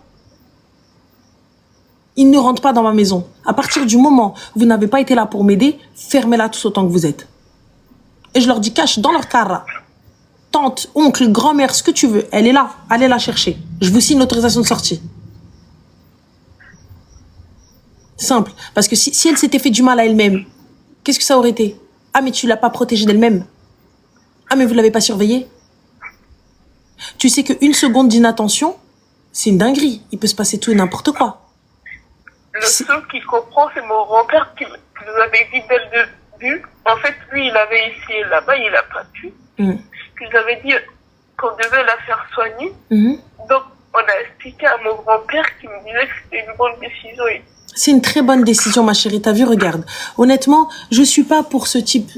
A: Ils ne rentrent pas dans ma maison. À partir du moment où vous n'avez pas été là pour m'aider, fermez-la tous autant que vous êtes. Et je leur dis, cache dans leur cara. Tante, oncle, grand-mère, ce que tu veux, elle est là. Allez la chercher. Je vous signe l'autorisation de sortie. Simple. Parce que si elle s'était fait du mal à elle-même, qu'est-ce que ça aurait été? Ah, mais tu l'as pas protégée d'elle-même. Ah, mais vous l'avez pas surveillée. Tu sais qu'une seconde d'inattention, c'est une dinguerie. Il peut se passer tout et n'importe quoi.
H: Le seul qui comprend, c'est mon grand-père qui nous avait dit dès le début. En fait, lui, il avait essayé là-bas, il a pas pu. Il nous avait dit qu'on devait la faire soigner. Donc, on a expliqué à mon grand-père qui me disait que c'était une bonne décision.
A: C'est une très bonne décision, ma chérie. T'as vu, regarde. Honnêtement, je ne suis pas pour ce type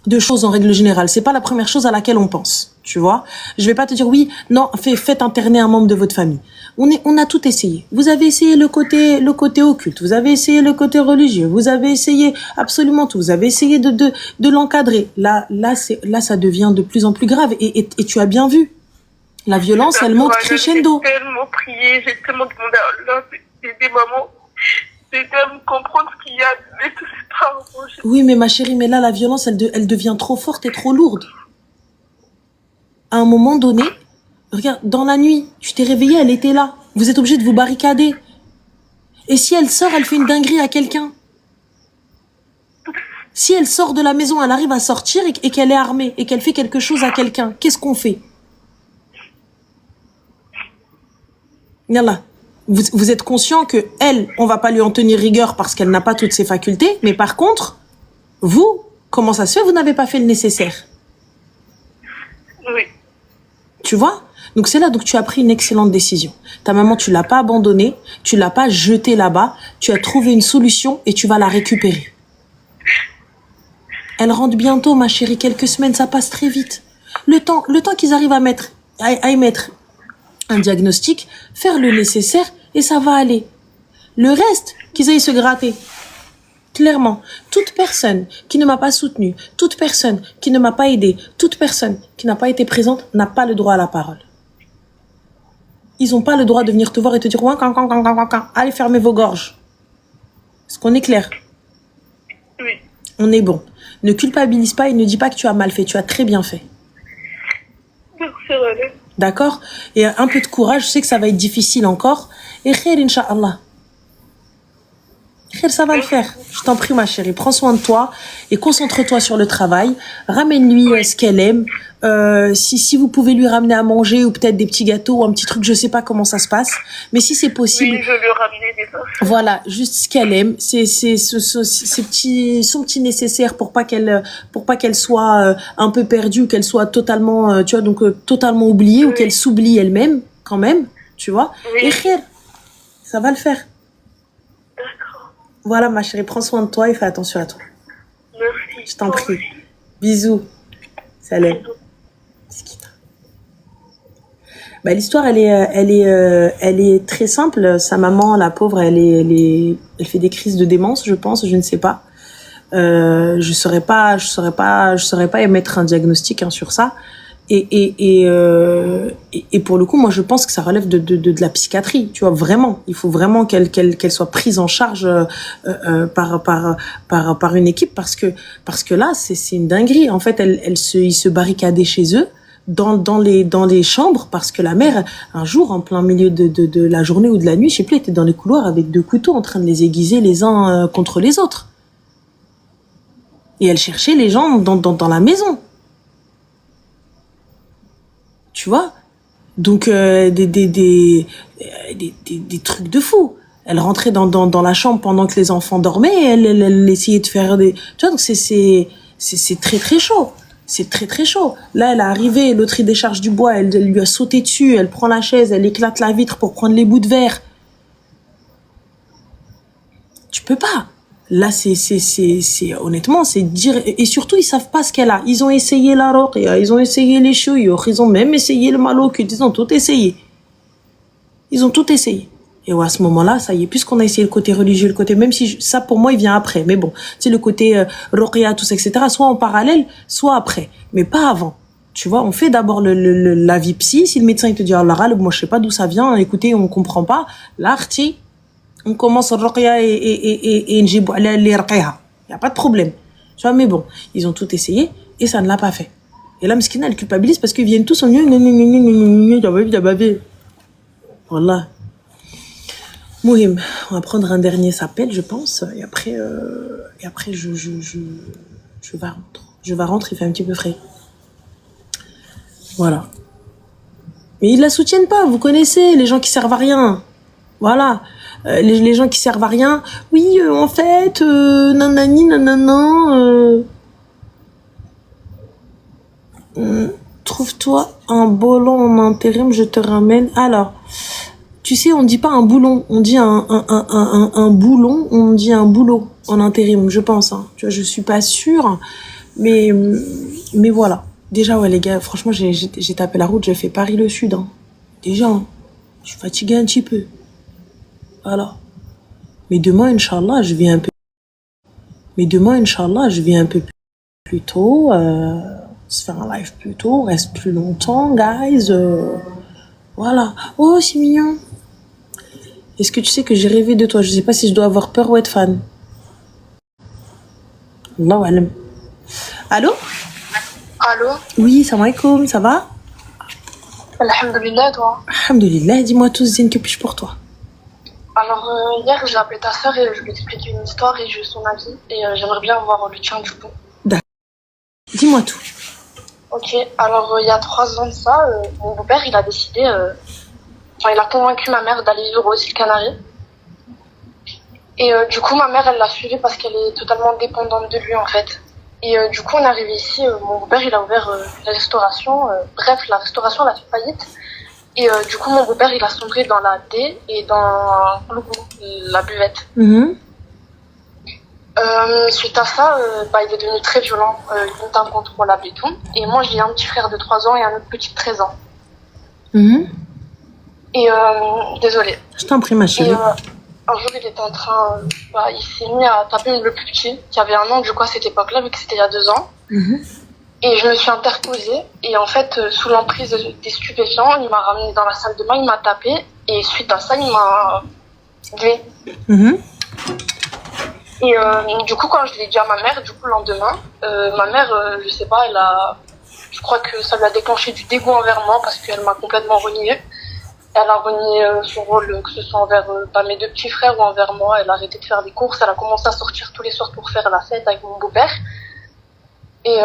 A: de choses en règle générale. C'est pas la première chose à laquelle on pense. Tu vois? Je vais pas te dire oui, non, faites interner un membre de votre famille. On a tout essayé. Vous avez essayé le côté occulte. Vous avez essayé le côté religieux. Vous avez essayé absolument tout. Vous avez essayé de l'encadrer. Là, ça devient de plus en plus grave. Et tu as bien vu. La violence, elle monte crescendo.
H: J'ai tellement prié, j'ai tellement demandé à Allah d'aider maman, d'aider à me comprendre ce qu'il y a, mais tout c'est pas arrangé.
A: Oui, mais ma chérie, mais là, la violence, elle devient trop forte et trop lourde. À un moment donné, regarde, dans la nuit, tu t'es réveillée, elle était là. Vous êtes obligé de vous barricader. Et si elle sort, elle fait une dinguerie à quelqu'un. Si elle sort de la maison, elle arrive à sortir et qu'elle est armée et qu'elle fait quelque chose à quelqu'un, qu'est-ce qu'on fait? Yallah. Vous êtes conscient que elle, on va pas lui en tenir rigueur parce qu'elle n'a pas toutes ses facultés, mais par contre, vous, comment ça se fait, vous n'avez pas fait le nécessaire?
H: Oui.
A: Tu vois? Donc c'est là donc tu as pris une excellente décision. Ta maman, tu l'as pas abandonnée, tu l'as pas jetée là-bas, tu as trouvé une solution et tu vas la récupérer. Elle rentre bientôt, ma chérie, quelques semaines, ça passe très vite. Le temps qu'ils arrivent à y mettre un diagnostic, faire le nécessaire et ça va aller. Le reste, qu'ils aillent se gratter. Clairement, toute personne qui ne m'a pas soutenue, toute personne qui ne m'a pas aidée, toute personne qui n'a pas été présente n'a pas le droit à la parole. Ils n'ont pas le droit de venir te voir et te dire « Allez, fermez vos gorges. » Est-ce qu'on est clair?
H: Oui.
A: On est bon. Ne culpabilise pas et ne dis pas que tu as mal fait. Tu as très bien fait.
H: Merci, René.
A: D'accord? Et un peu de courage. Je sais que ça va être difficile encore. Et khair, Inch'Allah. Khair, ça va le faire. Je t'en prie, ma chérie. Prends soin de toi et concentre-toi sur le travail. Ramène-lui ce qu'elle aime. Si vous pouvez lui ramener à manger ou peut-être des petits gâteaux ou un petit truc, je sais pas comment ça se passe. Mais si c'est possible.
H: Oui, je lui ramener des choses.
A: Voilà, juste ce qu'elle aime. C'est son petit nécessaire pour pas qu'elle soit un peu perdue, qu'elle soit totalement, tu vois, donc totalement oubliée ou qu'elle s'oublie elle-même, quand même, tu vois.
H: Oui.
A: Et khair, ça va le faire.
H: D'accord.
A: Voilà, ma chérie, prends soin de toi et fais attention à toi.
H: Merci.
A: Je t'en prie. Bisous. Salam. Bah, l'histoire, elle est très simple. Sa maman, la pauvre, elle fait des crises de démence, je pense, je ne sais pas. Je saurais pas émettre un diagnostic, sur ça. Et pour le coup, moi, je pense que ça relève de la psychiatrie, tu vois, vraiment. Il faut vraiment qu'elle soit prise en charge, par une équipe parce que là, c'est une dinguerie. En fait, ils se barricadaient chez eux. Dans les chambres parce que la mère un jour en plein milieu de la journée ou de la nuit, je sais plus, elle était dans les couloirs avec 2 couteaux en train de les aiguiser les uns contre les autres et elle cherchait les gens dans la maison, tu vois, donc des trucs de fou. Elle rentrait dans la chambre pendant que les enfants dormaient et elle essayait de faire des, tu vois, donc c'est très très chaud. C'est très très chaud. Là, elle est arrivée, l'autre il décharge du bois, elle lui a sauté dessus, elle prend la chaise, elle éclate la vitre pour prendre les bouts de verre. Tu peux pas. Là, honnêtement, c'est dire, et surtout, ils savent pas ce qu'elle a. Ils ont essayé la ruqya, ils ont essayé les chouyours, ils ont même essayé le mal occulte, ils ont tout essayé. Ils ont tout essayé. Et ouais, à ce moment-là, ça y est, puisqu'on a essayé le côté religieux, le côté, même si ça, pour moi, il vient après. Mais bon, tu sais, le côté ruqya, tout ça, etc., soit en parallèle, soit après. Mais pas avant. Tu vois, on fait d'abord la vie psy. Si le médecin, il te dit, Allah, moi, je sais pas d'où ça vient, écoutez, on comprend pas. Là, on commence ruqya et njibu ala li ruqyaha. Il y a pas de problème. Tu vois, mais bon, ils ont tout essayé et ça ne l'a pas fait. Et là, Mskina, elle culpabilise parce qu'ils viennent tous en voilà.
E: Mohim, on va prendre un dernier appel, je pense, et après je vais rentrer. Je vais rentrer, il fait un petit peu frais. Voilà. Mais ils la soutiennent pas, vous connaissez, les gens qui servent à rien. Voilà. Les gens qui servent à rien. Oui, en fait, nanani, nanana. Trouve-toi un boulot en intérim, je te ramène. Alors, tu sais, on dit pas un boulon, on dit un boulon, on dit un boulot en intérim, je pense. Hein. Tu vois, je suis pas sûre, mais voilà. Déjà, ouais, les gars, franchement, j'ai tapé la route, j'ai fait Paris le Sud. Hein. Déjà, hein, je suis fatiguée un petit peu. Voilà. Mais demain, Inch'Allah, je viens un peu. Plus tôt. Se faire un live plus tôt, reste plus longtemps, guys. Voilà. Oh, c'est mignon. Est-ce que tu sais que j'ai rêvé de toi? Je sais pas si je dois avoir peur ou être fan. Allahu alam. Allô?
H: Allô?
E: Oui, salam alaikum, ça va?
H: Alhamdulillah, toi.
E: Alhamdulillah, dis-moi tous, Zine, que puis-je pour toi?
H: Alors, hier, j'ai appelé ta sœur et je lui ai expliqué une histoire et j'ai eu son avis. Et j'aimerais bien avoir le tien, du coup.
E: D'accord. Dis-moi tout.
H: Ok, alors il y a 3 ans de ça, mon beau-père, il a décidé... il a convaincu ma mère d'aller vivre aux îles Canaries. Et du coup, ma mère, elle l'a suivi parce qu'elle est totalement dépendante de lui, en fait. Et du coup, on est arrivé ici, mon beau-père, il a ouvert la restauration. Bref, la restauration, elle a fait faillite. Et du coup, mon beau-père, il a sombré dans la D et dans la buvette. Suite à ça, il est devenu très violent, limite incontrôlable et tout. Et moi, j'ai un petit frère de 3 ans et un autre petit de 13 ans. Et désolée.
E: Je t'en prie, ma chérie.
H: Et un jour, il était en train... il s'est mis à taper le plus petit, qui avait 1 an, du coup, à cette époque-là, vu que c'était il y a 2 ans. Et je me suis interposée. Et en fait, sous l'emprise des stupéfiants, il m'a ramené dans la salle de bain, il m'a tapé. Et suite à ça, il m'a tué. Et du coup, quand je l'ai dit à ma mère, du coup, le lendemain, ma mère, je sais pas, je crois que ça lui a déclenché du dégoût envers moi parce qu'elle m'a complètement reniée. Elle a renié son rôle, que ce soit envers mes 2 petits frères ou envers moi. Elle a arrêté de faire des courses. Elle a commencé à sortir tous les soirs pour faire la fête avec mon beau-père. Et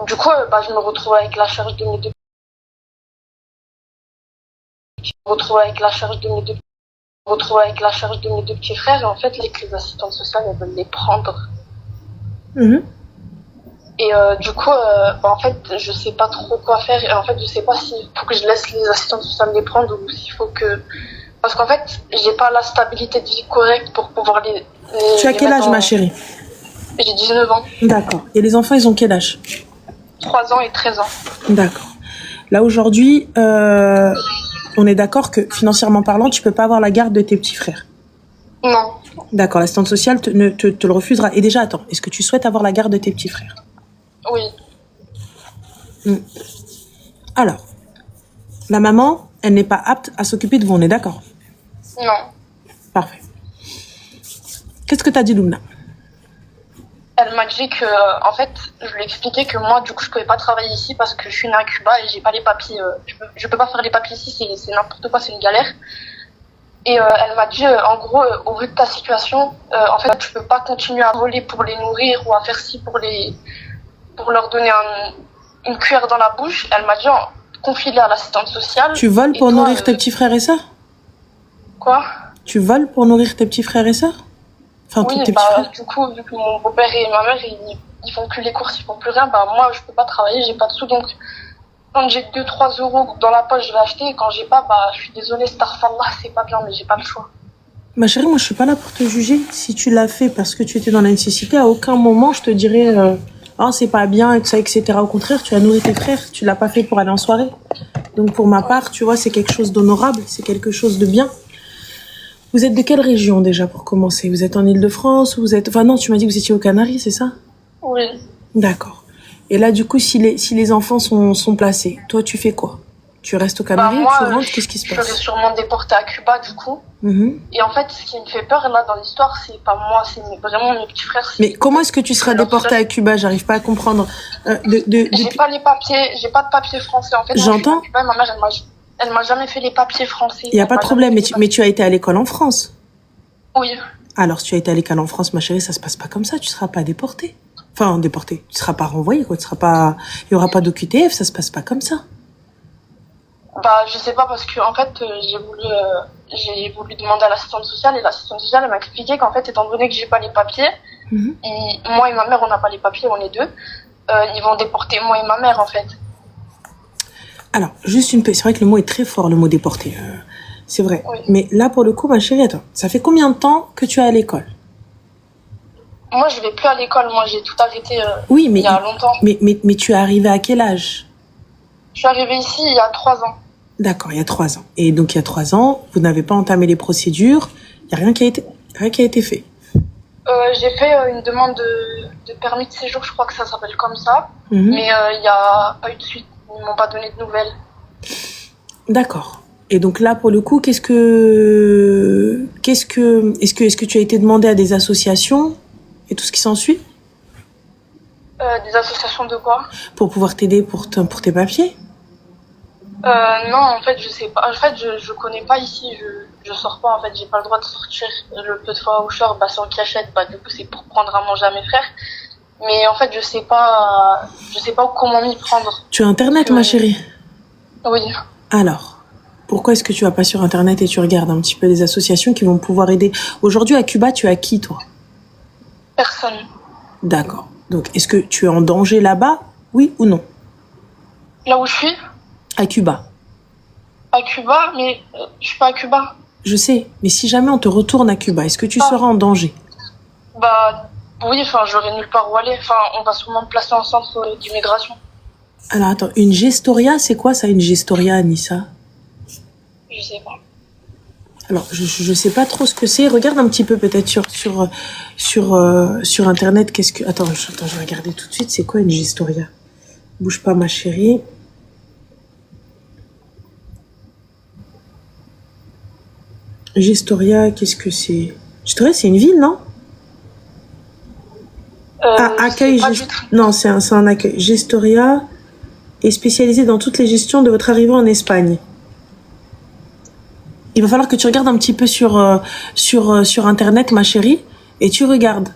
H: du coup, je me retrouve avec la charge de mes 2 petits frères. Et en fait, les assistantes sociales, elles veulent les prendre. Et du coup, en fait, je sais pas trop quoi faire. Et en fait, je sais pas s'il faut que je laisse les assistantes sociales les prendre ou s'il faut que... Parce qu'en fait, j'ai pas la stabilité de vie correcte pour pouvoir les
E: Tu as quel âge, ma chérie?
H: J'ai 19 ans.
E: D'accord. Et les enfants, ils ont quel âge?
H: 3 ans et 13 ans.
E: D'accord. Là, aujourd'hui, on est d'accord que, financièrement parlant, tu peux pas avoir la garde de tes petits frères?
H: Non.
E: D'accord. L'assistante sociale te le refusera. Et déjà, attends, est-ce que tu souhaites avoir la garde de tes petits frères?
H: Oui.
E: Alors, la maman, elle n'est pas apte à s'occuper de vous, on est d'accord?
H: Non.
E: Parfait. Qu'est-ce que t'as dit, Lumna?
H: Elle m'a dit que, en fait, je lui ai expliqué que moi, du coup, je pouvais pas travailler ici parce que je suis née à Cuba et j'ai pas les papiers. Je peux pas faire les papiers ici, c'est n'importe quoi, c'est une galère. Et elle m'a dit, en gros, au vu de ta situation, en fait, tu peux pas continuer à voler pour les nourrir ou à faire ci pour leur donner une cuillère dans la bouche. Elle m'a dit, confie-les à l'assistante sociale.
E: Tu voles pour nourrir tes petits frères et sœurs?
H: Quoi?
E: Tu voles pour nourrir tes petits frères et sœurs? Enfin,
H: oui,
E: tous tes petits frères?
H: du coup, vu que mon beau-père et ma mère, ils font plus les courses, ils font plus rien, moi, je peux pas travailler, j'ai pas de sous, donc quand j'ai 2-3 euros dans la poche, je vais acheter, et quand j'ai pas, je suis désolée, starfallah, c'est pas bien, mais j'ai pas le choix.
E: Ma chérie, moi, je suis pas là pour te juger. Si tu l'as fait parce que tu étais dans la nécessité, à aucun moment, je te dirais, c'est pas bien, et ça, etc. Au contraire, tu as nourri tes frères, tu l'as pas fait pour aller en soirée. Donc, pour ma part, tu vois, c'est quelque chose d'honorable, c'est quelque chose de bien. Vous êtes de quelle région déjà pour commencer? Vous êtes en Île-de-France ou vous êtes... Enfin non, tu m'as dit que vous étiez aux Canaries, c'est ça?
H: Oui.
E: D'accord. Et là, du coup, si les enfants sont placés, toi, tu fais quoi? Tu restes aux Canaries ou tu rentres? Qu'est-ce qui se passe?
H: Je serai sûrement déportée à Cuba, du coup. Et en fait, ce qui me fait peur, là, dans l'histoire, c'est pas moi, c'est vraiment mes petits frères.
E: Mais comment est-ce que tu seras déportée à Cuba? J'arrive pas à comprendre.
H: J'ai pas les papiers, j'ai pas de papiers français. En fait,
E: j'entends.
H: Cuba, ma mère, Elle m'a jamais fait les papiers français.
A: Il n'y a pas de problème, mais tu as été à l'école en France.
H: Oui.
A: Alors, si tu as été à l'école en France, ma chérie, ça se passe pas comme ça. Tu seras pas déportée. Enfin, déportée. Tu seras pas renvoyée, quoi. Il y aura pas d'OQTF, ça se passe pas comme ça.
H: Bah, je sais pas parce que en fait, j'ai voulu demander à l'assistante sociale et l'assistante sociale elle m'a expliqué qu'en fait, étant donné que j'ai pas les papiers, moi et ma mère on n'a pas les papiers, on est deux, ils vont déporter moi et ma mère en fait.
A: Alors, c'est vrai que le mot est très fort, le mot déporté. C'est vrai.
H: Oui.
A: Mais là, pour le coup, ma chérie, attends, ça fait combien de temps que tu es à l'école?
H: Moi, je vais plus à l'école. Moi, j'ai tout arrêté
A: Oui, mais
H: il y a longtemps.
A: Mais tu es arrivée à quel âge?
H: Je suis arrivée ici il y a 3 ans.
A: D'accord, il y a 3 ans. Et donc, il y a 3 ans, vous n'avez pas entamé les procédures. Il n'y a rien qui a été fait.
H: J'ai fait une demande de permis de séjour, je crois que ça s'appelle comme ça. Mais il n'y a pas eu de suite. Ils m'ont pas donné de nouvelles.
A: D'accord. Et donc là, pour le coup, est-ce que tu as été demandé à des associations et tout ce qui s'ensuit?
H: Des associations de quoi?
A: Pour pouvoir t'aider pour tes papiers?
H: Non, en fait, je sais pas. En fait, je connais pas ici. Je sors pas. En fait, j'ai pas le droit de sortir. Le peu de fois où je sors, sans qu'ils achètent, du coup, c'est pour prendre à manger à mes frères. Mais en fait, je sais pas comment m'y prendre.
A: Tu as Internet, ma chérie?
H: Oui.
A: Alors, pourquoi est-ce que tu vas pas sur Internet et tu regardes un petit peu les associations qui vont pouvoir aider? Aujourd'hui, à Cuba, tu as qui, toi?
H: Personne.
A: D'accord. Donc, est-ce que tu es en danger là-bas? Oui ou non?
H: Là où je suis?
A: À Cuba.
H: À Cuba? Mais je suis pas à Cuba.
A: Je sais, mais si jamais on te retourne à Cuba, est-ce que tu seras en danger?
H: Bah, oui, j'aurai nulle part où aller. On va sûrement me placer en centre d'immigration.
A: Alors, attends, une gestoria, c'est quoi ça, une gestoria, Anissa?
H: Je sais pas.
A: Alors, je sais pas trop ce que c'est. Regarde un petit peu peut-être sur Internet. Attends, je vais regarder tout de suite. C'est quoi une gestoria? Bouge pas, ma chérie. Gestoria, qu'est-ce que c'est? Gestoria, c'est une ville, non? Accueil. Non, c'est un accueil. Gestoria est spécialisé dans toutes les gestions de votre arrivée en Espagne. Il va falloir que tu regardes un petit peu sur Internet, ma chérie, et tu regardes.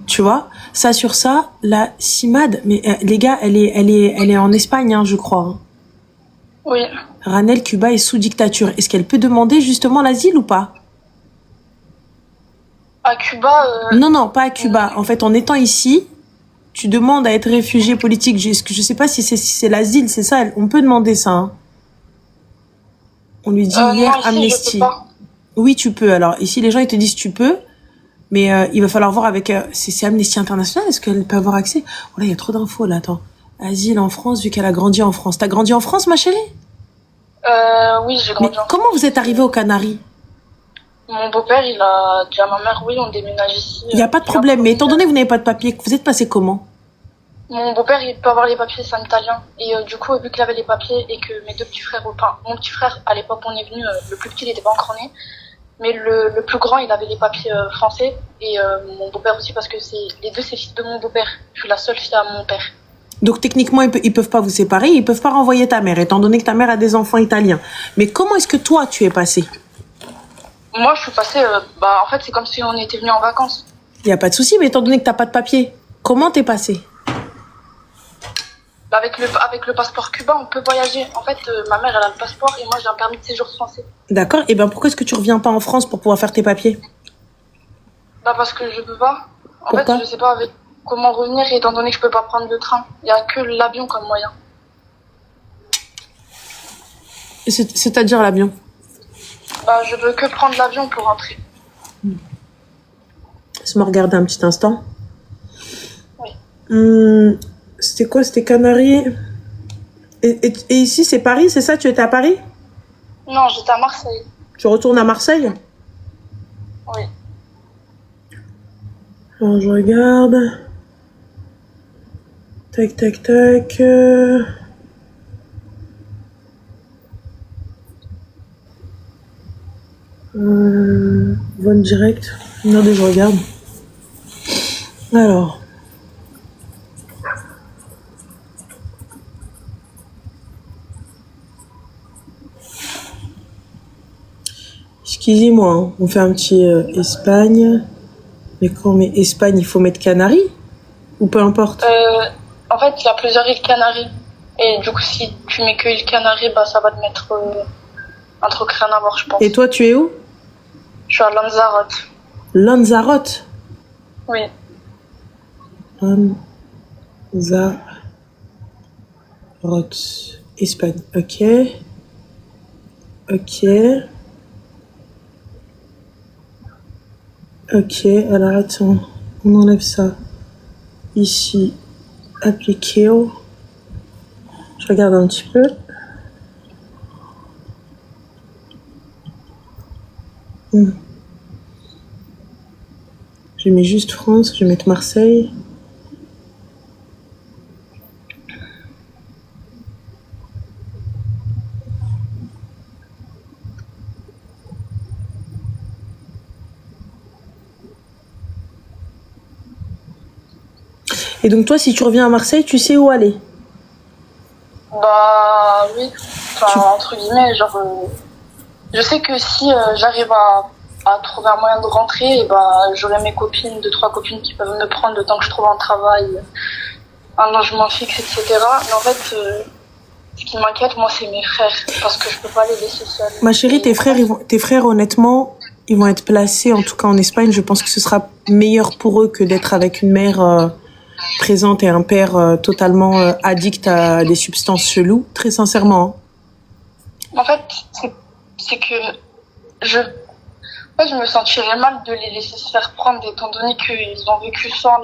A: Tu vois, ça sur ça, la CIMAD, mais les gars, elle est en Espagne, hein, je crois. Hein.
H: Oui.
A: Ranel, Cuba est sous dictature. Est-ce qu'elle peut demander justement l'asile ou pas?
H: À Cuba
A: Non, pas à Cuba. En fait, en étant ici, tu demandes à être réfugié politique. Je sais pas si c'est l'asile, c'est ça. On peut demander ça. Hein. On lui dit hier
H: non, ici,
A: Amnesty.
H: je peux pas.
A: Oui, tu peux. Alors ici, les gens ils te disent tu peux, mais il va falloir voir avec. C'est Amnesty International. Est-ce qu'elle peut avoir accès? Oh là, il y a trop d'infos là. Attends. Asile en France vu qu'elle a grandi en France. T'as grandi en France, ma chérie?
H: Oui, j'ai grandi en France.
A: Comment vous êtes arrivée aux Canaries?
H: Mon beau-père, il a dit à ma mère, oui, on déménage ici.
A: Il n'y a pas de problème, mais étant donné que vous n'avez pas de papier, vous êtes passé comment?
H: Mon beau-père, il peut avoir les papiers, c'est un italien. Et du coup, vu qu'il avait les papiers et que mes deux petits frères, mon petit frère, à l'époque on est venu, le plus petit, il n'était pas encore né. Mais le plus grand, il avait les papiers français. Et mon beau-père aussi, parce que les deux, c'est fils de mon beau-père. Je suis la seule fille à mon père.
A: Donc techniquement, ils peuvent pas vous séparer, ils peuvent pas renvoyer ta mère, étant donné que ta mère a des enfants italiens. Mais comment est-ce que toi, tu es passé?
H: Moi, je suis passée, en fait, c'est comme si on était venus en vacances.
A: Il n'y a pas de souci, mais étant donné que t'as pas de papier, comment t'es passé?
H: Avec le passeport cubain, on peut voyager. En fait, ma mère, elle a le passeport et moi, j'ai un permis de séjour français.
A: D'accord. Et pourquoi est-ce que tu reviens pas en France pour pouvoir faire tes papiers?
H: Parce que je peux pas.
A: Pourquoi?
H: Fait, je sais pas comment revenir étant donné que je peux pas prendre le train. Il y a que l'avion comme moyen.
A: C'est-à-dire l'avion?
H: Je veux que prendre l'avion pour rentrer.
A: Laisse-moi regarder un petit instant.
H: Oui.
A: C'était quoi? C'était Canaries. Et ici, c'est Paris, c'est ça? Tu étais à Paris?
H: Non, j'étais à Marseille.
A: Tu retournes à Marseille?
H: Oui.
A: Alors, je regarde. Tac, tac, tac. Vol direct. Regardez, je regarde. Alors.
E: Excusez-moi, hein. On fait un petit Espagne. Mais quand on met Espagne, il faut mettre Canaries? Ou peu importe?
H: En fait, il y a plusieurs îles Canaries. Et du coup, si tu mets que îles Canaries, bah, ça va te mettre un truc rien à voir, je pense.
E: Et toi, tu es où?
H: Je suis à Lanzarote.
E: Lanzarote?
H: Oui.
E: Lanzarote. Espagne. Ok. Ok. Ok, alors attends. On enlève ça. Ici. Appliquer. Je regarde un petit peu. Je mets juste France, je vais mettre Marseille. Et donc toi, si tu reviens à Marseille, tu sais où aller?
H: Bah oui, enfin entre guillemets, genre je sais que si j'arrive à trouver un moyen de rentrer, et bah j'aurai mes copines, 2-3 copines qui peuvent me prendre le temps que je trouve un travail, un logement fixe, etc. Mais en fait, ce qui m'inquiète, moi, c'est mes frères, parce que je peux pas les laisser seuls.
E: Ma chérie, tes frères, honnêtement, ils vont être placés, en tout cas en Espagne. Je pense que ce sera meilleur pour eux que d'être avec une mère présente et un père totalement addict à des substances cheloues, très sincèrement.
H: En fait, c'est que je me sentirais mal de les laisser se faire prendre, étant donné qu'ils ont vécu sans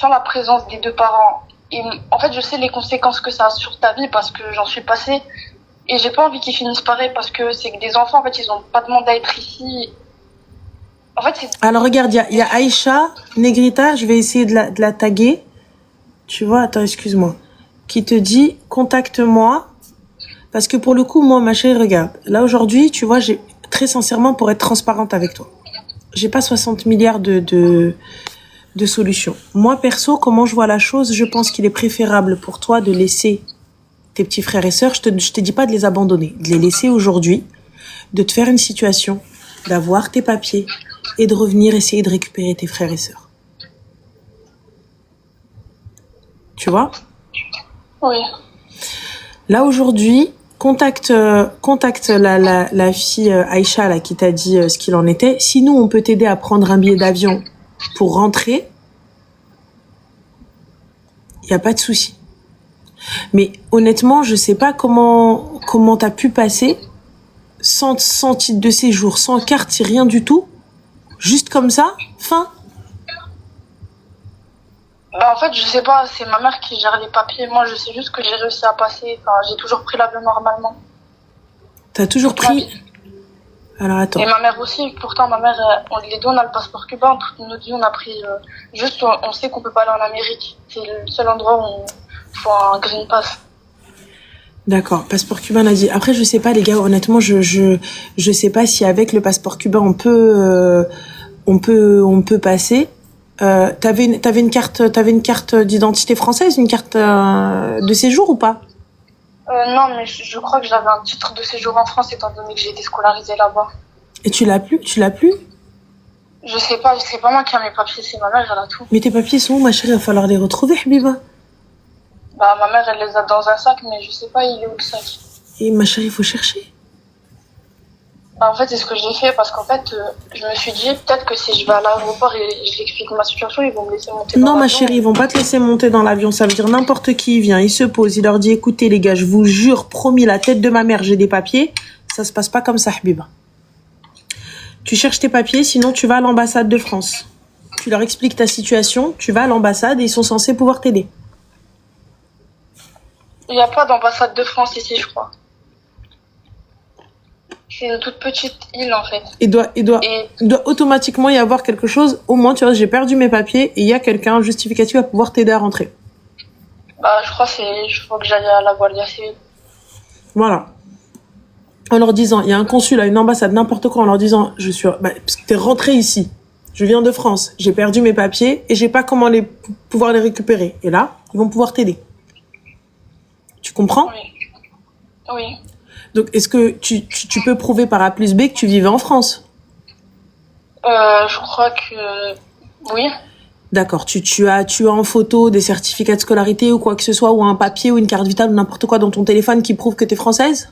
H: la présence des deux parents. Et en fait, je sais les conséquences que ça a sur ta vie parce que j'en suis passée. Et j'ai pas envie qu'ils finissent pareil parce que c'est que des enfants, en fait, ils ont pas demandé à être ici. En fait, c'est...
E: Alors regarde, il y a Aïcha Negrita, je vais essayer de la taguer. Tu vois, attends, excuse-moi. Qui te dit, contacte-moi. Parce que pour le coup, moi, ma chérie, regarde. Là, aujourd'hui, tu vois, j'ai très sincèrement, pour être transparente avec toi, j'ai pas 60 milliards de solutions. Moi, perso, comment je vois la chose, je pense qu'il est préférable pour toi de laisser tes petits frères et sœurs, je te dis pas de les abandonner, de les laisser aujourd'hui, de te faire une situation, d'avoir tes papiers et de revenir essayer de récupérer tes frères et sœurs. Tu vois?
H: Oui.
E: Là, aujourd'hui, contacte la fille Aïcha là, qui t'a dit ce qu'il en était. Si nous, on peut t'aider à prendre un billet d'avion pour rentrer, il n'y a pas de souci. Mais honnêtement, je sais pas comment t'as pu passer sans titre de séjour, sans carte, rien du tout, juste comme ça, fin.
H: Bah en fait, je sais pas, c'est ma mère qui gère les papiers. Moi, je sais juste que j'ai réussi à passer. Enfin, j'ai toujours pris l'avion normalement.
E: T'as toujours pris... Alors attends.
H: Et ma mère aussi. Pourtant, ma mère, les deux, on a le passeport cubain. Toute notre vie, on a pris... juste, on sait qu'on peut pas aller en Amérique. C'est le seul endroit où il faut un green pass.
E: D'accord, passeport cubain a dit. Après, je sais pas, les gars, honnêtement, je sais pas si avec le passeport cubain, on peut passer. T'avais une carte d'identité française, une carte de séjour ou pas?
H: Non, mais je crois que j'avais un titre de séjour en France étant donné que j'ai été scolarisée là-bas.
E: Et tu l'as plus?
H: Je sais pas, c'est pas moi qui a mes papiers, c'est ma mère, elle a tout.
E: Mais tes papiers sont où, ma chérie? Il va falloir les retrouver, Habiba.
H: Bah, ma mère, elle les a dans un sac, mais je sais pas, il est où le sac.
E: Et ma chérie, il faut chercher.
H: Bah, en fait, c'est ce que j'ai fait parce qu'en fait, je me suis dit, peut-être que si je vais à l'aéroport et je explique ma situation, ils vont me laisser monter dans l'avion.
E: Non, ma chérie, ils vont pas te laisser monter dans l'avion. Ça veut dire n'importe qui vient, il se pose, il leur dit, écoutez, les gars, je vous jure, promis, la tête de ma mère, j'ai des papiers. Ça se passe pas comme ça, Habiba. Tu cherches tes papiers, sinon tu vas à l'ambassade de France. Tu leur expliques ta situation, tu vas à l'ambassade et ils sont censés pouvoir t'aider.
H: Il n'y a pas d'ambassade de France ici, je crois. C'est une toute petite île, en fait.
E: Il doit automatiquement y avoir quelque chose. Au moins, tu vois, j'ai perdu mes papiers et il y a quelqu'un, un justificatif, à pouvoir t'aider à rentrer.
H: Bah, je crois que j'allais à la Guardia Civile.
E: Voilà. En leur disant, il y a un consul à une ambassade, n'importe quoi, en leur disant, parce que t'es rentré ici. Je viens de France. J'ai perdu mes papiers et j'ai pas comment pouvoir les récupérer. Et là, ils vont pouvoir t'aider. Tu comprends?
H: Oui.
E: Donc, est-ce que tu peux prouver par A plus B que tu vivais en France?
H: Je crois que oui.
E: D'accord. Tu as en photo des certificats de scolarité ou quoi que ce soit, ou un papier ou une carte vitale ou n'importe quoi dans ton téléphone qui prouve que t'es française?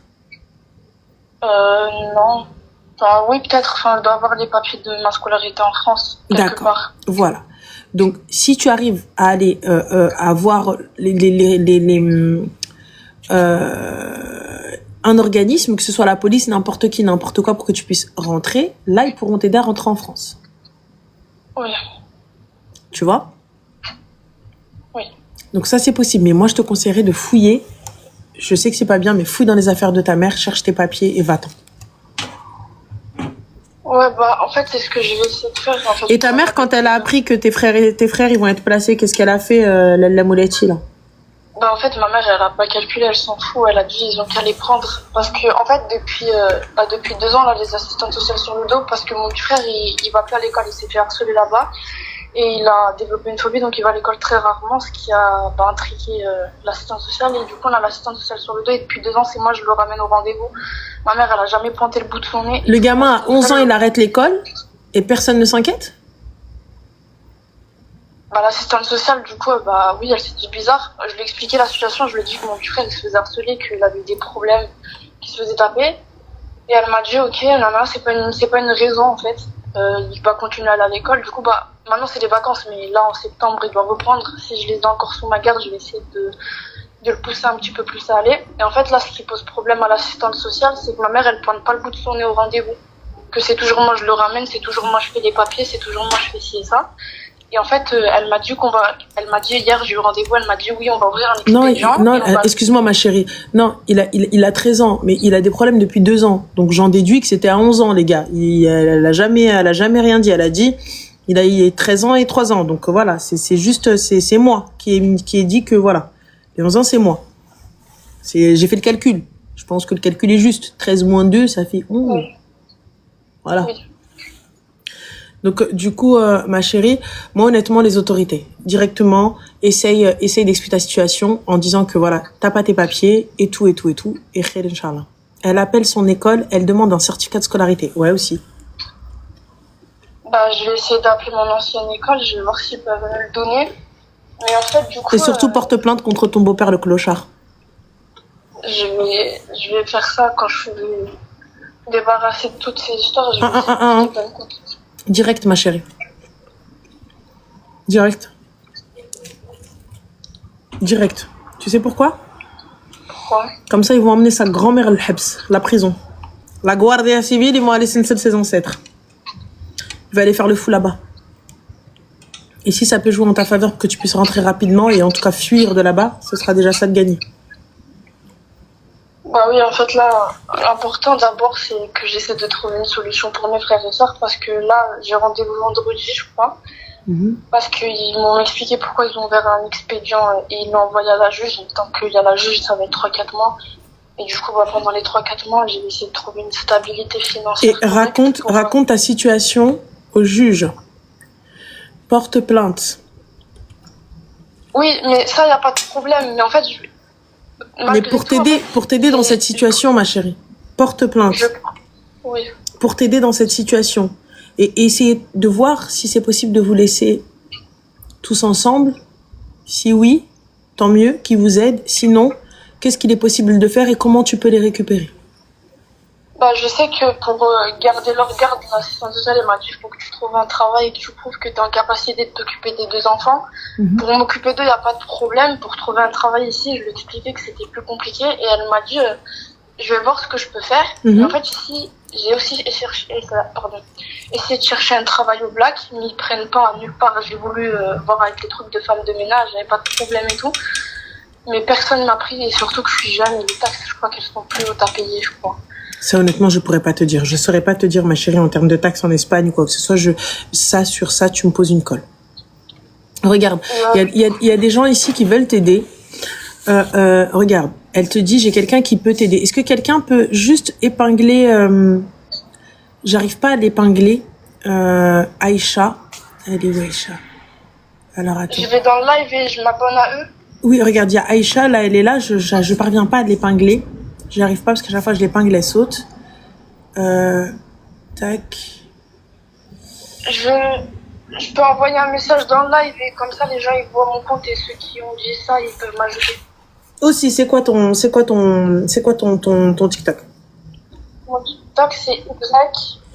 H: Non. Enfin, oui, peut-être. Enfin, je dois avoir les papiers de ma scolarité en France quelque
E: D'accord.
H: part.
E: Voilà. Donc, si tu arrives à aller à voir un organisme, que ce soit la police, n'importe qui, n'importe quoi, pour que tu puisses rentrer, là, ils pourront t'aider à rentrer en France.
H: Oui.
E: Tu vois?
H: Oui.
E: Donc ça, c'est possible. Mais moi, je te conseillerais de fouiller. Je sais que c'est pas bien, mais fouille dans les affaires de ta mère, cherche tes papiers et va-t'en.
H: Ouais, bah, en fait, c'est ce que je vais essayer de faire. En fait,
E: Et ta mère, quand elle a appris que tes frères, ils vont être placés, qu'est-ce qu'elle a fait, la Mouletti, là?
H: Bah, en fait, ma mère, elle a pas calculé, elle s'en fout. Elle a dit, ils ont qu'à les prendre. Parce que, en fait, depuis 2 ans, là, les assistantes sociales sur le dos, parce que mon petit frère, il va plus à l'école, il s'est fait harceler là-bas. Et il a développé une phobie, donc il va à l'école très rarement, ce qui a intrigué l'assistante sociale. Et du coup, on a l'assistante sociale sur le dos, et depuis 2 ans, c'est moi, je le ramène au rendez-vous. Ma mère, elle a jamais pointé le bout de son nez.
E: Le gamin à 11 ans, il arrête l'école et personne ne s'inquiète?
H: Bah, l'assistante sociale, du coup, bah oui, elle s'est dit bizarre. Je lui ai expliqué la situation, je lui ai dit que mon petit frère, il se faisait harceler, qu'il avait des problèmes, qu'il se faisait taper. Et elle m'a dit, ok, non, c'est pas une raison, en fait. Il va continuer à aller à l'école. Du coup, bah, maintenant, c'est les vacances, mais là, en septembre, il doit reprendre. Si je les ai encore sous ma garde, je vais essayer de le pousser un petit peu plus à aller. Et en fait, là, ce qui pose problème à l'assistante sociale, c'est que ma mère, elle pointe pas le bout de son nez au rendez-vous. Que c'est toujours moi, je le ramène, c'est toujours moi, je fais les papiers, c'est toujours moi, je fais ci et ça. Et en fait, elle m'a dit hier, j'ai eu rendez-vous, elle m'a dit oui, on va ouvrir un expédient.
E: Non, excuse-moi, ma chérie. Non, il a 13 ans, mais il a des problèmes depuis 2 ans. Donc, j'en déduis que c'était à 11 ans, les gars. Elle a jamais rien dit. Elle a dit, il a 13 ans et 3 ans. Donc, voilà, c'est juste, c'est moi qui ai dit que, voilà. Les 11 ans, c'est moi. J'ai fait le calcul. Je pense que le calcul est juste. 13 moins 2, ça fait 11. Oui. Voilà. Oui. Donc, du coup, ma chérie, moi, honnêtement, les autorités, directement, essaye d'expliquer ta situation en disant que, voilà, t'as pas tes papiers, et tout. Et khair, Inch'Allah. Elle appelle son école, elle demande un certificat de scolarité. Ouais, aussi.
H: Bah, je vais essayer d'appeler mon ancienne école, je vais voir s'ils peuvent me le donner. Mais en fait, du coup...
E: Et surtout, porte plainte contre ton beau-père, le clochard.
H: Je vais faire ça quand je vais débarrasser de toutes ces histoires.
E: Direct, ma chérie. Direct. Tu sais pourquoi?
H: Pourquoi?
E: Comme ça, ils vont emmener sa grand-mère à l'Habs, la prison. La Guardia Civile, ils vont aller celle ses ancêtres. Il va aller faire le fou là-bas. Et si ça peut jouer en ta faveur pour que tu puisses rentrer rapidement et en tout cas fuir de là-bas, ce sera déjà ça de gagner.
H: Bah oui, en fait là, l'important d'abord c'est que j'essaie de trouver une solution pour mes frères et sœurs parce que là, j'ai rendez-vous vendredi, je crois. Parce qu'ils m'ont expliqué pourquoi ils ont ouvert un expédient et ils l'ont envoyé à la juge. Tant qu'il y a la juge, ça va être 3-4 mois. Et du coup, bah, pendant les 3-4 mois, j'ai essayé de trouver une stabilité financière.
E: Et raconte ta situation au juge. Porte plainte.
H: Oui, mais ça, il n'y a pas de problème. Mais en fait,
E: mais pour t'aider dans cette situation, ma chérie, porte plainte.
H: Oui.
E: Pour t'aider dans cette situation. Et essayer de voir si c'est possible de vous laisser tous ensemble. Si oui, tant mieux, qui vous aide. Sinon, qu'est-ce qu'il est possible de faire et comment tu peux les récupérer?
H: Bah, je sais que pour garder leur garde, l'assistante sociale m'a dit il faut que tu trouves un travail et que tu prouves que tu es en capacité de t'occuper des 2 enfants. Pour m'occuper d'eux, il n'y a pas de problème. Pour trouver un travail ici, je lui ai expliqué que c'était plus compliqué et elle m'a dit je vais voir ce que je peux faire. Et en fait, ici, j'ai aussi essayé de chercher un travail au black, mais ils prennent pas à nulle part. J'ai voulu voir avec les trucs de femmes de ménage, j'avais pas de problème et tout. Mais personne m'a pris et surtout que je suis jeune et les taxes, je crois qu'elles sont plus hautes à payer, je crois.
E: Ça, honnêtement, je pourrais pas te dire. Je saurais pas te dire, ma chérie, en termes de taxes en Espagne ou quoi que ce soit. Sur ça, tu me poses une colle. Regarde, il y a des gens ici qui veulent t'aider. Regarde, elle te dit, j'ai quelqu'un qui peut t'aider. Est-ce que quelqu'un peut juste épingler... J'arrive pas à l'épingler. Aïcha. Elle est où, Aïcha? Alors, attends.
H: Je vais dans le live et je m'abonne à eux.
E: Oui, regarde, il y a Aïcha, là, elle est là. Je parviens pas à l'épingler. J'y arrive pas parce qu'à chaque fois que je l'épingle, elle saute. Tac.
H: Je peux envoyer un message dans le live et comme ça les gens ils voient mon compte et ceux qui ont dit ça ils peuvent m'ajouter.
E: Aussi, c'est quoi ton TikTok?
H: Mon TikTok c'est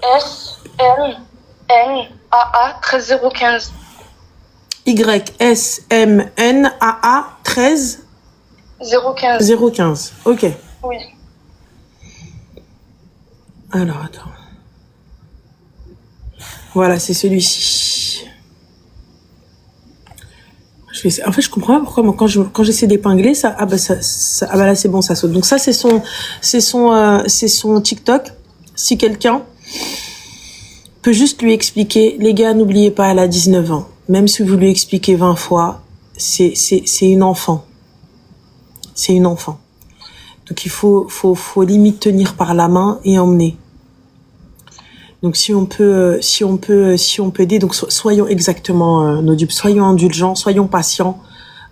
H: YSMNAA 13015.
E: YSMNAA 13
H: 015.
E: 015. Ok.
H: Oui.
E: Alors, attends. Voilà, c'est celui-ci. En fait, je comprends pas pourquoi moi, quand j'essaie d'épingler, ça, ah bah là, c'est bon, ça saute. Donc ça, c'est son TikTok. Si quelqu'un peut juste lui expliquer, les gars, n'oubliez pas, elle a 19 ans. Même si vous lui expliquez 20 fois, c'est une enfant. C'est une enfant. Donc il faut limite tenir par la main et emmener. Donc si on peut aider, donc soyons exactement nos dupes, soyons indulgents, soyons patients.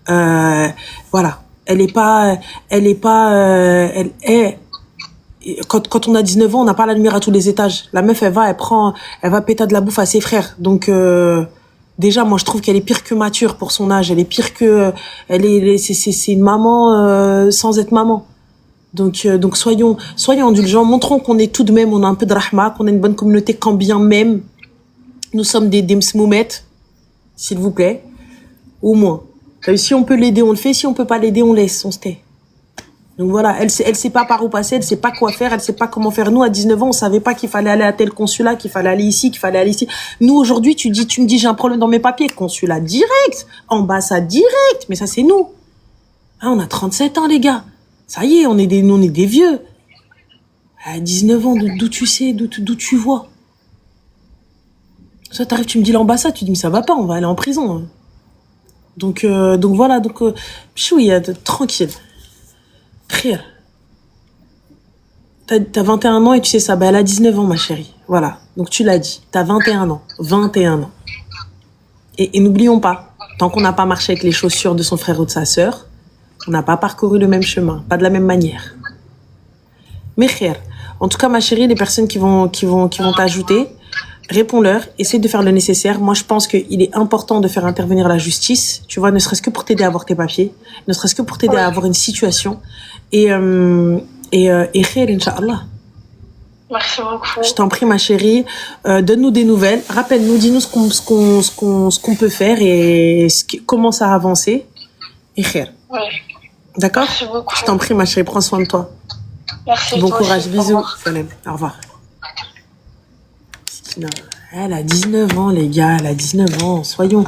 E: Voilà. Elle est quand on a 19 ans, on n'a pas la lumière à tous les étages. La meuf, elle va péter de la bouffe à ses frères. Donc déjà, moi, je trouve qu'elle est pire que mature pour son âge. Elle est pire que, c'est une maman sans être maman. Donc soyons indulgents, montrons qu'on est tout de même, on a un peu de rahma, qu'on a une bonne communauté, quand bien même nous sommes des msmoumettes, s'il vous plaît, au moins. Si on peut l'aider, on le fait, si on peut pas l'aider, on laisse, on se tait. Donc voilà, elle sait pas par où passer, elle sait pas quoi faire, elle sait pas comment faire. Nous, à 19 ans, on savait pas qu'il fallait aller à tel consulat, qu'il fallait aller ici, qu'il fallait aller ici. Nous, aujourd'hui, tu me dis, j'ai un problème dans mes papiers, consulat direct, ambassade direct, mais ça, c'est nous. Ah, on a 37 ans, les gars. Ça y est, on est des vieux. À 19 ans, d'où tu sais, d'où tu vois. Ça, t'arrives, tu me dis l'ambassade, tu dis, mais ça va pas, on va aller en prison. Hein. Donc voilà, chouïa, tranquille. Frère. T'as 21 ans et tu sais ça, bah elle a 19 ans, ma chérie. Voilà, donc tu l'as dit, t'as 21 ans. 21 ans. Et n'oublions pas, tant qu'on n'a pas marché avec les chaussures de son frère ou de sa sœur, on n'a pas parcouru le même chemin, pas de la même manière. Mais frère, en tout cas, ma chérie, les personnes qui vont t'ajouter, réponds-leur, essaie de faire le nécessaire. Moi, je pense qu'il est important de faire intervenir la justice, tu vois, ne serait-ce que pour t'aider à avoir tes papiers, ne serait-ce que pour t'aider à avoir une situation. Et khair, Inch'Allah.
H: Merci beaucoup.
E: Je t'en prie, ma chérie. Donne-nous des nouvelles. Rappelle-nous, dis-nous ce qu'on peut faire et comment ça a avancé. Et khair.
H: Ouais.
E: D'accord?
H: Merci beaucoup.
E: Je t'en prie, ma chérie, prends soin de toi.
H: Merci.
E: Bon courage,
H: aussi.
E: bisous. Salam. Au revoir. Elle a 19 ans, les gars, elle a 19 ans. Soyons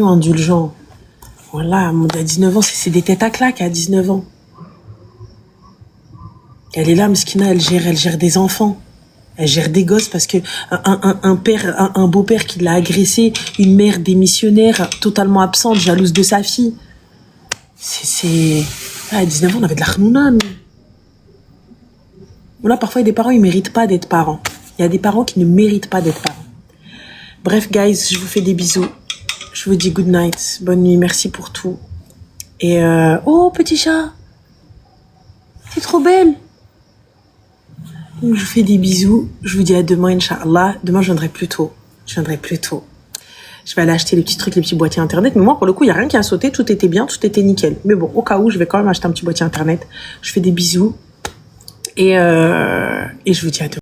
E: indulgents. Voilà, à 19 ans, c'est des têtes à claques à 19 ans. Elle est là, Meskina, elle gère des enfants. Elle gère des gosses parce que un beau-père qui l'a agressé, une mère démissionnaire, totalement absente, jalouse de sa fille. À 19 ans, on avait de la khnouna, nous. Voilà, parfois, il y a des parents, ils méritent pas d'être parents. Il y a des parents qui ne méritent pas d'être parents. Bref, guys, je vous fais des bisous. Je vous dis good night, bonne nuit, merci pour tout. Et oh, petit chat, t'es trop belle. Donc, je vous fais des bisous. Je vous dis à demain, Inch'Allah. Demain, je viendrai plus tôt. Je vais aller acheter les petits trucs, les petits boîtiers internet. Mais moi, pour le coup, il n'y a rien qui a sauté. Tout était bien, tout était nickel. Mais bon, au cas où, je vais quand même acheter un petit boîtier internet. Je fais des bisous. Et je vous dis à demain.